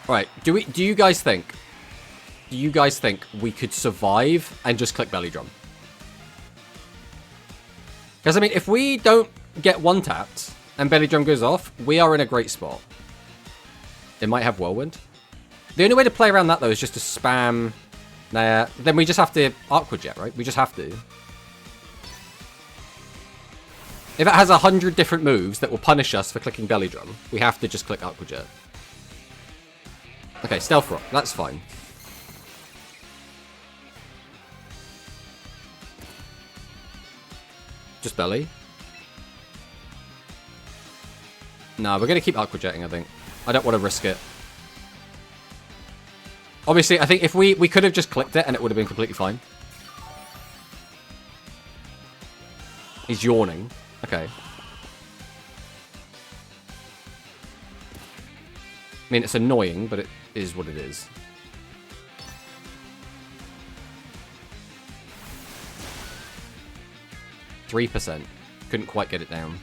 Right, do you guys think we could survive and just click Belly Drum? Because, I mean, if we don't get one-tapped and Belly Drum goes off, we are in a great spot. It might have Whirlwind. The only way to play around that, though, is just to spam... Nah, then we just have to Aqua Jet, right? We just have to. If it has 100 different moves that will punish us for clicking Belly Drum, we have to just click Aqua Jet. Okay, Stealth Rock. That's fine. Just Belly. No, we're going to keep Aqua Jetting, I think. I don't want to risk it. Obviously, I think if we could have just clicked it and it would have been completely fine. He's yawning. Okay. I mean, it's annoying, but it is what it is. %. Couldn't quite get it down.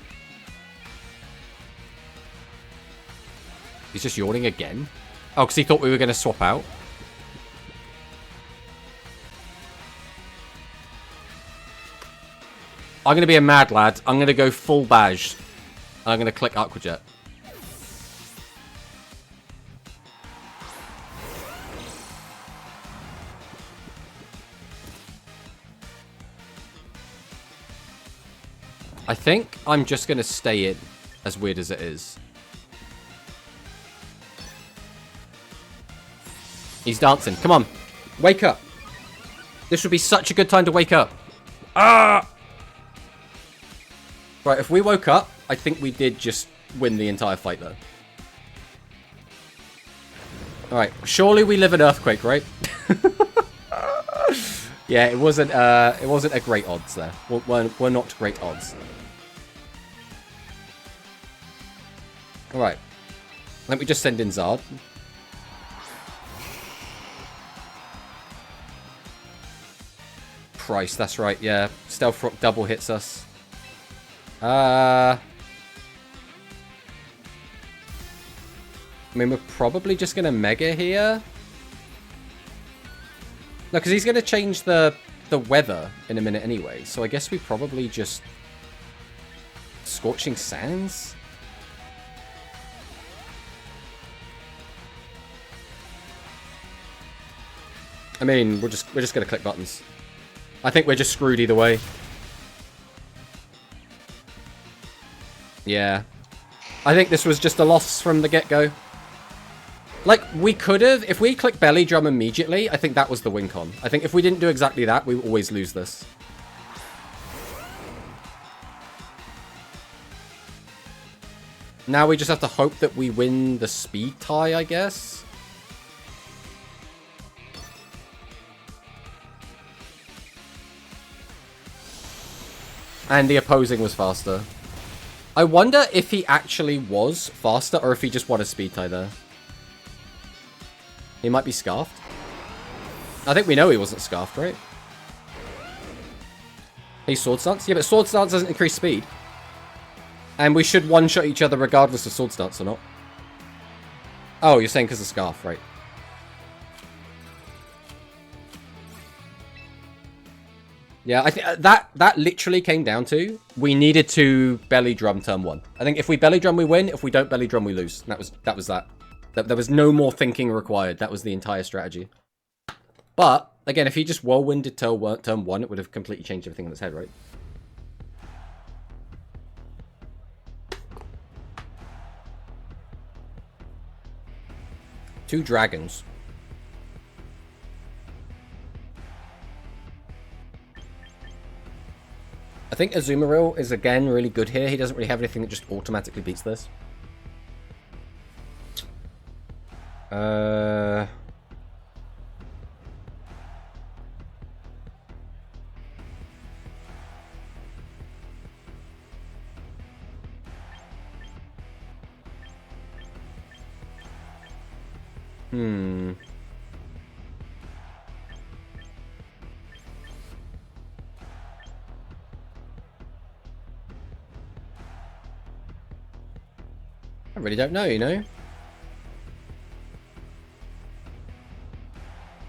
He's just yawning again. Oh, because he thought we were going to swap out. I'm going to be a mad lad. I'm going to go full badge. I'm going to click Aqua Jet. I think I'm just going to stay in, as weird as it is. He's dancing. Come on. Wake up. This would be such a good time to wake up. Ah! Right, if we woke up, I think we did just win the entire fight, though. Alright, surely we live in Earthquake, right? Yeah, it wasn't a great odds there. We're not great odds. Alright. Let me just send in Zard. Christ, that's right, yeah. Stealth Rock double hits us. I mean, we're probably just going to Mega here. No, because he's going to change the weather in a minute anyway. So I guess we probably just... Scorching Sands? I mean, we're just going to click buttons. I think we're just screwed either way. Yeah. I think this was just a loss from the get-go. Like, we could have... If we click Belly Drum immediately, I think that was the win con. I think if we didn't do exactly that, we would always lose this. Now we just have to hope that we win the speed tie, I guess. And the opposing was faster. I wonder if he actually was faster or if he just won a speed tie there. He might be scarfed. I think we know he wasn't scarfed, right? He's Sword Stance? Yeah, but Sword Stance doesn't increase speed. And we should one-shot each other regardless of Sword Stance or not. Oh, you're saying because of Scarf, right? Yeah, I think that literally came down to we needed to belly drum turn 1. I think if we belly drum, we win. If we don't belly drum, we lose. That was that. There was no more thinking required. That was the entire strategy. But again, if he just whirlwinded turn 1, it would have completely changed everything in its head, right? Two dragons. I think Azumarill is, again, really good here. He doesn't really have anything that just automatically beats this. I really don't know, you know?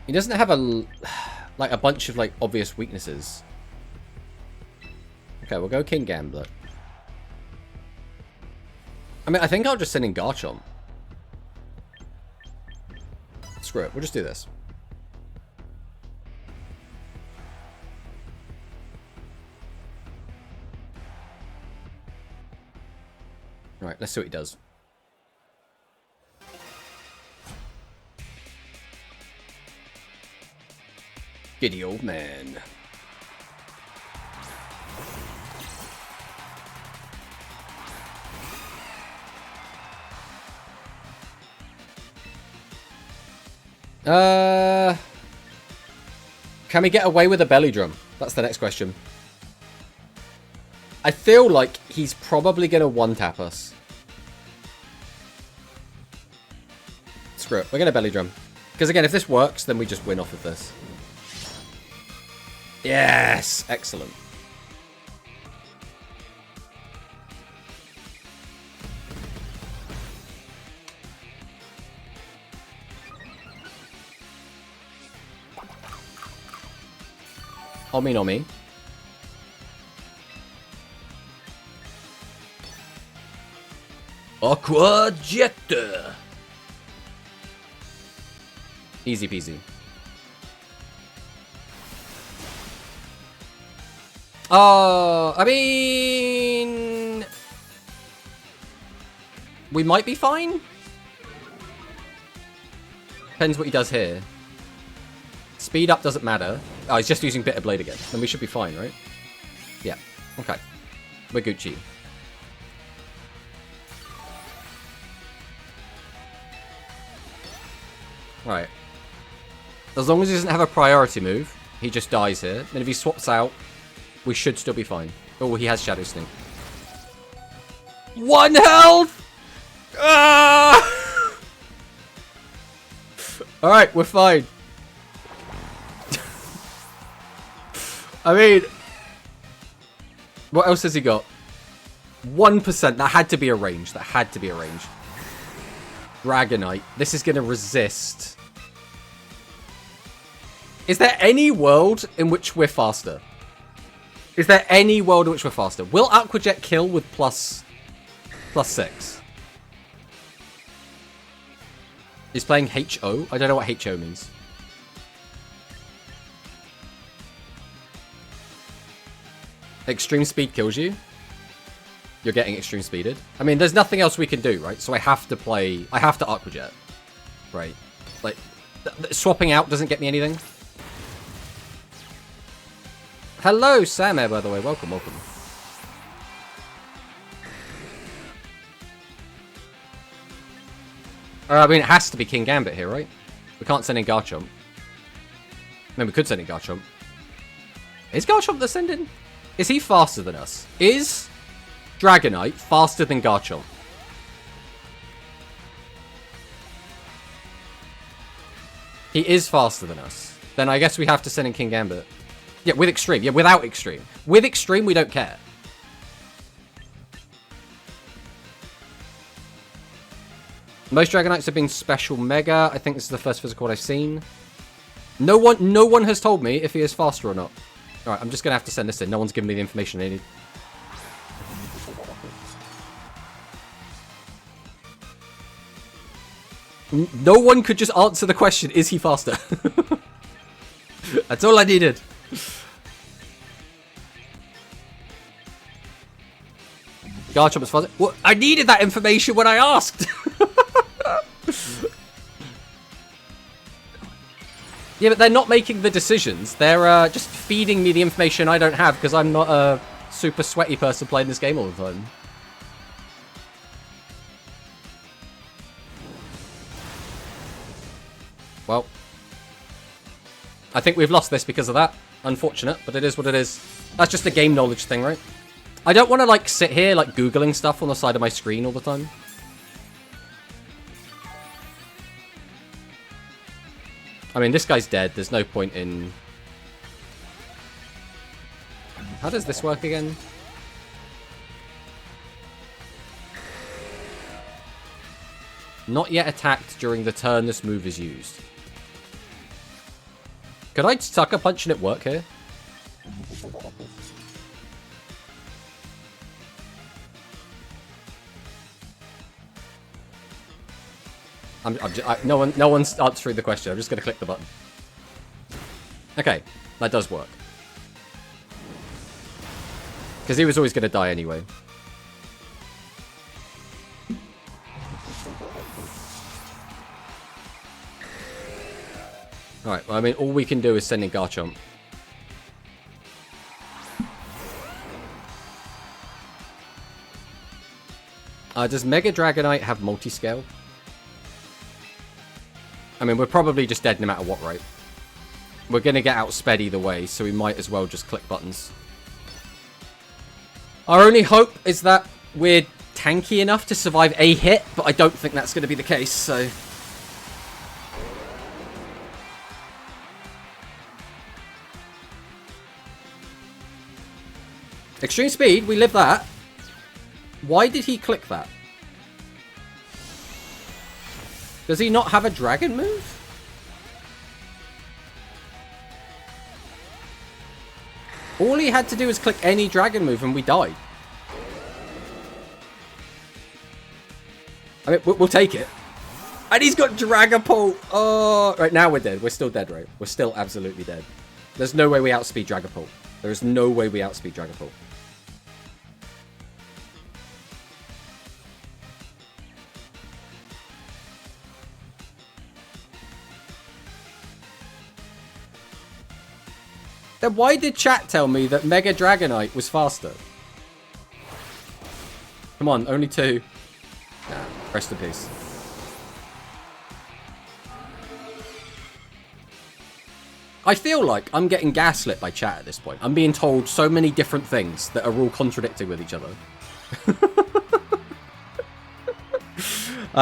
He doesn't have a bunch of, like, obvious weaknesses. Okay, we'll go King Gambler. I mean, I think I'll just send in Garchomp. Screw it, we'll just do this. Alright, let's see what he does. Giddy old man. Can we get away with a belly drum? That's the next question. I feel like he's probably going to one-tap us. Screw it. We're going to belly drum. Because again, if this works, then we just win off of this. Yes! Excellent. Omi. Aqua Jet. Easy peasy. I mean... We might be fine? Depends what he does here. Speed up doesn't matter. Oh, he's just using Bitter Blade again. Then we should be fine, right? Yeah. Okay. We're Gucci. Right. As long as he doesn't have a priority move, he just dies here. And if he swaps out, we should still be fine. Oh, he has Shadow Sneak. 1 health! Ah! Alright, we're fine. I mean, what else has he got? 1%. That had to be a range. That had to be a range. Dragonite. This is going to resist. Is there any world in which we're faster? Is there any world in which we're faster? Will Aqua Jet kill with plus 6? He's playing HO? I don't know what HO means. Extreme speed kills you. You're getting extreme speeded. I mean, there's nothing else we can do, right? So I have to play... I have to Aqua Jet. Right. Like, swapping out doesn't get me anything. Hello, Sam Air, by the way. Welcome, welcome. I mean, it has to be King Gambit here, right? We can't send in Garchomp. I mean, we could send in Garchomp. Is Garchomp the send-in? Is he faster than us? Is Dragonite faster than Garchomp? He is faster than us. Then I guess we have to send in King Gambit. Yeah, with Extreme. Yeah, without Extreme. With Extreme, we don't care. Most Dragonites have been Special Mega. I think this is the first physical I've seen. No one has told me if he is faster or not. Alright, I'm just going to have to send this in. No one's given me the information I need. No one could just answer the question, is he faster? That's all I needed. Garchomp is faster. Well, I needed that information when I asked. Yeah, but they're not making the decisions. They're just feeding me the information I don't have because I'm not a super sweaty person playing this game all the time. Well, I think we've lost this because of that. Unfortunate, but it is what it is. That's just a game knowledge thing, right? I don't want to, like, sit here, like, Googling stuff on the side of my screen all the time. I mean, this guy's dead. There's no point in... How does this work again? Not yet attacked during the turn this move is used. Could I Sucker Punch and it work here? No one's answering the question. I'm just going to click the button. Okay, that does work. Because he was always going to die anyway. Alright, well, I mean, all we can do is send in Garchomp. Does Mega Dragonite have multi-scale? I mean, we're probably just dead no matter what, right? We're going to get outsped either way, so we might as well just click buttons. Our only hope is that we're tanky enough to survive a hit, but I don't think that's going to be the case, so... Extreme Speed, we live that. Why did he click that? Does he not have a dragon move? All he had to do was click any dragon move and we died. I mean, we'll take it. And he's got Dragapult. Oh, right, now we're dead. We're still dead, right? We're still absolutely dead. There's no way we outspeed Dragapult. There is no way we outspeed Dragapult. Then why did chat tell me that Mega Dragonite was faster? Come on, only 2. Nah, rest in peace. I feel like I'm getting gaslit by chat at this point. I'm being told so many different things that are all contradicting with each other.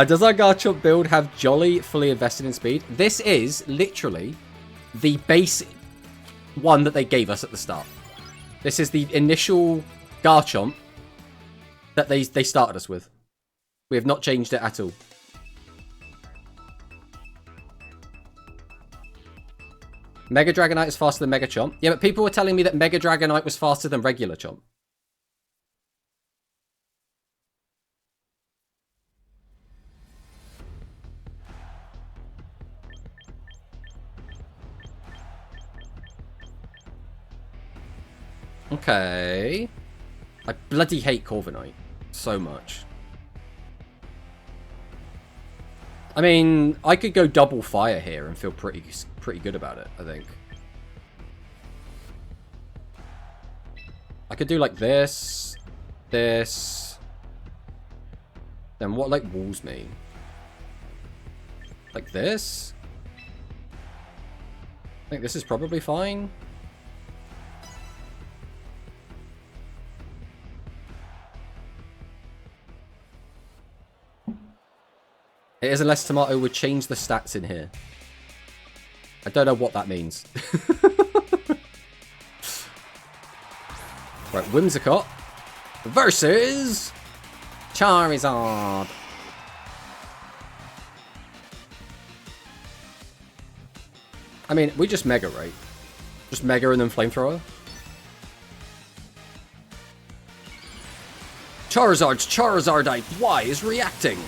Does our Garchomp build have Jolly fully invested in speed? This is literally the base one that they gave us at the start. This is the initial Garchomp that they started us with. We have not changed it at all. Mega Dragonite is faster than Mega Chomp. Yeah, but people were telling me that Mega Dragonite was faster than regular Chomp. Okay. I bloody hate Corviknight so much. I mean, I could go double fire here and feel pretty good about it, I think. I could do like this, this. Then what like walls me? Like this? I think this is probably fine. It is unless Tomato would change the stats in here. I don't know what that means. Right, Whimsicott versus Charizard. I mean, we just Mega, right? Just Mega and then Flamethrower. Charizard's Charizardite Y is reacting.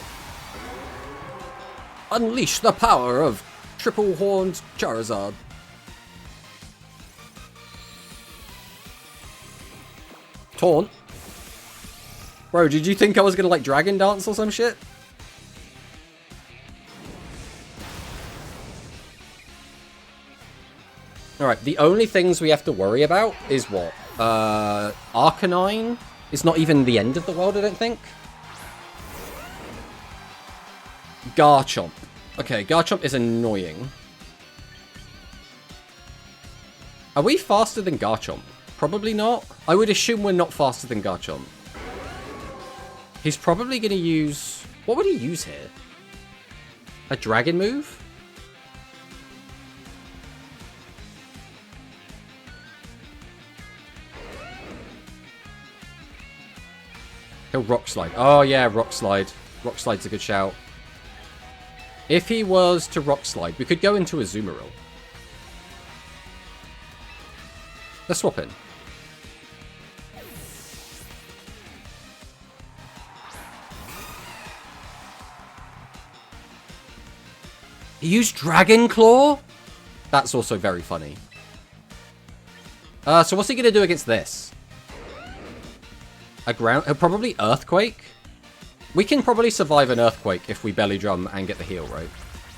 Unleash the power of triple-horned Charizard. Taunt? Bro, did you think I was gonna like Dragon Dance or some shit? Alright, the only things we have to worry about is what? Arcanine is not even the end of the world, I don't think. Garchomp. Okay, Garchomp is annoying. Are we faster than Garchomp? Probably not. I would assume we're not faster than Garchomp. He's probably going to use... What would he use here? A dragon move? He'll Rock Slide. Oh yeah, Rock Slide. Rock Slide's a good shout. If he was to Rock Slide, we could go into a Azumarill. Let's swap in. He used Dragon Claw? That's also very funny. So what's he going to do against this? A ground... Probably Earthquake? We can probably survive an Earthquake if we Belly Drum and get the heal, right?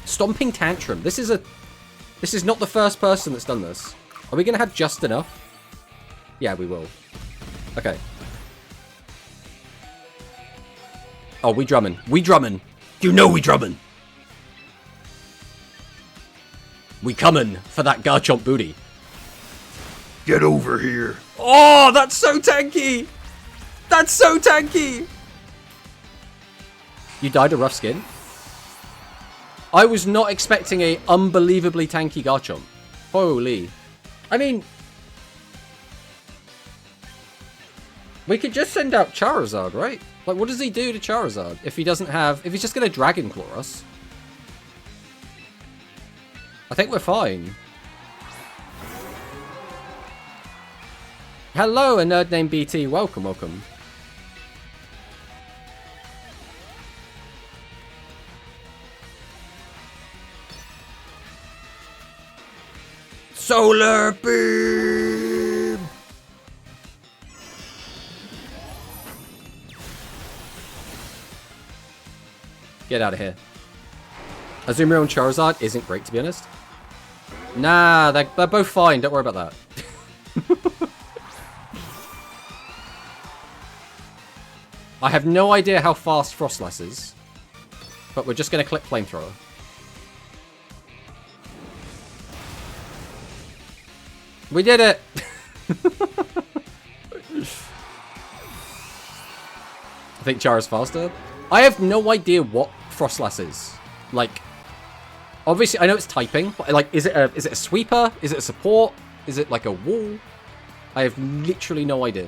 Stomping Tantrum. This is not the first person that's done this. Are we going to have just enough? Yeah, we will. Okay. Oh, we drumming. We drumming. You know we drumming. We coming for that Garchomp booty. Get over here. Oh, that's so tanky. That's so tanky. You died a rough skin? I was not expecting a unbelievably tanky Garchomp. Holy. I mean... We could just send out Charizard, right? Like, what does he do to Charizard if he doesn't have... If he's just going to Dragon Claw us? I think we're fine. Hello, a nerd named BT. Welcome, welcome. Solar Beam! Get out of here. Azumarill and Charizard isn't great, to be honest. Nah, they're both fine. Don't worry about that. I have no idea how fast Frostlass is, but we're just going to click Flamethrower. We did it! I think Chara's faster. I have no idea what Frostlass is. Like, obviously, I know it's typing, but like, is it a sweeper? Is it a support? Is it like a wall? I have literally no idea.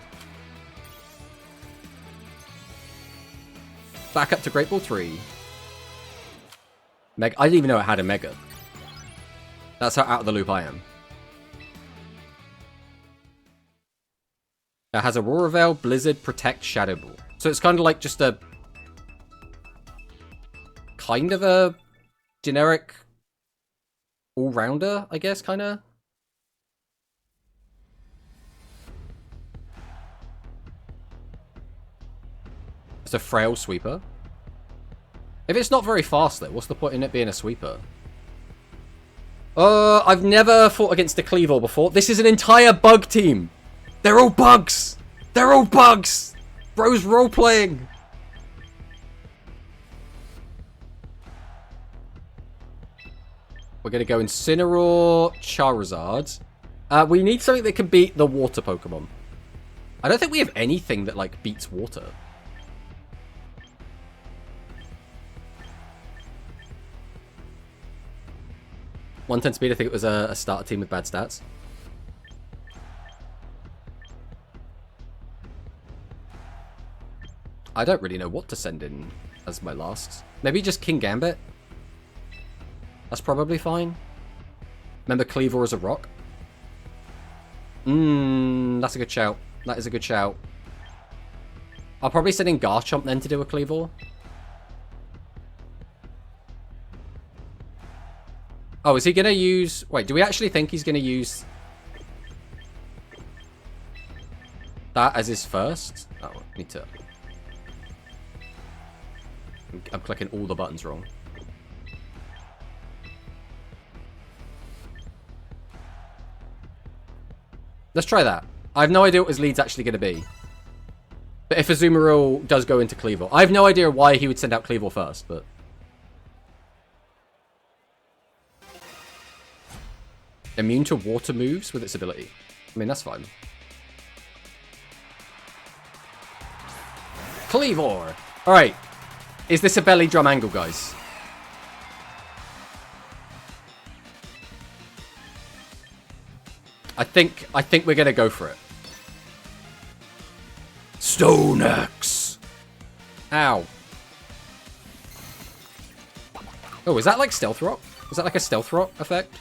Back up to Great Ball 3. Mega. I didn't even know it had a Mega. That's how out of the loop I am. It has Aurora Veil, Blizzard, Protect, Shadow Ball. So it's kind of like just a... kind of a generic all-rounder, I guess, kind of. It's a frail sweeper. If it's not very fast, though, what's the point in it being a sweeper? I've never fought against a Cleavor before. This is an entire bug team. They're all bugs. They're all bugs. Bro's role-playing. We're going to go Incineroar, Charizard. We need something that can beat the water Pokemon. I don't think we have anything that, like, beats water. 110 speed, I think it was a starter team with bad stats. I don't really know what to send in as my last. Maybe just King Gambit? That's probably fine. Remember Cleavor as a rock? That's a good shout. That is a good shout. I'll probably send in Garchomp then to do a Cleavor. Oh, is he going to use... Wait, do we actually think he's going to use... that as his first? Oh, me too. I'm clicking all the buttons wrong. Let's try that. I have no idea what his lead's actually going to be. But if Azumarill does go into Cleavor... I have no idea why he would send out Cleavor first, but... Immune to water moves with its ability. I mean, that's fine. Cleavor! Alright. Is this a belly drum angle, guys? I think we're gonna go for it. Stone Axe! Ow. Oh, is that like Stealth Rock? Is that like a Stealth Rock effect?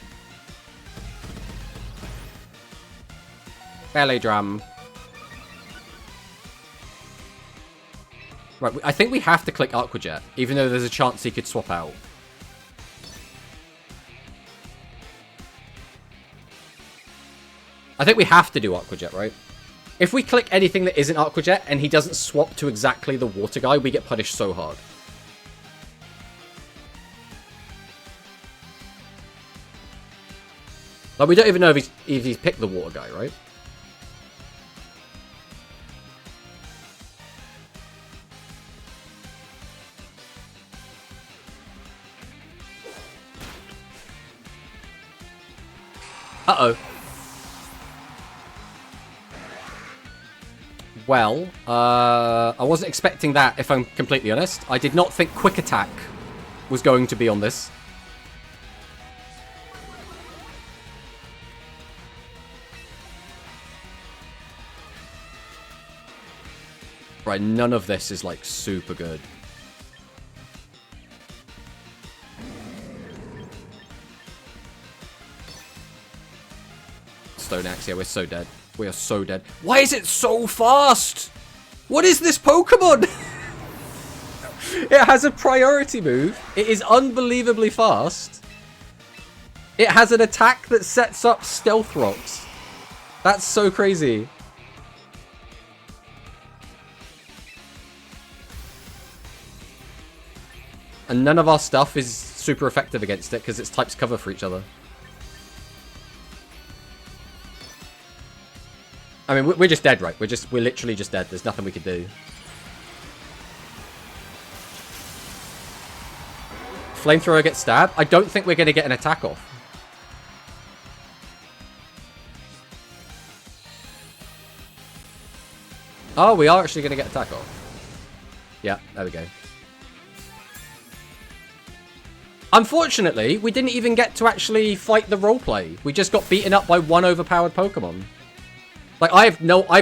Belly drum. Right, I think we have to click Aqua Jet, even though there's a chance he could swap out. I think we have to do Aqua Jet, right? If we click anything that isn't Aqua Jet and he doesn't swap to exactly the water guy, we get punished so hard. Like, we don't even know if he's picked the water guy, right? Uh-oh. Well, I wasn't expecting that, if I'm completely honest. I did not think Quick Attack was going to be on this. Right, none of this is, like, super good. Stone Axe, yeah, we're so dead. We are so dead. Why is it so fast? What is this Pokemon? It has a priority move. It is unbelievably fast. It has an attack that sets up Stealth Rocks. That's so crazy. And none of our stuff is super effective against it because its types cover for each other. I mean, we're just dead, right? We're literally just dead. There's nothing we could do. Flamethrower gets stabbed. I don't think we're going to get an attack off. Oh, we are actually going to get attack off. Yeah, there we go. Unfortunately, we didn't even get to actually fight the roleplay. We just got beaten up by one overpowered Pokemon. Like, I've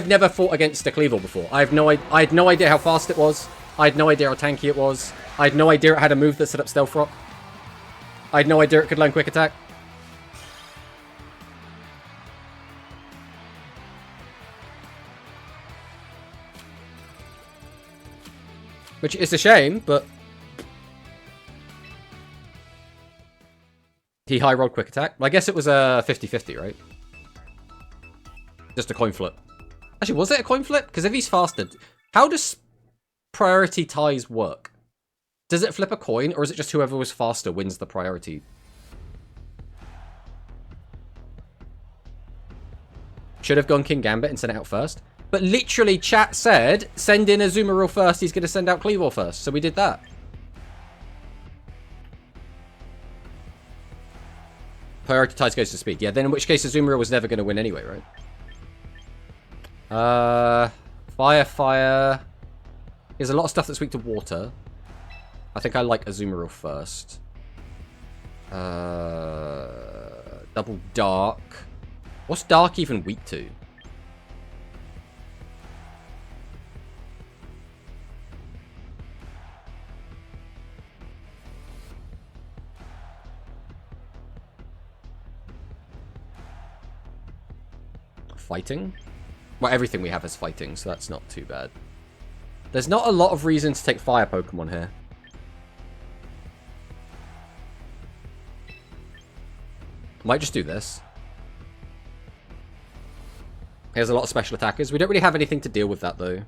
never fought against a Cleavor before. I had no idea how fast it was. I had no idea how tanky it was. I had no idea it had a move that set up Stealth Rock. I had no idea it could learn Quick Attack. Which is a shame, but... He high rolled Quick Attack. I guess it was a 50-50, right? Just a coin flip. Actually, was it a coin flip? Because if he's faster... How does priority ties work? Does it flip a coin, or is it just whoever was faster wins the priority? Should have gone King Gambit and sent it out first. But literally, chat said, send in Azumarill first, he's going to send out Cleavor first. So we did that. Priority ties goes to speed. Yeah, then in which case Azumarill was never going to win anyway, right? Fire. There's a lot of stuff that's weak to water. I think I like Azumarill first. Double Dark. What's Dark even weak to? Fighting? Well, everything we have is fighting, so that's not too bad. There's not a lot of reason to take fire Pokemon here. Might just do this. Here's a lot of special attackers. We don't really have anything to deal with that, though.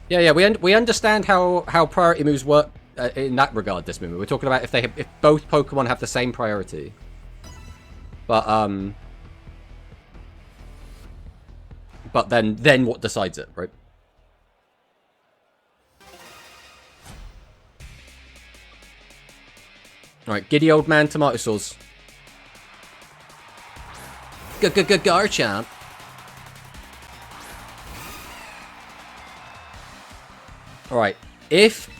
Yeah, we understand how priority moves work in that regard. This movie, we're talking about if both Pokemon have the same priority. But then what decides it, right? Alright, giddy old man tomato sauce. Garchomp. Alright, if...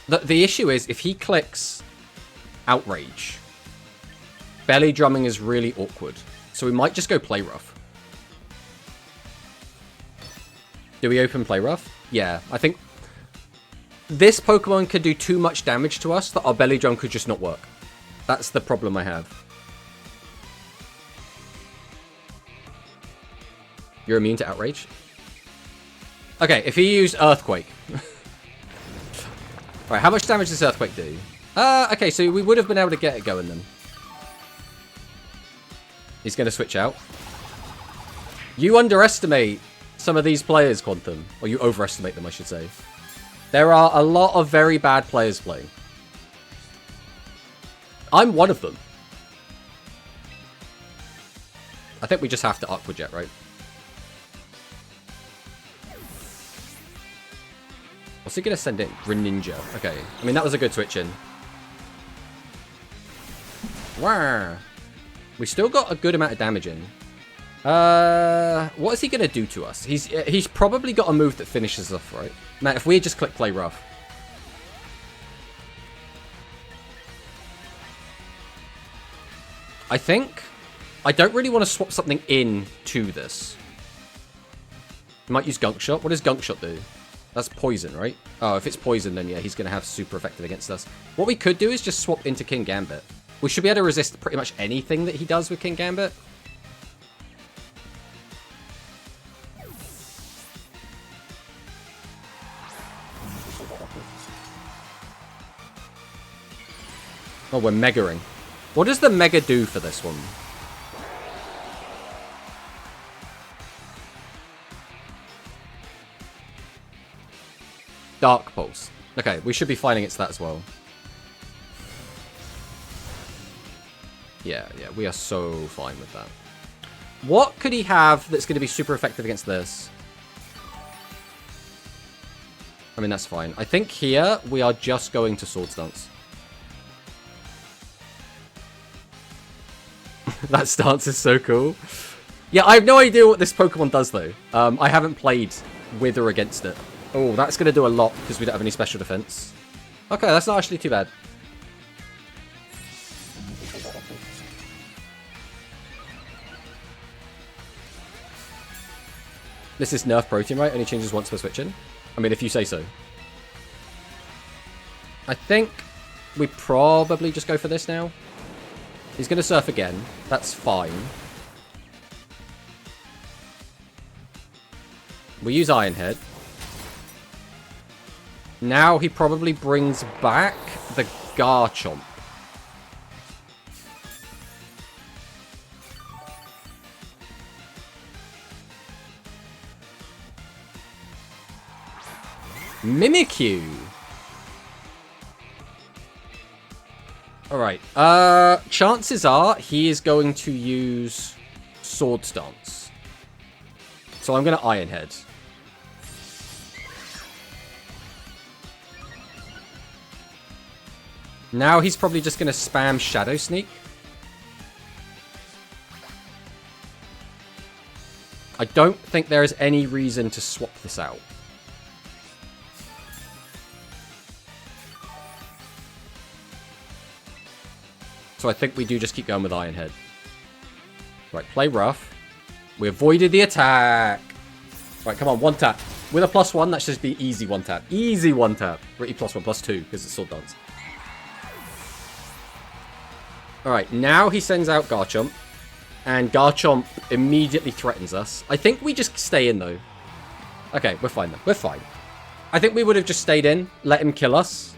The issue is, if he clicks Outrage, belly drumming is really awkward. So we might just go Play Rough. Do we open Play Rough? Yeah, I think... This Pokemon could do too much damage to us that our belly drum could just not work. That's the problem I have. You're immune to Outrage? Okay, if he used Earthquake. Alright, how much damage does Earthquake do? Okay, so we would have been able to get it going then. He's going to switch out. You underestimate some of these players, Quantum. Or you overestimate them, I should say. There are a lot of very bad players playing. I'm one of them. I think we just have to Aqua Jet, right? What's he going to send in? Greninja. Okay. I mean, that was a good switch in. Wow. We still got a good amount of damage in. What is he going to do to us? He's probably got a move that finishes off, right? Matt, if we just click Play Rough. I think I don't really want to swap something in to this. We might use Gunk Shot. What does Gunk Shot do? That's poison, right? Oh, if it's poison, then yeah, he's going to have super effective against us. What we could do is just swap into King Gambit. We should be able to resist pretty much anything that he does with King Gambit. Oh, we're Megaing. What does the Mega do for this one? Dark Pulse. Okay, we should be fine against that as well. Yeah, we are so fine with that. What could he have that's going to be super effective against this? I mean, that's fine. I think here we are just going to Swords Dance. That stance is so cool. Yeah, I have no idea what this Pokemon does, though. I haven't played with or against it. Oh, that's going to do a lot because we don't have any special defense. Okay, that's not actually too bad. This is Nerf Protein, right? Only changes once per switch in. I mean, if you say so. I think we probably just go for this now. He's going to surf again. That's fine. We use Iron Head. Now he probably brings back the Garchomp. Mimikyu. Alright. Chances are he is going to use Sword Stance. So I'm going to Iron Head. Now he's probably just going to spam Shadow Sneak. I don't think there is any reason to swap this out. So I think we do just keep going with Iron Head. Right, play rough. We avoided the attack. Right, come on, one tap. With a +1, that should just be easy one tap. Easy one tap. Pretty +1, +2, because it's Sword Dance. Alright, now he sends out Garchomp. And Garchomp immediately threatens us. I think we just stay in, though. Okay, we're fine, though. We're fine. I think we would have just stayed in, let him kill us.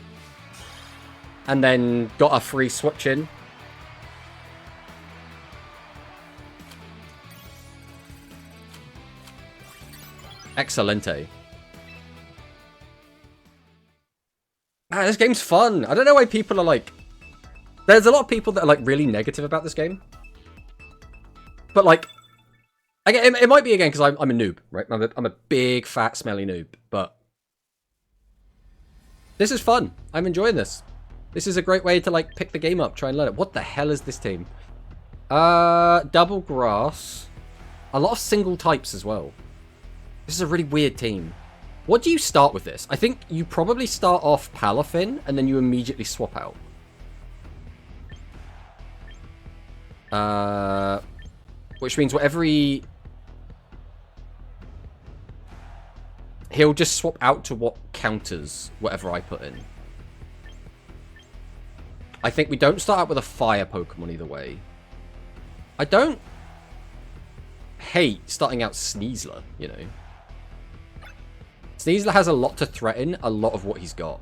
And then got a free switch in. Excelente. Ah, this game's fun. I don't know why people are like... There's a lot of people that are like really negative about this game. But like... Again, it might be again because I'm a noob, right? I'm a big, fat, smelly noob. But... This is fun. I'm enjoying this. This is a great way to like pick the game up, try and learn it. What the hell is this team? Double grass. A lot of single types as well. This is a really weird team. What do you start with this? I think you probably start off Palafin and then you immediately swap out. Which means whatever he... He'll just swap out to what counters whatever I put in. I think we don't start out with a fire Pokemon either way. I don't hate starting out Sneasler, you know. Sneasler has a lot to threaten a lot of what he's got.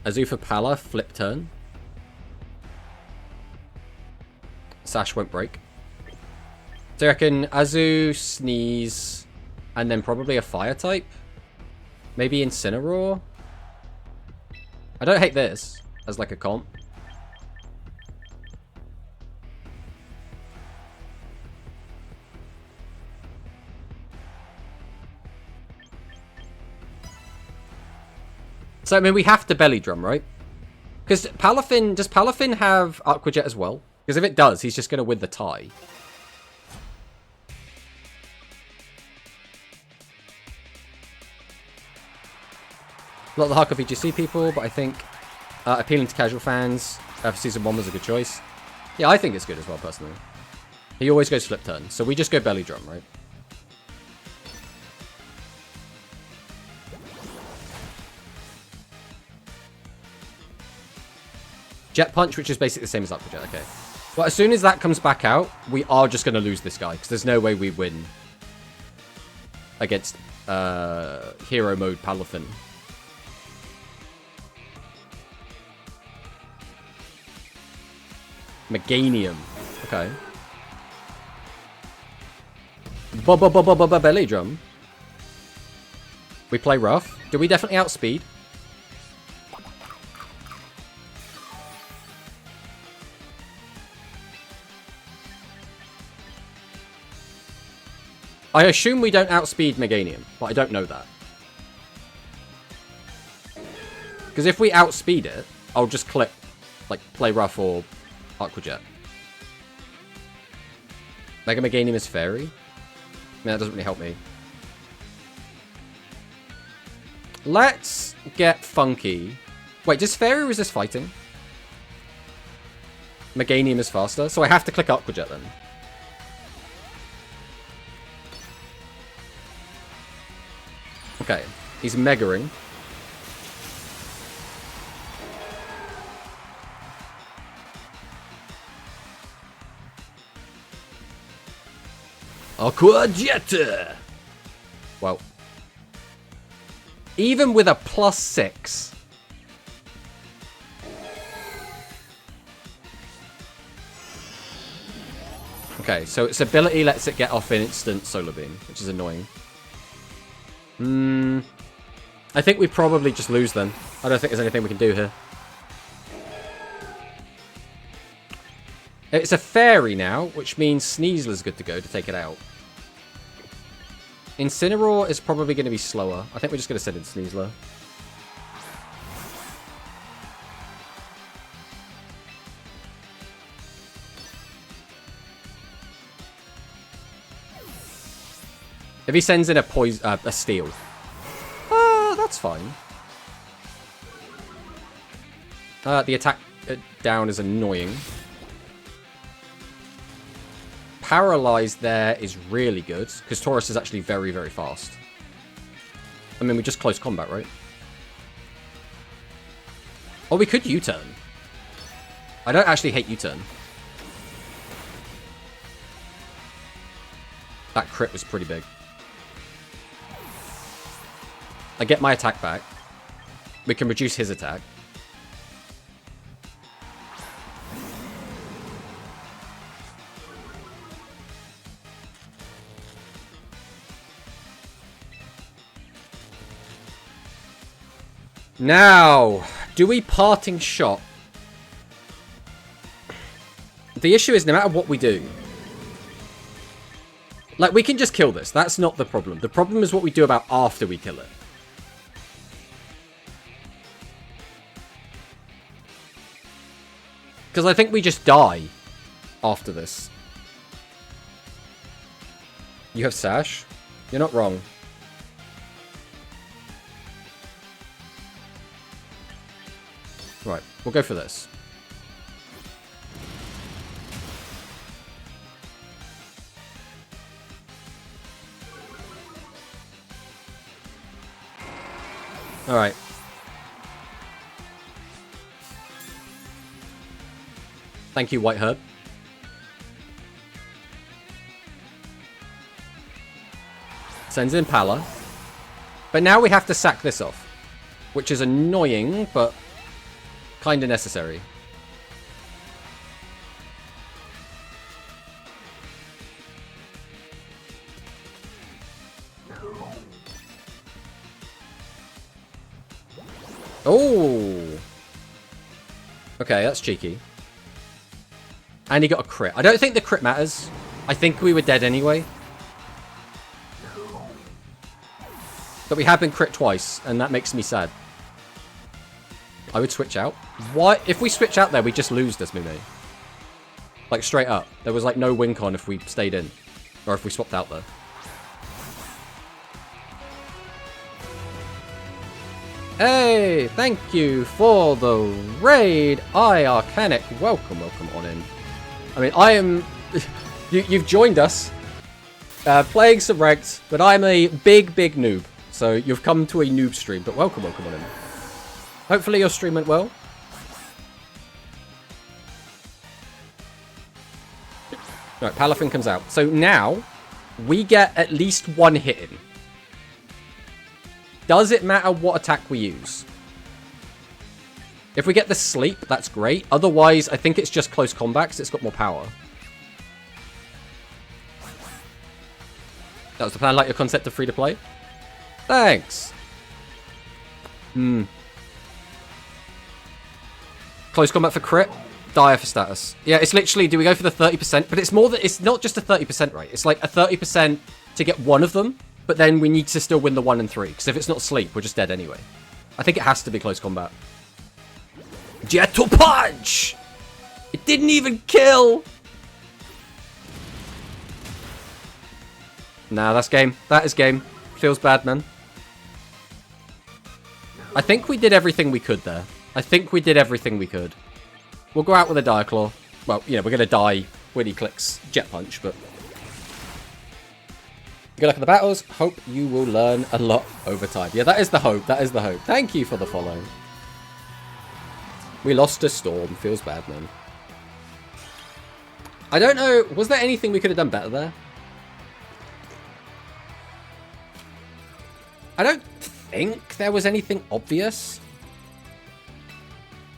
Azufa Pala, flip turn. Sash won't break. So I reckon Azu, Sneeze, and then probably a fire type? Maybe Incineroar? I don't hate this as like a comp. So, I mean, we have to belly drum, right? Because Palafin... Does Palafin have Aqua Jet as well? Because if it does, he's just going to win the tie. Not the hardcore VGC people, but I think appealing to casual fans for Season 1 was a good choice. Yeah, I think it's good as well, personally. He always goes flip turn, so we just go belly drum, right? Jet Punch, which is basically the same as Aqua Jet, okay. But as soon as that comes back out, we are just going to lose this guy, because there's no way we win against Hero Mode Palafin. Meganium. Okay. Belly drum. We play rough. Do we definitely outspeed? I assume we don't outspeed Meganium, but I don't know that. Because if we outspeed it, I'll just click, like, Play Rough or Aqua Jet. Mega Meganium is Fairy? I mean, that doesn't really help me. Let's get funky. Wait, does Fairy resist fighting? Meganium is faster, so I have to click Aqua Jet then. Okay, he's Mega-ing. Aqua Jet! Well. Even with a +6. Okay, so its ability lets it get off in instant Solar Beam, which is annoying. I think we probably just lose then. I don't think there's anything we can do here. It's a Fairy now, which means Sneasler's good to go to take it out. Incineroar is probably going to be slower. I think we're just going to send in Sneasler. If he sends in a Steel, that's fine. The attack down is annoying. Paralyzed there is really good, because Taurus is actually very, very fast. I mean, we just close combat, right? Or we could U-turn. I don't actually hate U-turn. That crit was pretty big. I get my attack back. We can reduce his attack. Now, do we parting shot? The issue is no matter what we do, like, we can just kill this. That's not the problem. The problem is what we do about after we kill it. Because I think we just die after this. You have Sash? You're not wrong. Right, we'll go for this. Alright. Thank you, White Herb. Sends in Pala. But now we have to sack this off. Which is annoying, but kind of necessary. Oh! Okay, that's cheeky. And he got a crit. I don't think the crit matters. I think we were dead anyway. But we have been crit twice, and that makes me sad. I would switch out. What? If we switch out there, we just lose this Mune. Like, straight up. There was, like, no win con if we stayed in. Or if we swapped out there. Hey, thank you for the raid. Arcanic. Welcome on in. I mean, I am... You've joined us. Playing some ranked, but I'm a big noob. So you've come to a noob stream, but welcome on in. Hopefully your stream went well. Right, Palafin comes out. So now, we get at least one hit in. Does it matter what attack we use? If we get the sleep, that's great. Otherwise, I think it's just close combat because it's got more power. That was the plan, like your concept of free-to-play? Thanks. Close combat for crit. Dire for status. Yeah, it's literally, do we go for the 30%? But it's more that it's not just a 30%, right? It's like a 30% to get one of them, but then we need to still win the 1 and 3. Because if it's not sleep, we're just dead anyway. I think it has to be close combat. Gentle punch! It didn't even kill! Nah, that's game. That is game. Feels bad, man. I think we did everything we could there. I think we did everything we could. We'll go out with a Dire Claw. Well, you know, we're going to die when he clicks Jet Punch, but... Good luck in the battles. Hope you will learn a lot over time. Yeah, that is the hope. That is the hope. Thank you for the follow. We lost a Storm. Feels bad, man. I don't know. Was there anything we could have done better there? I don't think there was anything obvious.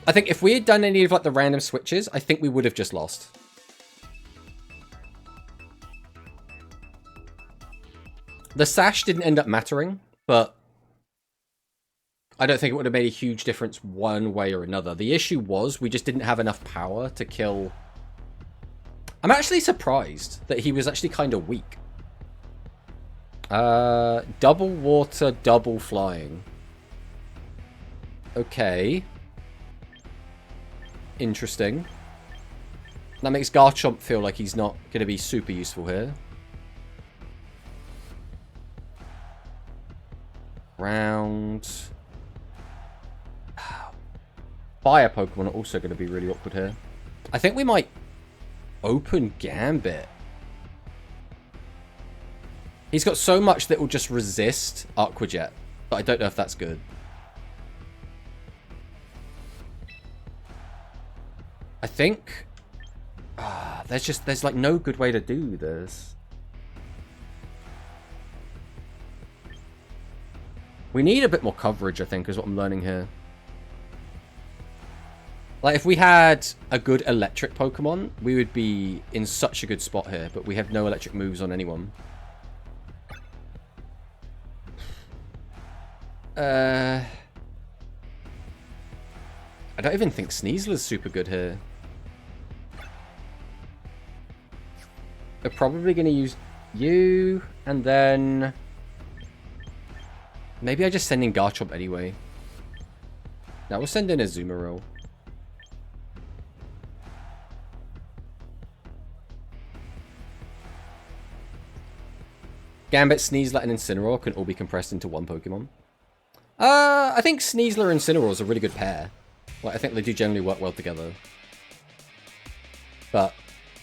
I think if we had done any of like the random switches, I think we would have just lost. The sash didn't end up mattering, but I don't think it would have made a huge difference one way or another. The issue was we just didn't have enough power to kill. I'm actually surprised that he was actually kind of weak. Double water, double flying. Okay. Interesting. That makes Garchomp feel like he's not going to be super useful here. Round. Fire Pokemon are also going to be really awkward here. I think we might open Gambit. He's got so much that will just resist Aqua Jet, but I don't know if that's good. I think there's like no good way to do this. We need a bit more coverage, I think, is what I'm learning here. Like, if we had a good electric Pokemon, we would be in such a good spot here, but we have no electric moves on anyone. I don't even think Sneasler's super good here. We're probably going to use you, and then... Maybe I just send in Garchomp anyway. Now we'll send in a Azumarill. Gambit, Sneasler, and Incineroar can all be compressed into one Pokemon. I think Sneasler and Incineroar is a really good pair. Like, I think they do generally work well together. But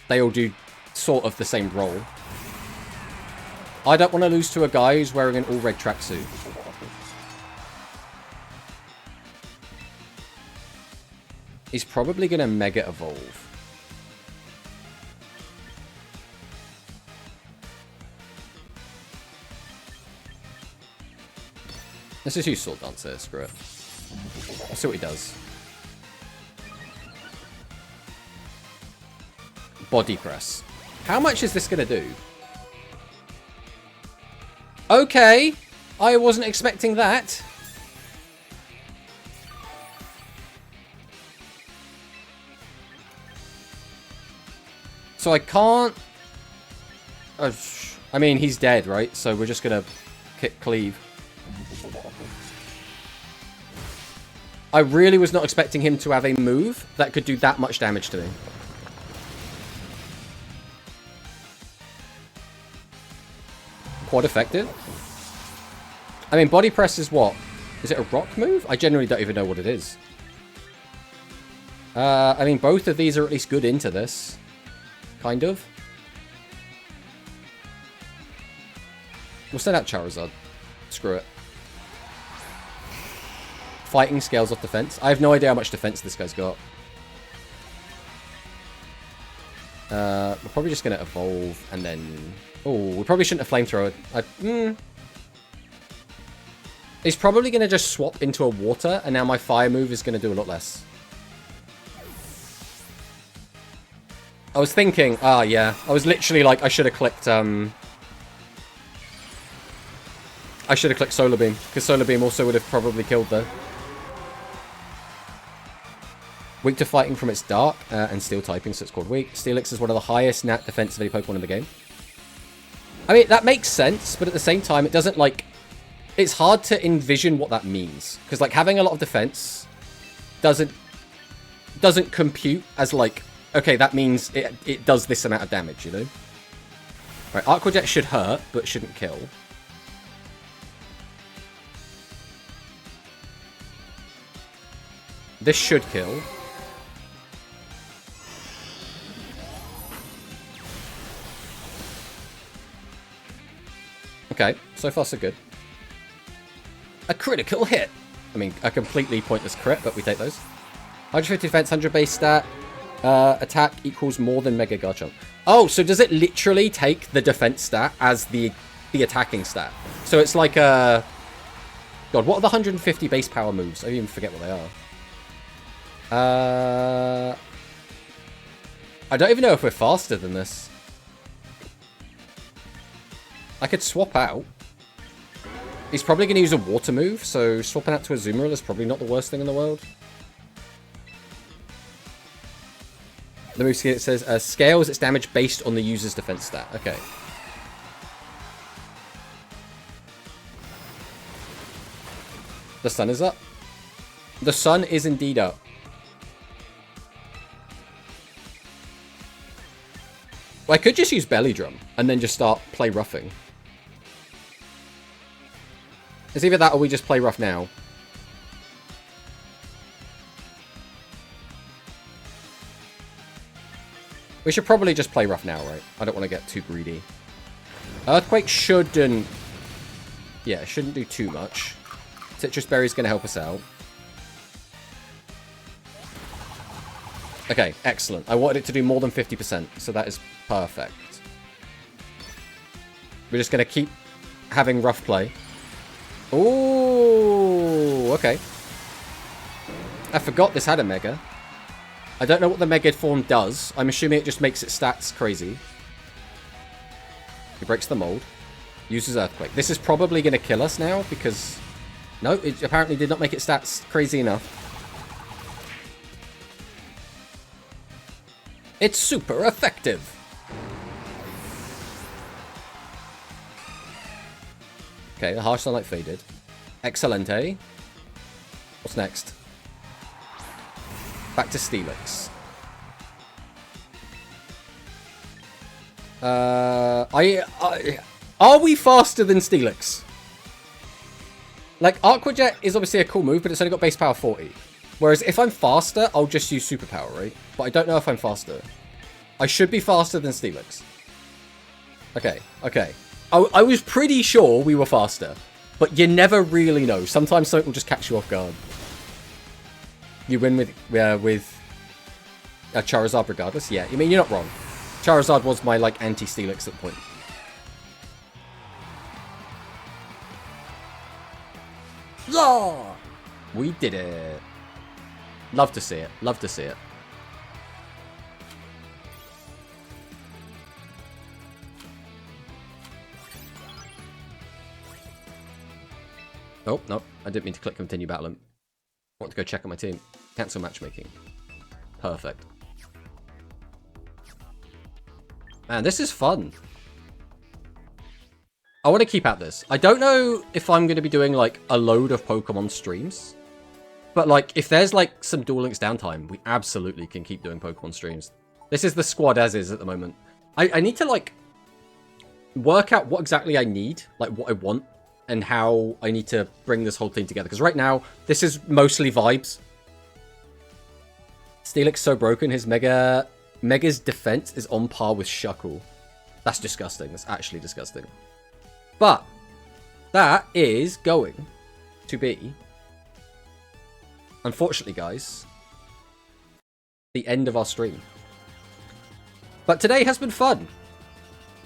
they all do sort of the same role. I don't want to lose to a guy who's wearing an all-red tracksuit. He's probably going to Mega Evolve. Let's just use Sword Dance here, screw it. Let's see what he does. Body Press. How much is this going to do? Okay. I wasn't expecting that. So I can't... I mean, he's dead, right? So we're just going to kick Cleave. I really was not expecting him to have a move that could do that much damage to me. Quite effective. I mean, Body Press is what? Is it a rock move? I generally don't even know what it is. I mean, both of these are at least good into this. Kind of. We'll send out Charizard. Screw it. Fighting scales off defense. I have no idea how much defense this guy's got. We're probably just going to evolve and then... Oh, we probably shouldn't have flamethrowered. He's probably going to just swap into a water, and now my fire move is going to do a lot less. I was thinking... Ah, yeah. I was literally like, I should have clicked... I should have clicked Solar Beam, because Solar Beam also would have probably killed there. Weak to fighting from its dark and steel typing, so it's called weak. Steelix is one of the highest nat defense of any Pokemon in the game. I mean, that makes sense, but at the same time, it doesn't, like... it's hard to envision what that means. Because, like, having a lot of defense doesn't compute as, like, okay, that means it does this amount of damage, you know? Right, Aqua Jet should hurt, but shouldn't kill. This should kill. Okay, so far so good. A critical hit. I mean, a completely pointless crit, but we take those. 150 defense, 100 base stat. Attack equals more than Mega Garchomp. Oh, so does it literally take the defense stat as the attacking stat? So it's like a... God, what are the 150 base power moves? I even forget what they are. I don't even know if we're faster than this. I could swap out. He's probably going to use a water move, so swapping out to a Azumarill is probably not the worst thing in the world. The move skill, it says, scales its damage based on the user's defense stat. Okay. The sun is up. The sun is indeed up. Well, I could just use Belly Drum and then just start play roughing. It's either that or we just play rough now. We should probably just play rough now, right? I don't want to get too greedy. Earthquake shouldn't... Yeah, shouldn't do too much. Citrus Berry's going to help us out. Okay, excellent. I wanted it to do more than 50%, so that is perfect. We're just going to keep having rough play. Ooh, okay. I forgot this had a Mega. I don't know what the Mega form does. I'm assuming it just makes its stats crazy. He breaks the mold. Uses Earthquake. This is probably going to kill us now because... No, it apparently did not make its stats crazy enough. It's super effective. Okay, the Harsh Sunlight faded. Excelente. What's next? Back to Steelix. Are we faster than Steelix? Like, Aqua Jet is obviously a cool move, but it's only got base power 40. Whereas if I'm faster, I'll just use superpower, right? But I don't know if I'm faster. I should be faster than Steelix. Okay, okay. I was pretty sure we were faster. But you never really know. Sometimes something will just catch you off guard. You win with Charizard regardless? Yeah, I mean, you're not wrong. Charizard was my, like, anti-Steelix at the point. Yeah! We did it. Love to see it. Love to see it. Oh, no. I didn't mean to click continue battle him. I want to go check on my team. Cancel matchmaking. Perfect. Man, this is fun. I want to keep at this. I don't know if I'm going to be doing, like, a load of Pokemon streams. But, like, if there's, like, some Duel Links downtime, we absolutely can keep doing Pokemon streams. This is the squad as is at the moment. I need to, like, work out what exactly I need, like, what I want, and how I need to bring this whole team together. Because right now, this is mostly vibes. Steelix so broken, his Mega's defense is on par with Shuckle. That's disgusting. That's actually disgusting. But that is going to be, unfortunately, guys, the end of our stream. But today has been fun.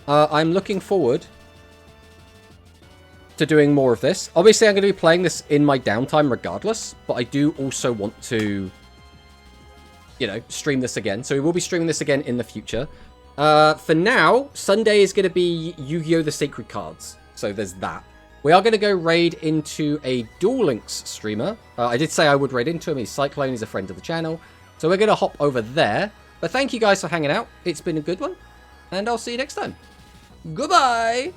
I'm looking forward to doing more of this. Obviously, I'm going to be playing this in my downtime regardless, but I do also want to, you know, stream this again. So we will be streaming this again in the future. For now, Sunday is going to be Yu-Gi-Oh! The Sacred Cards. So there's that. We are going to go raid into a Duel Links streamer. I did say I would raid into him. He's Cyclone. He's a friend of the channel. So we're going to hop over there. But thank you guys for hanging out. It's been a good one. And I'll see you next time. Goodbye!